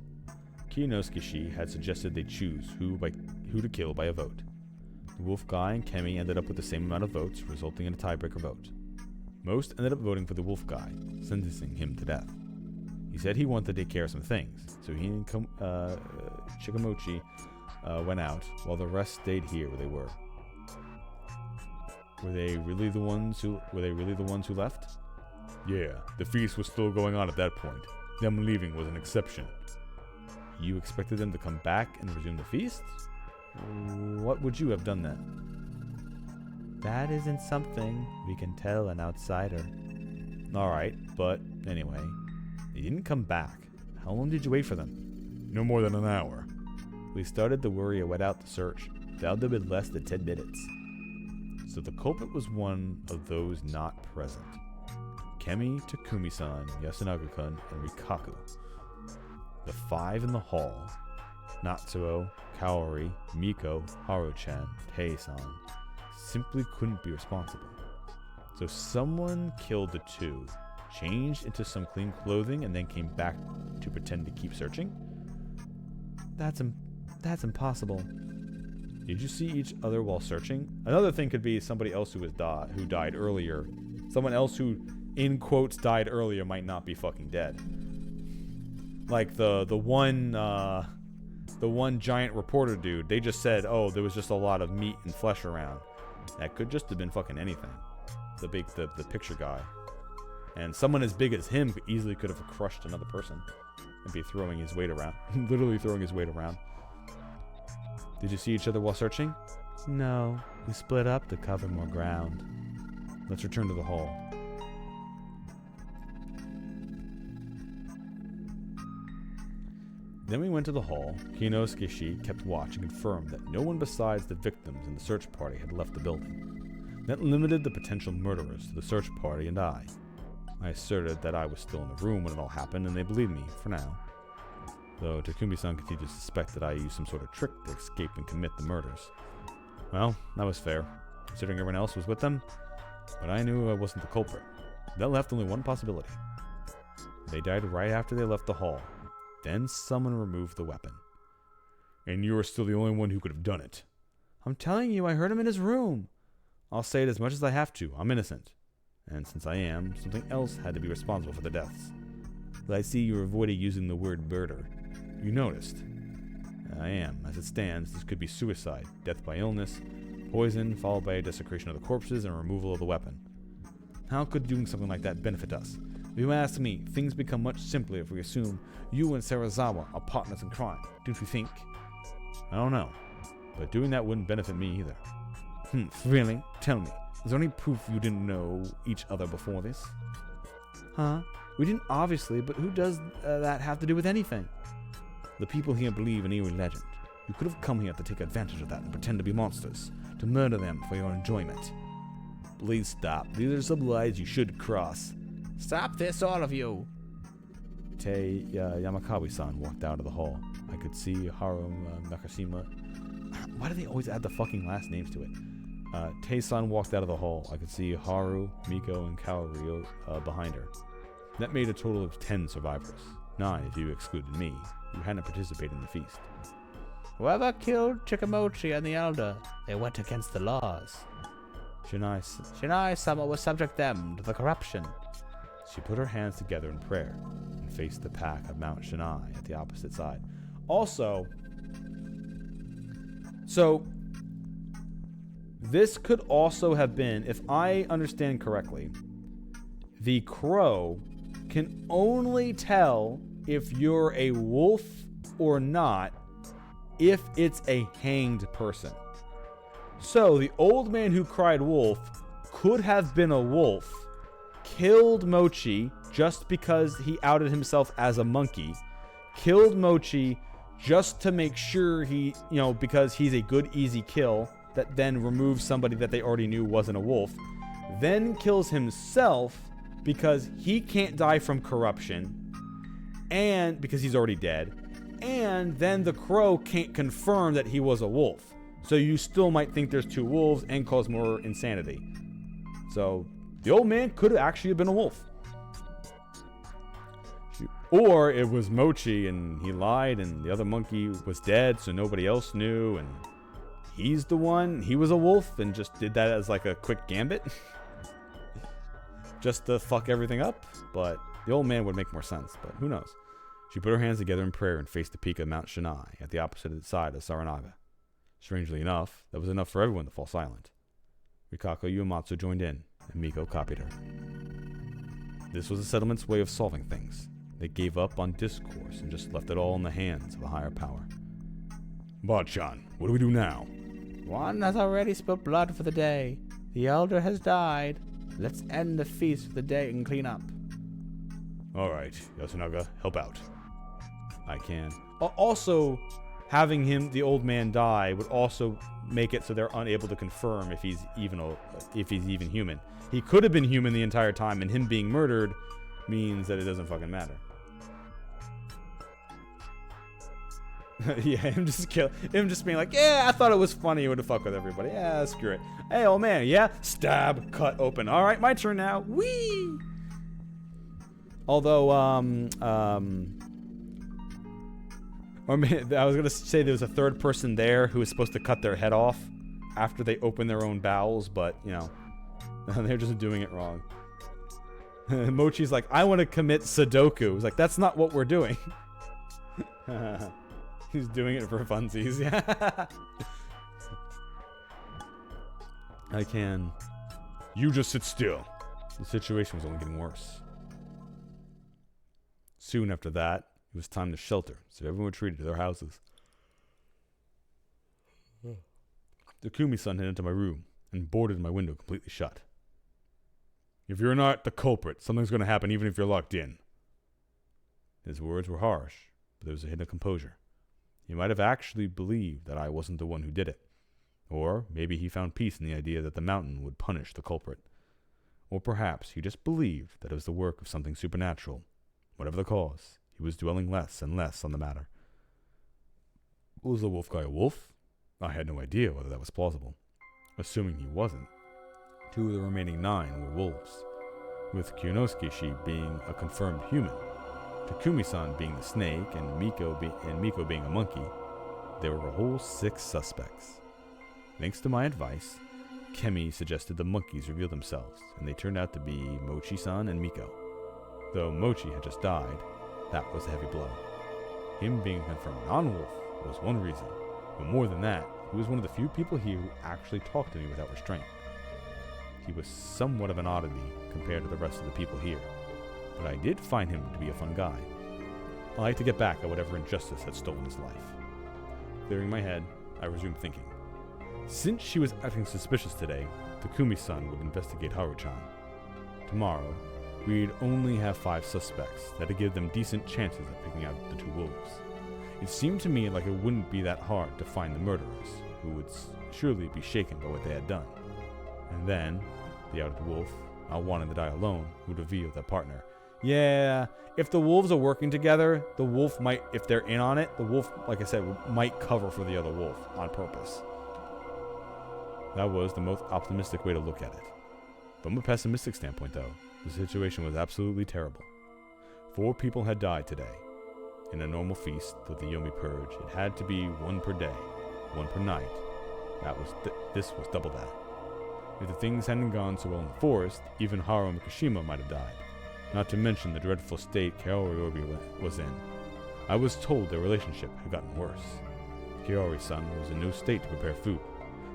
Kiyanosuke had suggested they choose who to kill by a vote. The wolf guy and Kemi ended up with the same amount of votes, resulting in a tiebreaker vote. Most ended up voting for the wolf guy, sentencing him to death. He said he wanted to take care of some things, so he and Shikamochi went out, while the rest stayed here where they were. Were they really the ones who left? Yeah, the feast was still going on at that point. Them leaving was an exception. You expected them to come back and resume the feast? What would you have done then? That isn't something we can tell an outsider. Alright, but anyway, they didn't come back. How long did you wait for them? No more than an hour. We started to worry and went out to search. Found them in less than 10 minutes. So the culprit was one of those not present. Kemi, Takumi-san, Yasunaga-kun, and Rikaku. The five in the hall, Natsuo, Kaori, Miko, Haru-chan, Tei-san, simply couldn't be responsible. So someone killed the two, changed into some clean clothing, and then came back to pretend to keep searching? That's impossible. Did you see each other while searching? Another thing could be somebody else who died earlier. Someone else who, in quotes, died earlier might not be fucking dead. Like the one giant reporter dude. They just said, oh, there was just a lot of meat and flesh around. That could just have been fucking anything. The picture guy. And someone as big as him easily could have crushed another person and be throwing his weight around. Literally throwing his weight around. Did you see each other while searching? No, we split up to cover more ground. Let's return to the hall. Then we went to the hall. Kiyanosuke kept watch and confirmed that no one besides the victims and the search party had left the building. That limited the potential murderers to the search party and I. I asserted that I was still in the room when it all happened, and they believed me, for now. Though Takumi-san continued to suspect that I used some sort of trick to escape and commit the murders. Well, that was fair, considering everyone else was with them, but I knew I wasn't the culprit. That left only one possibility. They died right after they left the hall. Then someone removed the weapon. And you are still the only one who could have done it. I'm telling you, I heard him in his room. I'll say it as much as I have to. I'm innocent. And since I am, something else had to be responsible for the deaths. But I see you avoided using the word murder. You noticed. I am. As it stands, this could be suicide, death by illness, poison, followed by a desecration of the corpses and removal of the weapon. How could doing something like that benefit us? If you ask me, things become much simpler if we assume you and Sarazawa are partners in crime. Don't you think? I don't know. But doing that wouldn't benefit me either. Really? Tell me. Is there any proof you didn't know each other before this? Huh? We didn't, obviously, but who does that have to do with anything? The people here believe in eerie legend. You could have come here to take advantage of that and pretend to be monsters, to murder them for your enjoyment. Please stop. These are some lines you should cross. Stop this, all of you. Yamakawa-san walked out of the hall. I could see Haru Nakashima. Why do they always add the fucking last names to it? Tae-san walked out of the hall. I could see Haru, Miko, and Kaori behind her. That made a total of 10 survivors. 9 if you excluded me, who hadn't participated in the feast. Whoever killed Chikamochi and the Elder, they went against the laws. Shinai-sama will subject them to the corruption. She put her hands together in prayer and faced the pack of Mount Shinai at the opposite side. Also, so this could also have been, if I understand correctly, the crow can only tell if you're a wolf or not if it's a hanged person. So the old man who cried wolf could have been a wolf, killed Mochi just because he outed himself as a monkey, killed Mochi just to make sure he, because he's a good, easy kill that then removes somebody that they already knew wasn't a wolf, then kills himself because he can't die from corruption, and because he's already dead, and then the crow can't confirm that he was a wolf. So you still might think there's 2 wolves and cause more insanity. So the old man could have actually been a wolf. Or it was Mochi and he lied and the other monkey was dead so nobody else knew and he's the one, he was a wolf and just did that as like a quick gambit. Just to fuck everything up. But the old man would make more sense, but who knows. She put her hands together in prayer and faced the peak of Mount Shinai at the opposite side of Saranaga. Strangely enough, that was enough for everyone to fall silent. Rikako Uematsu joined in, and Miko copied her. This was the settlement's way of solving things. They gave up on discourse and just left it all in the hands of a higher power. Bachan, what do we do now? One has already spilled blood for the day. The Elder has died. Let's end the feast for the day and clean up. Alright, Yasunaga, help out. I can. Also, having the old man die, would also make it so they're unable to confirm if he's even human. He could have been human the entire time, and him being murdered means that it doesn't fucking matter. Yeah, him just being like, yeah, I thought it was funny to fuck with everybody. Yeah, screw it. Hey, old man, yeah, stab, cut open. All right, my turn now. Whee! Although, or maybe, I was gonna say there was a third person there who was supposed to cut their head off after they opened their own bowels, but they're just doing it wrong. Mochi's like, I want to commit Sudoku. He's like, that's not what we're doing. He's doing it for funsies. Yeah. I can. You just sit still. The situation was only getting worse. Soon after that, it was time to shelter, so everyone retreated to their houses. Takumi-san headed into my room and boarded my window completely shut. If you're not the culprit, something's going to happen even if you're locked in. His words were harsh, but there was a hint of composure. He might have actually believed that I wasn't the one who did it. Or maybe he found peace in the idea that the mountain would punish the culprit. Or perhaps he just believed that it was the work of something supernatural. Whatever the cause, he was dwelling less and less on the matter. Was the wolf guy a wolf? I had no idea whether that was plausible. Assuming he wasn't, 2 of the remaining 9 were wolves, with Kyonosuke being a confirmed human, Takumi-san being the snake, and Miko being a monkey. There were a whole 6 suspects. Thanks to my advice, Kemi suggested the monkeys reveal themselves, and they turned out to be Mochi-san and Miko. Though Mochi had just died, that was a heavy blow. Him being confirmed non-wolf was one reason, but more than that, he was one of the few people here who actually talked to me without restraint. He was somewhat of an oddity compared to the rest of the people here, but I did find him to be a fun guy. I like to get back at whatever injustice had stolen his life. Clearing my head, I resumed thinking. Since she was acting suspicious today, Takumi-san would investigate Haru-chan. Tomorrow, we'd only have 5 suspects. That'd give them decent chances of picking out the 2 wolves. It seemed to me like it wouldn't be that hard to find the murderers, who would surely be shaken by what they had done. And then, the outed wolf, not wanting to die alone, would reveal their partner. Yeah, if the wolves are working together, the wolf might, if they're in on it, the wolf, like I said, might cover for the other wolf on purpose. That was the most optimistic way to look at it. From a pessimistic standpoint, though, the situation was absolutely terrible. 4 people had died today. In a normal feast with the Yomi Purge, it had to be 1 per day, 1 per night. This was double that. If the things hadn't gone so well in the forest, even Haru Mikushima might have died. Not to mention the dreadful state Kaori was in. I was told their relationship had gotten worse. Kaori-san was in no state to prepare food,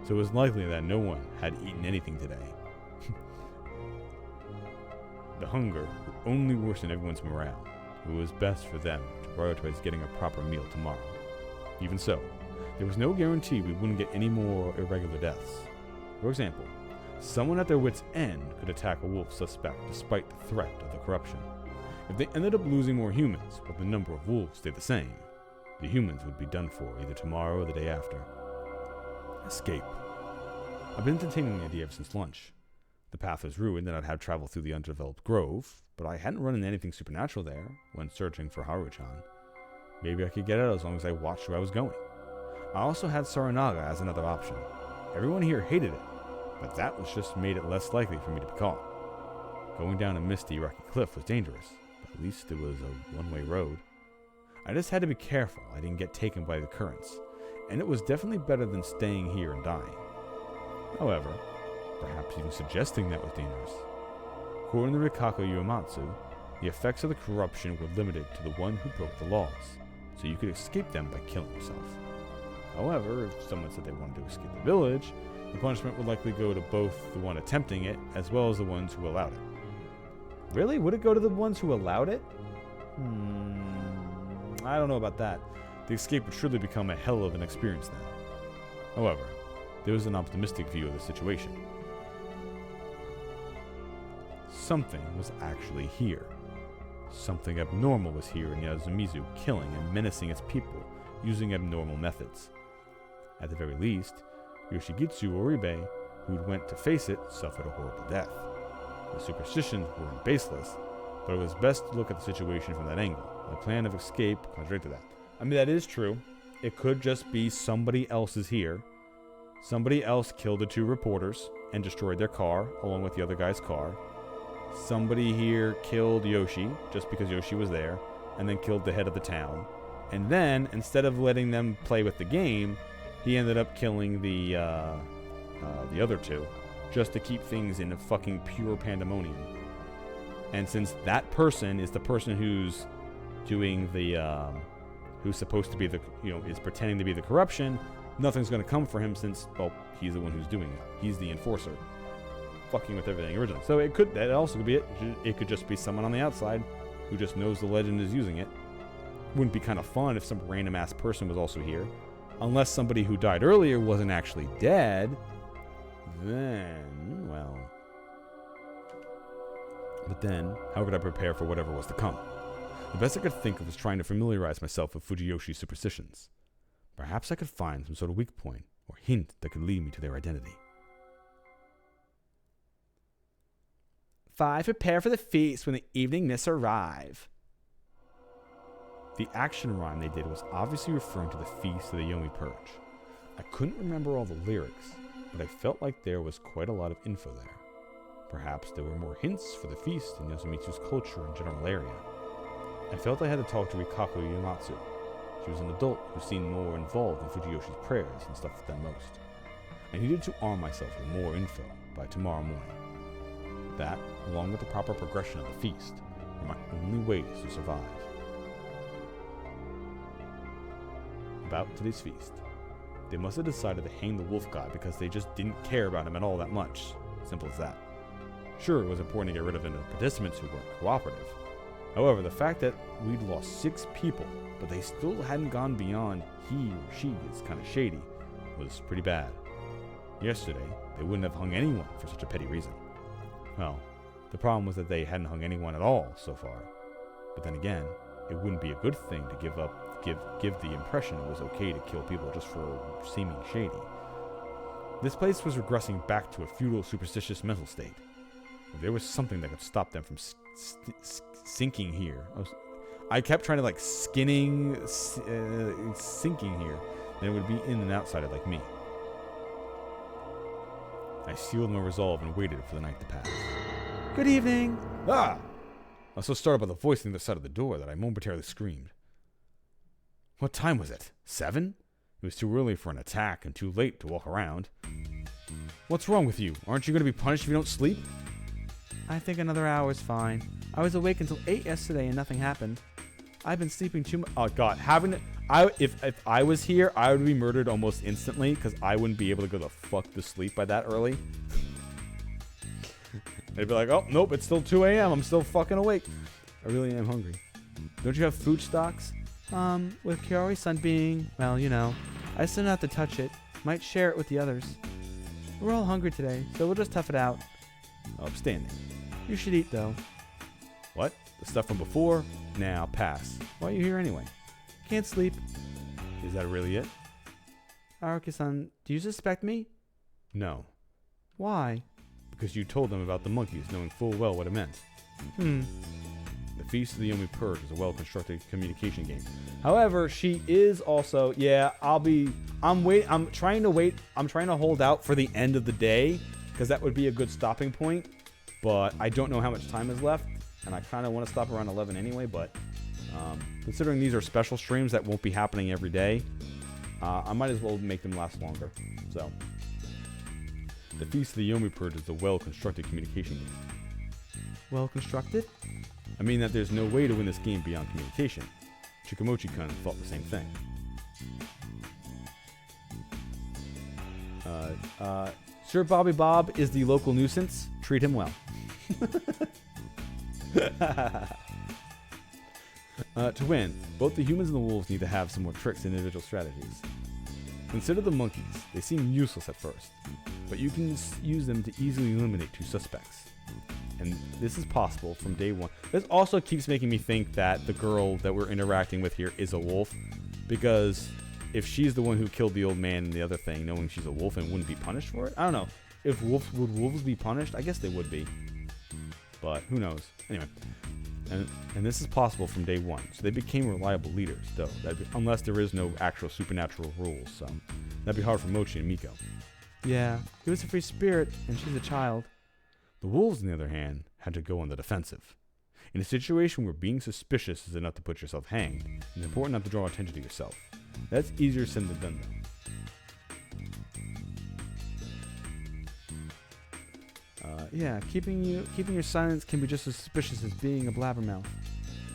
so it was likely that no one had eaten anything today. The hunger would only worsen everyone's morale. It was best for them to prioritize getting a proper meal tomorrow. Even so, there was no guarantee we wouldn't get any more irregular deaths. For example, someone at their wits' end could attack a wolf suspect despite the threat of the corruption. If they ended up losing more humans, but the number of wolves stayed the same, the humans would be done for either tomorrow or the day after. Escape. I've been entertaining the idea ever since lunch. The path was ruined and I'd have traveled through the undeveloped grove, but I hadn't run into anything supernatural there when searching for Haru-chan. Maybe I could get out as long as I watched where I was going. I also had Saranaga as another option. Everyone here hated it, but that was just made it less likely for me to be caught. Going down a misty, rocky cliff was dangerous, but at least it was a one-way road. I just had to be careful I didn't get taken by the currents, and it was definitely better than staying here and dying. However, perhaps even suggesting that was dangerous. According to Rikako Uematsu, the effects of the corruption were limited to the one who broke the laws, so you could escape them by killing yourself. However, if someone said they wanted to escape the village, the punishment would likely go to both the one attempting it as well as the ones who allowed it. Really? Would it go to the ones who allowed it? I don't know about that. The escape would surely become a hell of an experience now. However, there was an optimistic view of the situation. Something was actually here. Something abnormal was here in Yasumizu, killing and menacing its people using abnormal methods. At the very least, Yoshigitsu Oribe, who went to face it, suffered a horrible death. The superstitions weren't baseless, but it was best to look at the situation from that angle. The plan of escape contradicted that. I mean, that is true. It could just be somebody else is here. Somebody else killed the 2 reporters and destroyed their car along with the other guy's car. Somebody here killed Yoshi just because Yoshi was there and then killed the head of the town. And then, instead of letting them play with the game, he ended up killing the other 2 just to keep things in a fucking pure pandemonium. And since that person is the person who's doing the, who's supposed to be the, is pretending to be the corruption, nothing's going to come for him since, well, he's the one who's doing it. He's the enforcer, fucking with everything original. So that also could be it. It could just be someone on the outside who just knows the legend is using it. Wouldn't be kind of fun if some random ass person was also here. Unless somebody who died earlier wasn't actually dead, then, well. But then, how could I prepare for whatever was to come? The best I could think of was trying to familiarize myself with Fujiyoshi's superstitions. Perhaps I could find some sort of weak point, or hint that could lead me to their identity. 5. Prepare for the feast when the evening mists arrive. The action rhyme they did was obviously referring to the Feast of the Yomi Purge. I couldn't remember all the lyrics, but I felt like there was quite a lot of info there. Perhaps there were more hints for the feast in Yosumitsu's culture and general area. I felt I had to talk to Rikaku Yumatsu. She was an adult who seemed more involved in Fujiyoshi's prayers and stuff than most. I needed to arm myself with more info by tomorrow morning. That, along with the proper progression of the feast, were my only ways to survive. About today's feast. They must have decided to hang the wolf god because they just didn't care about him at all that much. Simple as that. Sure, it was important to get rid of any participants who weren't cooperative. However, the fact that we'd lost 6 people, but they still hadn't gone beyond he or she is kind of shady, was pretty bad. Yesterday, they wouldn't have hung anyone for such a petty reason. Well, the problem was that they hadn't hung anyone at all so far. But then again, it wouldn't be a good thing to give the impression it was okay to kill people just for seeming shady. This place was regressing back to a feudal superstitious mental state. If there was something that could stop them from sinking here, I kept trying to like sinking here, then it would be in and outside like me. I sealed my resolve and waited for the night to pass. Good evening. Ah! I was so startled by the voice on the other side of the door that I momentarily screamed. What time was it? 7? It was too early for an attack and too late to walk around. What's wrong with you? Aren't you going to be punished if you don't sleep? I think another hour is fine. I was awake until 8 yesterday and nothing happened. I've been sleeping too much. Oh God, if I was here, I would be murdered almost instantly because I wouldn't be able to go the fuck to sleep by that early. They'd be like, oh nope, it's still 2 a.m. I'm still fucking awake. I really am hungry. Don't you have food stocks? With Kiari's-san being, well, you know, I still don't have to touch it. Might share it with the others. We're all hungry today, so we'll just tough it out. Upstanding. You should eat, though. What? The stuff from before? Nah, I'll pass. Why are you here anyway? Can't sleep. Is that really it? Aruki-san, do you suspect me? No. Why? Because you told them about the monkeys knowing full well what it meant. The Feast of the Yomi Purge is a well-constructed communication game. However, she is also, I'm trying to hold out for the end of the day, because that would be a good stopping point, but I don't know how much time is left, and I kind of want to stop around 11 anyway, but considering these are special streams that won't be happening every day, I might as well make them last longer. So, the Feast of the Yomi Purge is a well-constructed communication game. Well constructed? I mean that there's no way to win this game beyond communication. Chikamochi-kun thought the same thing. Sir Bobby Bob is the local nuisance. Treat him well. To win, both the humans and the wolves need to have some more tricks and individual strategies. Consider the monkeys. They seem useless at first, but you can use them to easily eliminate 2 suspects. And this is possible from day 1. This also keeps making me think that the girl that we're interacting with here is a wolf, because if she's the one who killed the old man and the other thing, knowing she's a wolf and wouldn't be punished for it, I don't know. Would wolves be punished? I guess they would be, but who knows? Anyway, and this is possible from day 1, so they became reliable leaders, though. Unless there is no actual supernatural rules, so that'd be hard for Mochi and Miko. Yeah, he was a free spirit, and she's a child. The wolves, on the other hand, had to go on the defensive. In a situation where being suspicious is enough to put yourself hanged, it's important not to draw attention to yourself. That's easier said than done, though. Keeping your silence can be just as suspicious as being a blabbermouth.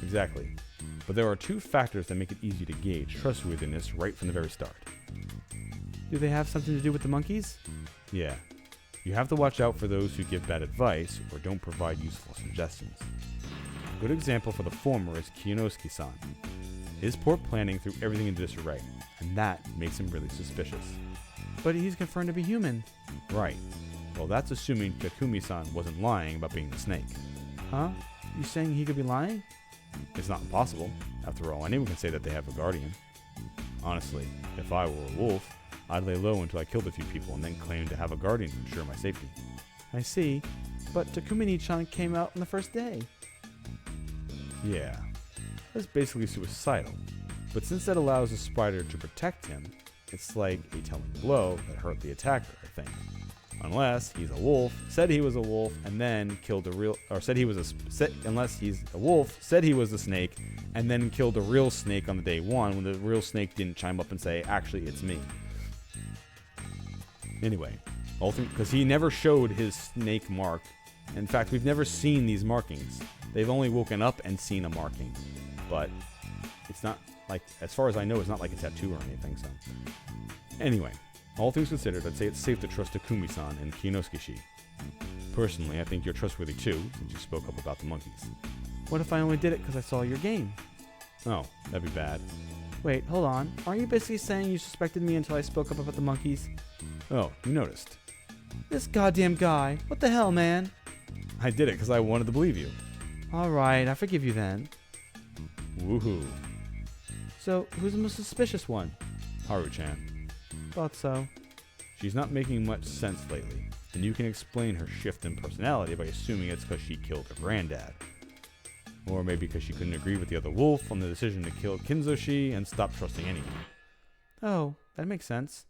Exactly. But there are 2 factors that make it easy to gauge trustworthiness right from the very start. Do they have something to do with the monkeys? Yeah. You have to watch out for those who give bad advice or don't provide useful suggestions. A good example for the former is Kiyonosuke-san. His poor planning threw everything into disarray, and that makes him really suspicious. But he's confirmed to be human. Right. Well, that's assuming Takumi-san wasn't lying about being the snake. Huh? You saying he could be lying? It's not impossible. After all, anyone can say that they have a guardian. Honestly, if I were a wolf, I'd lay low until I killed a few people and then claim to have a guardian to ensure my safety. I see. But Takumi-chan came out on the first day. Yeah, that's basically suicidal. But since that allows the spider to protect him, it's like a telling blow that hurt the attacker, I think. Unless he's a wolf, said he was a wolf, and then killed a real, or said he was unless he's a wolf, said he was a snake, and then killed a real snake on the day one when the real snake didn't chime up and say, actually, it's me. Anyway, because he never showed his snake mark. In fact, we've never seen these markings. They've only woken up and seen a marking. But it's not like, as far as I know, it's not like a tattoo or anything, so. Anyway, all things considered, I'd say it's safe to trust Takumi-san and Kinosuke-shi. Personally, I think you're trustworthy too, since you spoke up about the monkeys. What if I only did it because I saw your game? Oh, that'd be bad. Wait, hold on. Aren't you basically saying you suspected me until I spoke up about the monkeys? Oh, you noticed. This goddamn guy. What the hell, man? I did it because I wanted to believe you. Alright, I forgive you then. Woohoo. So, who's the most suspicious one? Haru-chan. Thought so. She's not making much sense lately, and you can explain her shift in personality by assuming it's because she killed her granddad. Or maybe because she couldn't agree with the other wolf on the decision to kill Kinzo-shi and stop trusting anyone. Oh, that makes sense.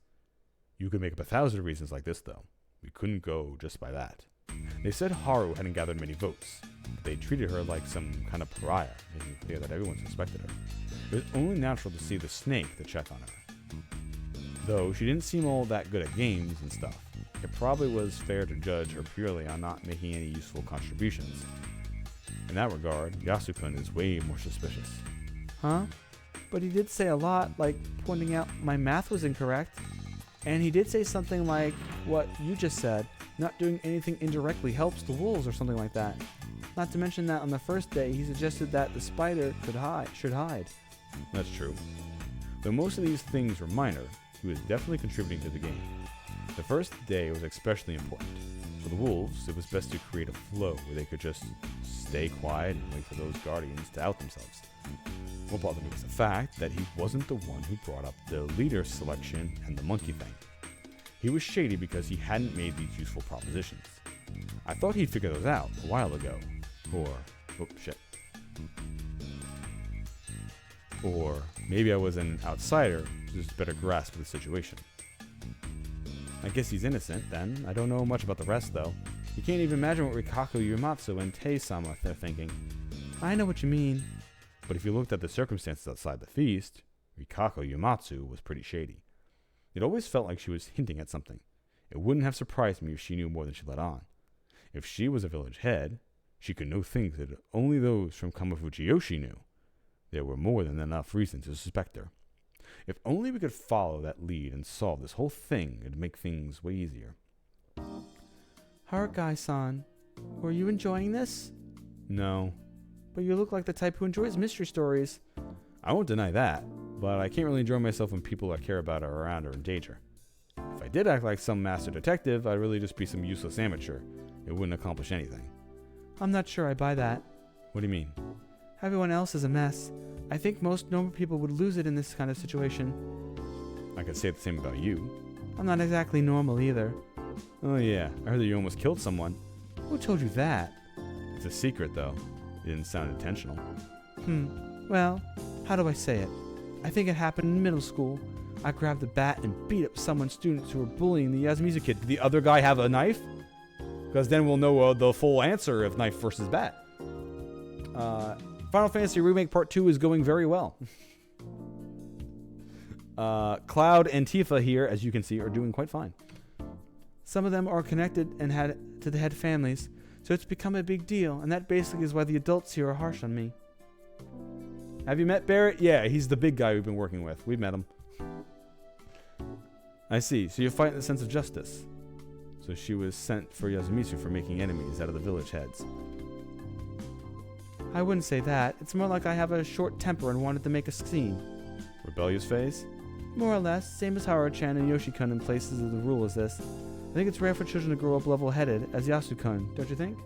You could make up 1,000 reasons like this, though. We couldn't go just by that. They said Haru hadn't gathered many votes, but they treated her like some kind of pariah, making it clear that everyone suspected her. It was only natural to see the snake to check on her. Though she didn't seem all that good at games and stuff, it probably was fair to judge her purely on not making any useful contributions. In that regard, Yasukun is way more suspicious. Huh? But he did say a lot, like pointing out my math was incorrect. And he did say something like what you just said, not doing anything indirectly helps the wolves or something like that. Not to mention that on the first day, he suggested that the spider should hide. That's true. Though most of these things were minor, he was definitely contributing to the game. The first day was especially important. For the wolves, it was best to create a flow where they could just stay quiet and wait for those guardians to out themselves. What bothered me was the fact that he wasn't the one who brought up the leader selection and the monkey thing. He was shady because he hadn't made these useful propositions. I thought he'd figure those out a while ago. Or maybe I was an outsider with just a better grasp of the situation. I guess he's innocent then. I don't know much about the rest though. You can't even imagine what Rikaku Yumatsu and Tei-sama they're thinking. I know what you mean. But if you looked at the circumstances outside the feast, Rikaku Yumatsu was pretty shady. It always felt like she was hinting at something. It wouldn't have surprised me if she knew more than she let on. If she was a village head, she could know things that only those from Kamafujiyoshi knew. There were more than enough reason to suspect her. If only we could follow that lead and solve this whole thing, it'd make things way easier. Harukai-san, were you enjoying this? No. But you look like the type who enjoys mystery stories. I won't deny that, but I can't really enjoy myself when people I care about are around or in danger. If I did act like some master detective, I'd really just be some useless amateur. It wouldn't accomplish anything. I'm not sure I buy that. What do you mean? Everyone else is a mess. I think most normal people would lose it in this kind of situation. I could say the same about you. I'm not exactly normal either. Oh yeah, I heard that you almost killed someone. Who told you that? It's a secret though. It didn't sound intentional. Well, how do I say it? I think it happened in middle school. I grabbed a bat and beat up someone's students who were bullying the Yasumizu kid. Did the other guy have a knife? Because then we'll know the full answer of knife versus bat. Final Fantasy Remake Part 2 is going very well. Cloud and Tifa here, as you can see, are doing quite fine. Some of them are connected and had families, so it's become a big deal, and that basically is why the adults here are harsh on me. Have you met Barrett? Yeah, he's the big guy we've been working with. We've met him. I see. So you're fighting the sense of justice. So she was sent for Yasumitsu for making enemies out of the village heads. I wouldn't say that. It's more like I have a short temper and wanted to make a scene. Rebellious phase? More or less. Same as Haru-chan and Yoshi-kun in places of the rule as this. I think it's rare for children to grow up level-headed, as Yasu-kun, don't you think?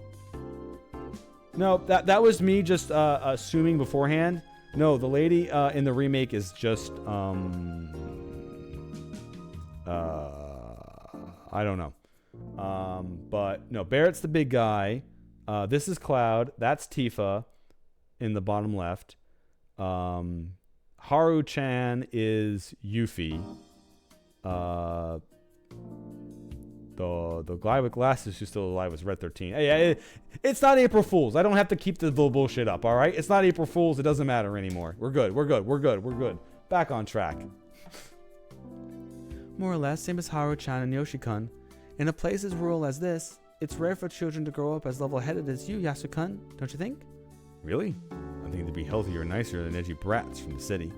No, that was me just assuming beforehand. No, the lady in the remake is just I don't know. But no, Barrett's the big guy. This is Cloud. That's Tifa in the bottom left. Haru-chan is Yuffie. The guy with glasses who's still alive was Red 13. Hey, it's not April Fool's. I don't have to keep the bullshit up, all right? It's not April Fool's. It doesn't matter anymore. We're good. Back on track. More or less, same as Haru-chan and Yoshi-kun. In a place as rural as this, it's rare for children to grow up as level-headed as you, Yasu-kun, don't you think? Really? I think they'd be healthier and nicer than edgy brats from the city.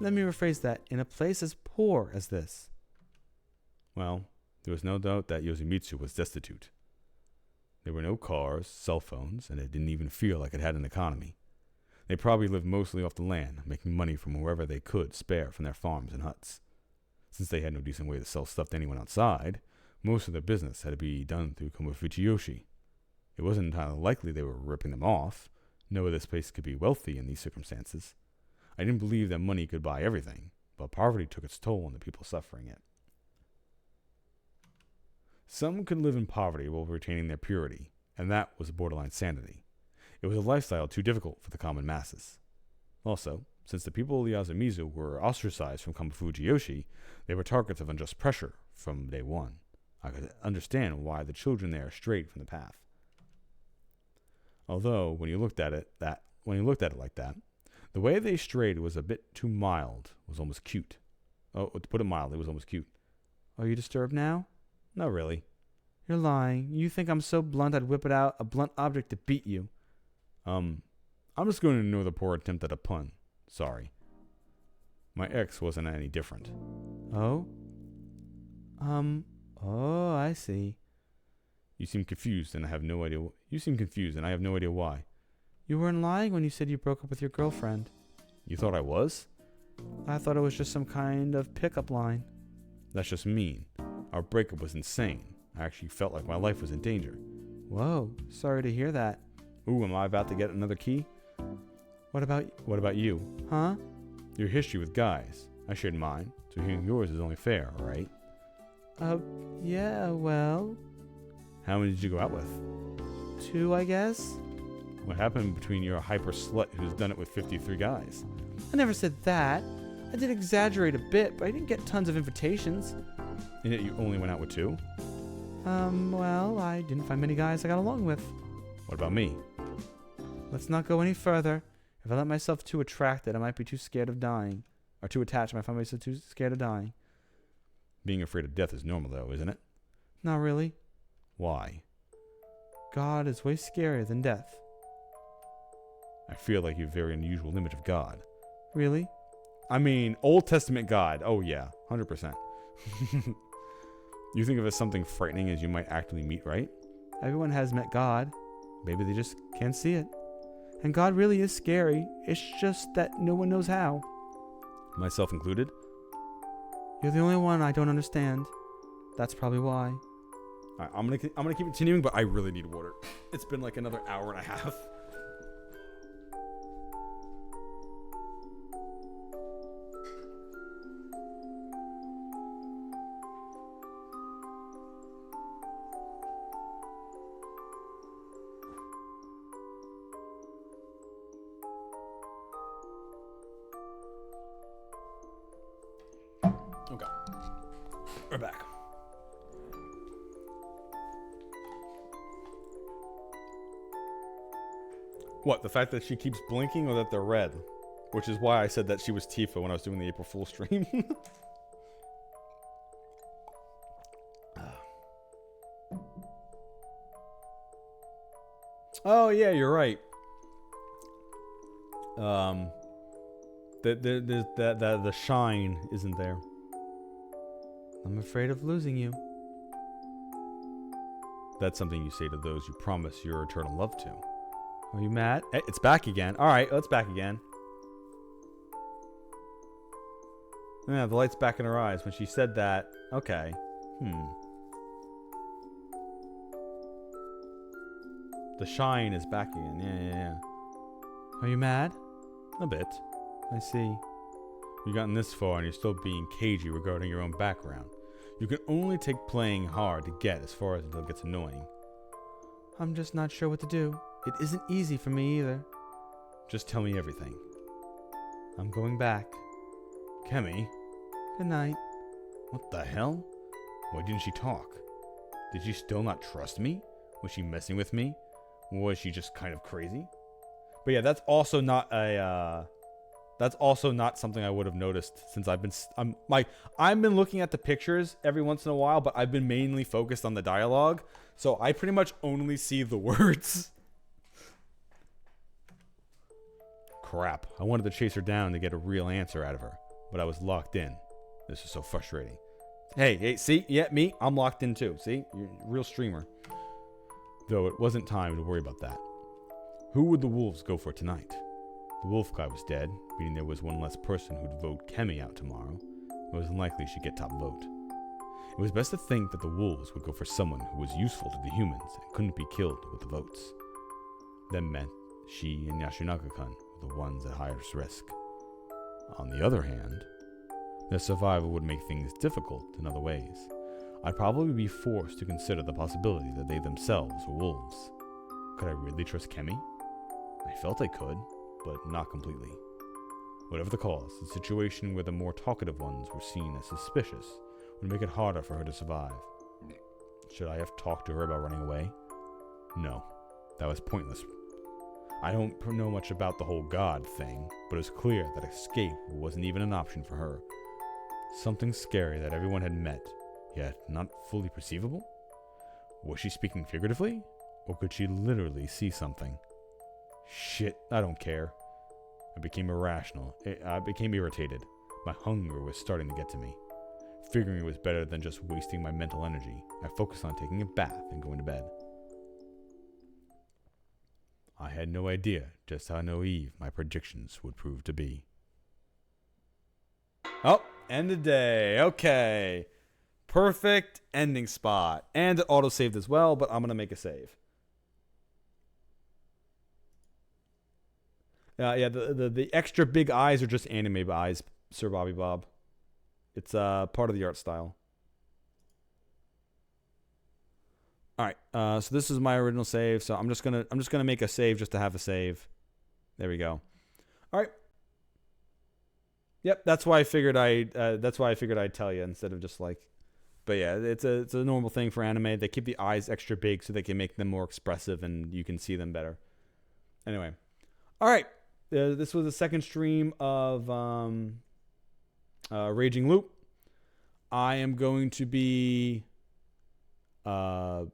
Let me rephrase that. In a place as poor as this. Well, there was no doubt that Yoshimitsu was destitute. There were no cars, cell phones, and it didn't even feel like it had an economy. They probably lived mostly off the land, making money from wherever they could spare from their farms and huts. Since they had no decent way to sell stuff to anyone outside, most of their business had to be done through Komofuchiyoshi. It wasn't entirely likely they were ripping them off. No other place could be wealthy in these circumstances. I didn't believe that money could buy everything, but poverty took its toll on the people suffering it. Some could live in poverty while retaining their purity, and that was borderline sanity. It was a lifestyle too difficult for the common masses. Also, since the people of Yasumizu were ostracized from Komofujiyoshi, they were targets of unjust pressure from day one. I could understand why the children there strayed from the path. Although, when you looked at it like that, the way they strayed was a bit too mild, was almost cute. Oh, to put it mildly, it was almost cute. Are you disturbed now? Not really. You're lying. You think I'm so blunt I'd whip it out a blunt object to beat you. I'm just going to ignore the poor attempt at a pun. Sorry. My ex wasn't any different. Oh? Oh, I see. You seem confused and I have no idea why. You weren't lying when you said you broke up with your girlfriend. You thought I was? I thought it was just some kind of pickup line. That's just mean. Our breakup was insane. I actually felt like my life was in danger. Whoa, sorry to hear that. Ooh, am I about to get another key? What about you? Huh? Your history with guys. I shared mine, so hearing yours is only fair, alright? Yeah, well... How many did you go out with? 2, I guess? What happened between your hyper slut who's done it with 53 guys? I never said that. I did exaggerate a bit, but I didn't get tons of invitations. And yet you only went out with 2? Well, I didn't find many guys I got along with. What about me? Let's not go any further. If I let myself too attracted, I might be too scared of dying. Or too attached, I might find myself too scared of dying. Being afraid of death is normal, though, isn't it? Not really. Why? God is way scarier than death. I feel like you have a very unusual image of God. Really? I mean, Old Testament God. Oh, yeah. 100%. You think of it as something frightening as you might actually meet, right? Everyone has met God. Maybe they just can't see it. And God really is scary. It's just that no one knows how. Myself included? You're the only one I don't understand. That's probably why. All right, I'm gonna keep continuing, but I really need water. It's been like another hour and a half. Okay, we're back. What, the fact that she keeps blinking or that they're red? Which is why I said that she was Tifa when I was doing the April Fool's stream. Oh yeah, you're right. The shine isn't there. I'm afraid of losing you. That's something you say to those you promise your eternal love to. Are you mad? Hey, it's back again. All right, it's back again. Yeah, the light's back in her eyes when she said that. Okay. The shine is back again. Yeah. Are you mad? A bit. I see. You've gotten this far and you're still being cagey regarding your own background. You can only take playing hard to get as far as until it gets annoying. I'm just not sure what to do. It isn't easy for me either. Just tell me everything. I'm going back. Kemi, Good night. what the hell? Why didn't she talk? Did she still not trust me? Was she messing with me? Was she just kind of crazy? But yeah, that's also not something I would have noticed since I've been looking at the pictures every once in a while, but I've been mainly focused on the dialogue, so I pretty much only see the words. Crap, I wanted to chase her down to get a real answer out of her, but I was locked in. This is so frustrating. Hey, see? Yeah, me? I'm locked in too. See? You're a real streamer. Though it wasn't time to worry about that. Who would the wolves go for tonight? The wolf guy was dead, meaning there was one less person who'd vote Kemi out tomorrow. It was unlikely she'd get top vote. It was best to think that the wolves would go for someone who was useful to the humans and couldn't be killed with the votes. That meant she and Yasunaga-kun were the ones at highest risk. On the other hand, their survival would make things difficult in other ways. I'd probably be forced to consider the possibility that they themselves were wolves. Could I really trust Kemi? I felt I could, but not completely. Whatever the cause, the situation where the more talkative ones were seen as suspicious would make it harder for her to survive. Should I have talked to her about running away? No, that was pointless. I don't know much about the whole God thing, but it was clear that escape wasn't even an option for her. Something scary that everyone had met, yet not fully perceivable? Was she speaking figuratively? Or could she literally see something? Shit, I don't care. I became irrational. I became irritated. My hunger was starting to get to me. Figuring it was better than just wasting my mental energy, I focused on taking a bath and going to bed. I had no idea just how naive my predictions would prove to be. Oh, end of day. Okay. Perfect ending spot. And it auto-saved as well, but I'm going to make a save. Yeah, the extra big eyes are just anime eyes, Sir Bobby Bob. It's part of the art style. All right, so this is my original save. So I'm just gonna make a save just to have a save. There we go. All right. Yep, that's why I figured I'd tell you instead of just like. But yeah, it's a normal thing for anime. They keep the eyes extra big so they can make them more expressive and you can see them better. Anyway, all right. This was the second stream of Raging Loop. I am going to be the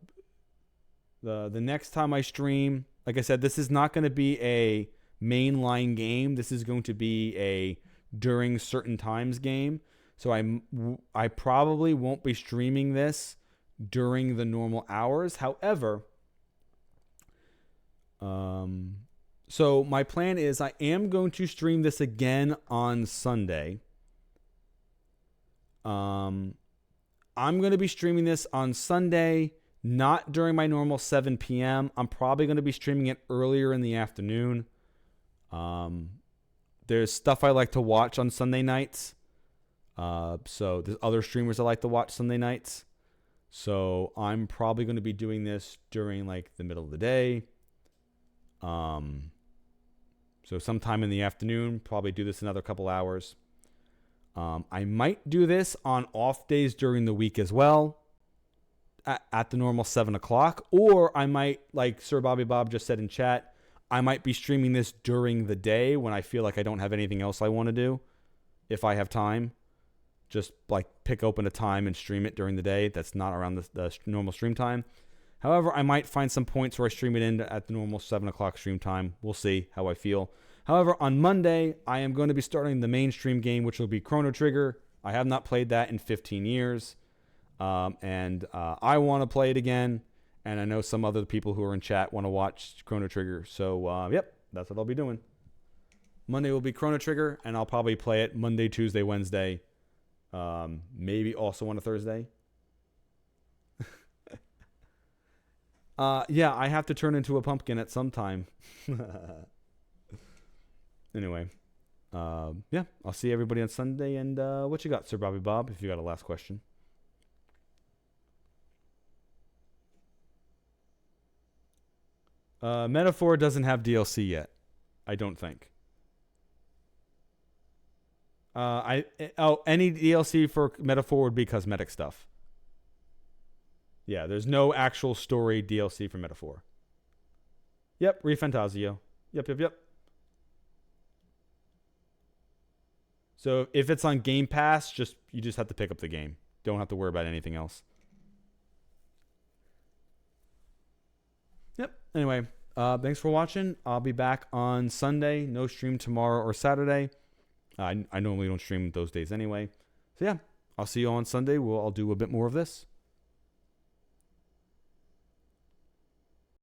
next time I stream. Like I said, this is not going to be a mainline game. This is going to be a during certain times game. So I probably won't be streaming this during the normal hours. However, so my plan is I am going to stream this again on Sunday. I'm going to be streaming this on Sunday, not during my normal 7 p.m. I'm probably going to be streaming it earlier in the afternoon. There's stuff I like to watch on Sunday nights. So there's other streamers I like to watch Sunday nights. So I'm probably going to be doing this during like the middle of the day. So sometime in the afternoon, probably do this another couple hours. I might do this on off days during the week as well, at the normal 7 o'clock. Or I might, like Sir Bobby Bob just said in chat, I might be streaming this during the day when I feel like I don't have anything else I want to do. If I have time, just like pick open a time and stream it during the day. That's not around the normal stream time. However, I might find some points where I stream it in at the normal 7 o'clock stream time. We'll see how I feel. However, on Monday, I am going to be starting the mainstream game, which will be Chrono Trigger. I have not played that in 15 years. And I want to play it again. And I know some other people who are in chat want to watch Chrono Trigger. So, yep, that's what I'll be doing. Monday will be Chrono Trigger, and I'll probably play it Monday, Tuesday, Wednesday. Maybe also on a Thursday. Yeah, I have to turn into a pumpkin at some time. Anyway, yeah, I'll see everybody on Sunday. And what you got, Sir Bobby Bob, if you got a last question? Metaphor doesn't have DLC yet. I don't think. Any DLC for Metaphor would be cosmetic stuff. Yeah, there's no actual story DLC for Metaphor. Yep, ReFantazio. Yep. So if it's on Game Pass, you just have to pick up the game. Don't have to worry about anything else. Yep. Anyway, thanks for watching. I'll be back on Sunday. No stream tomorrow or Saturday. I normally don't stream those days anyway. So yeah, I'll see you on Sunday. I'll do a bit more of this.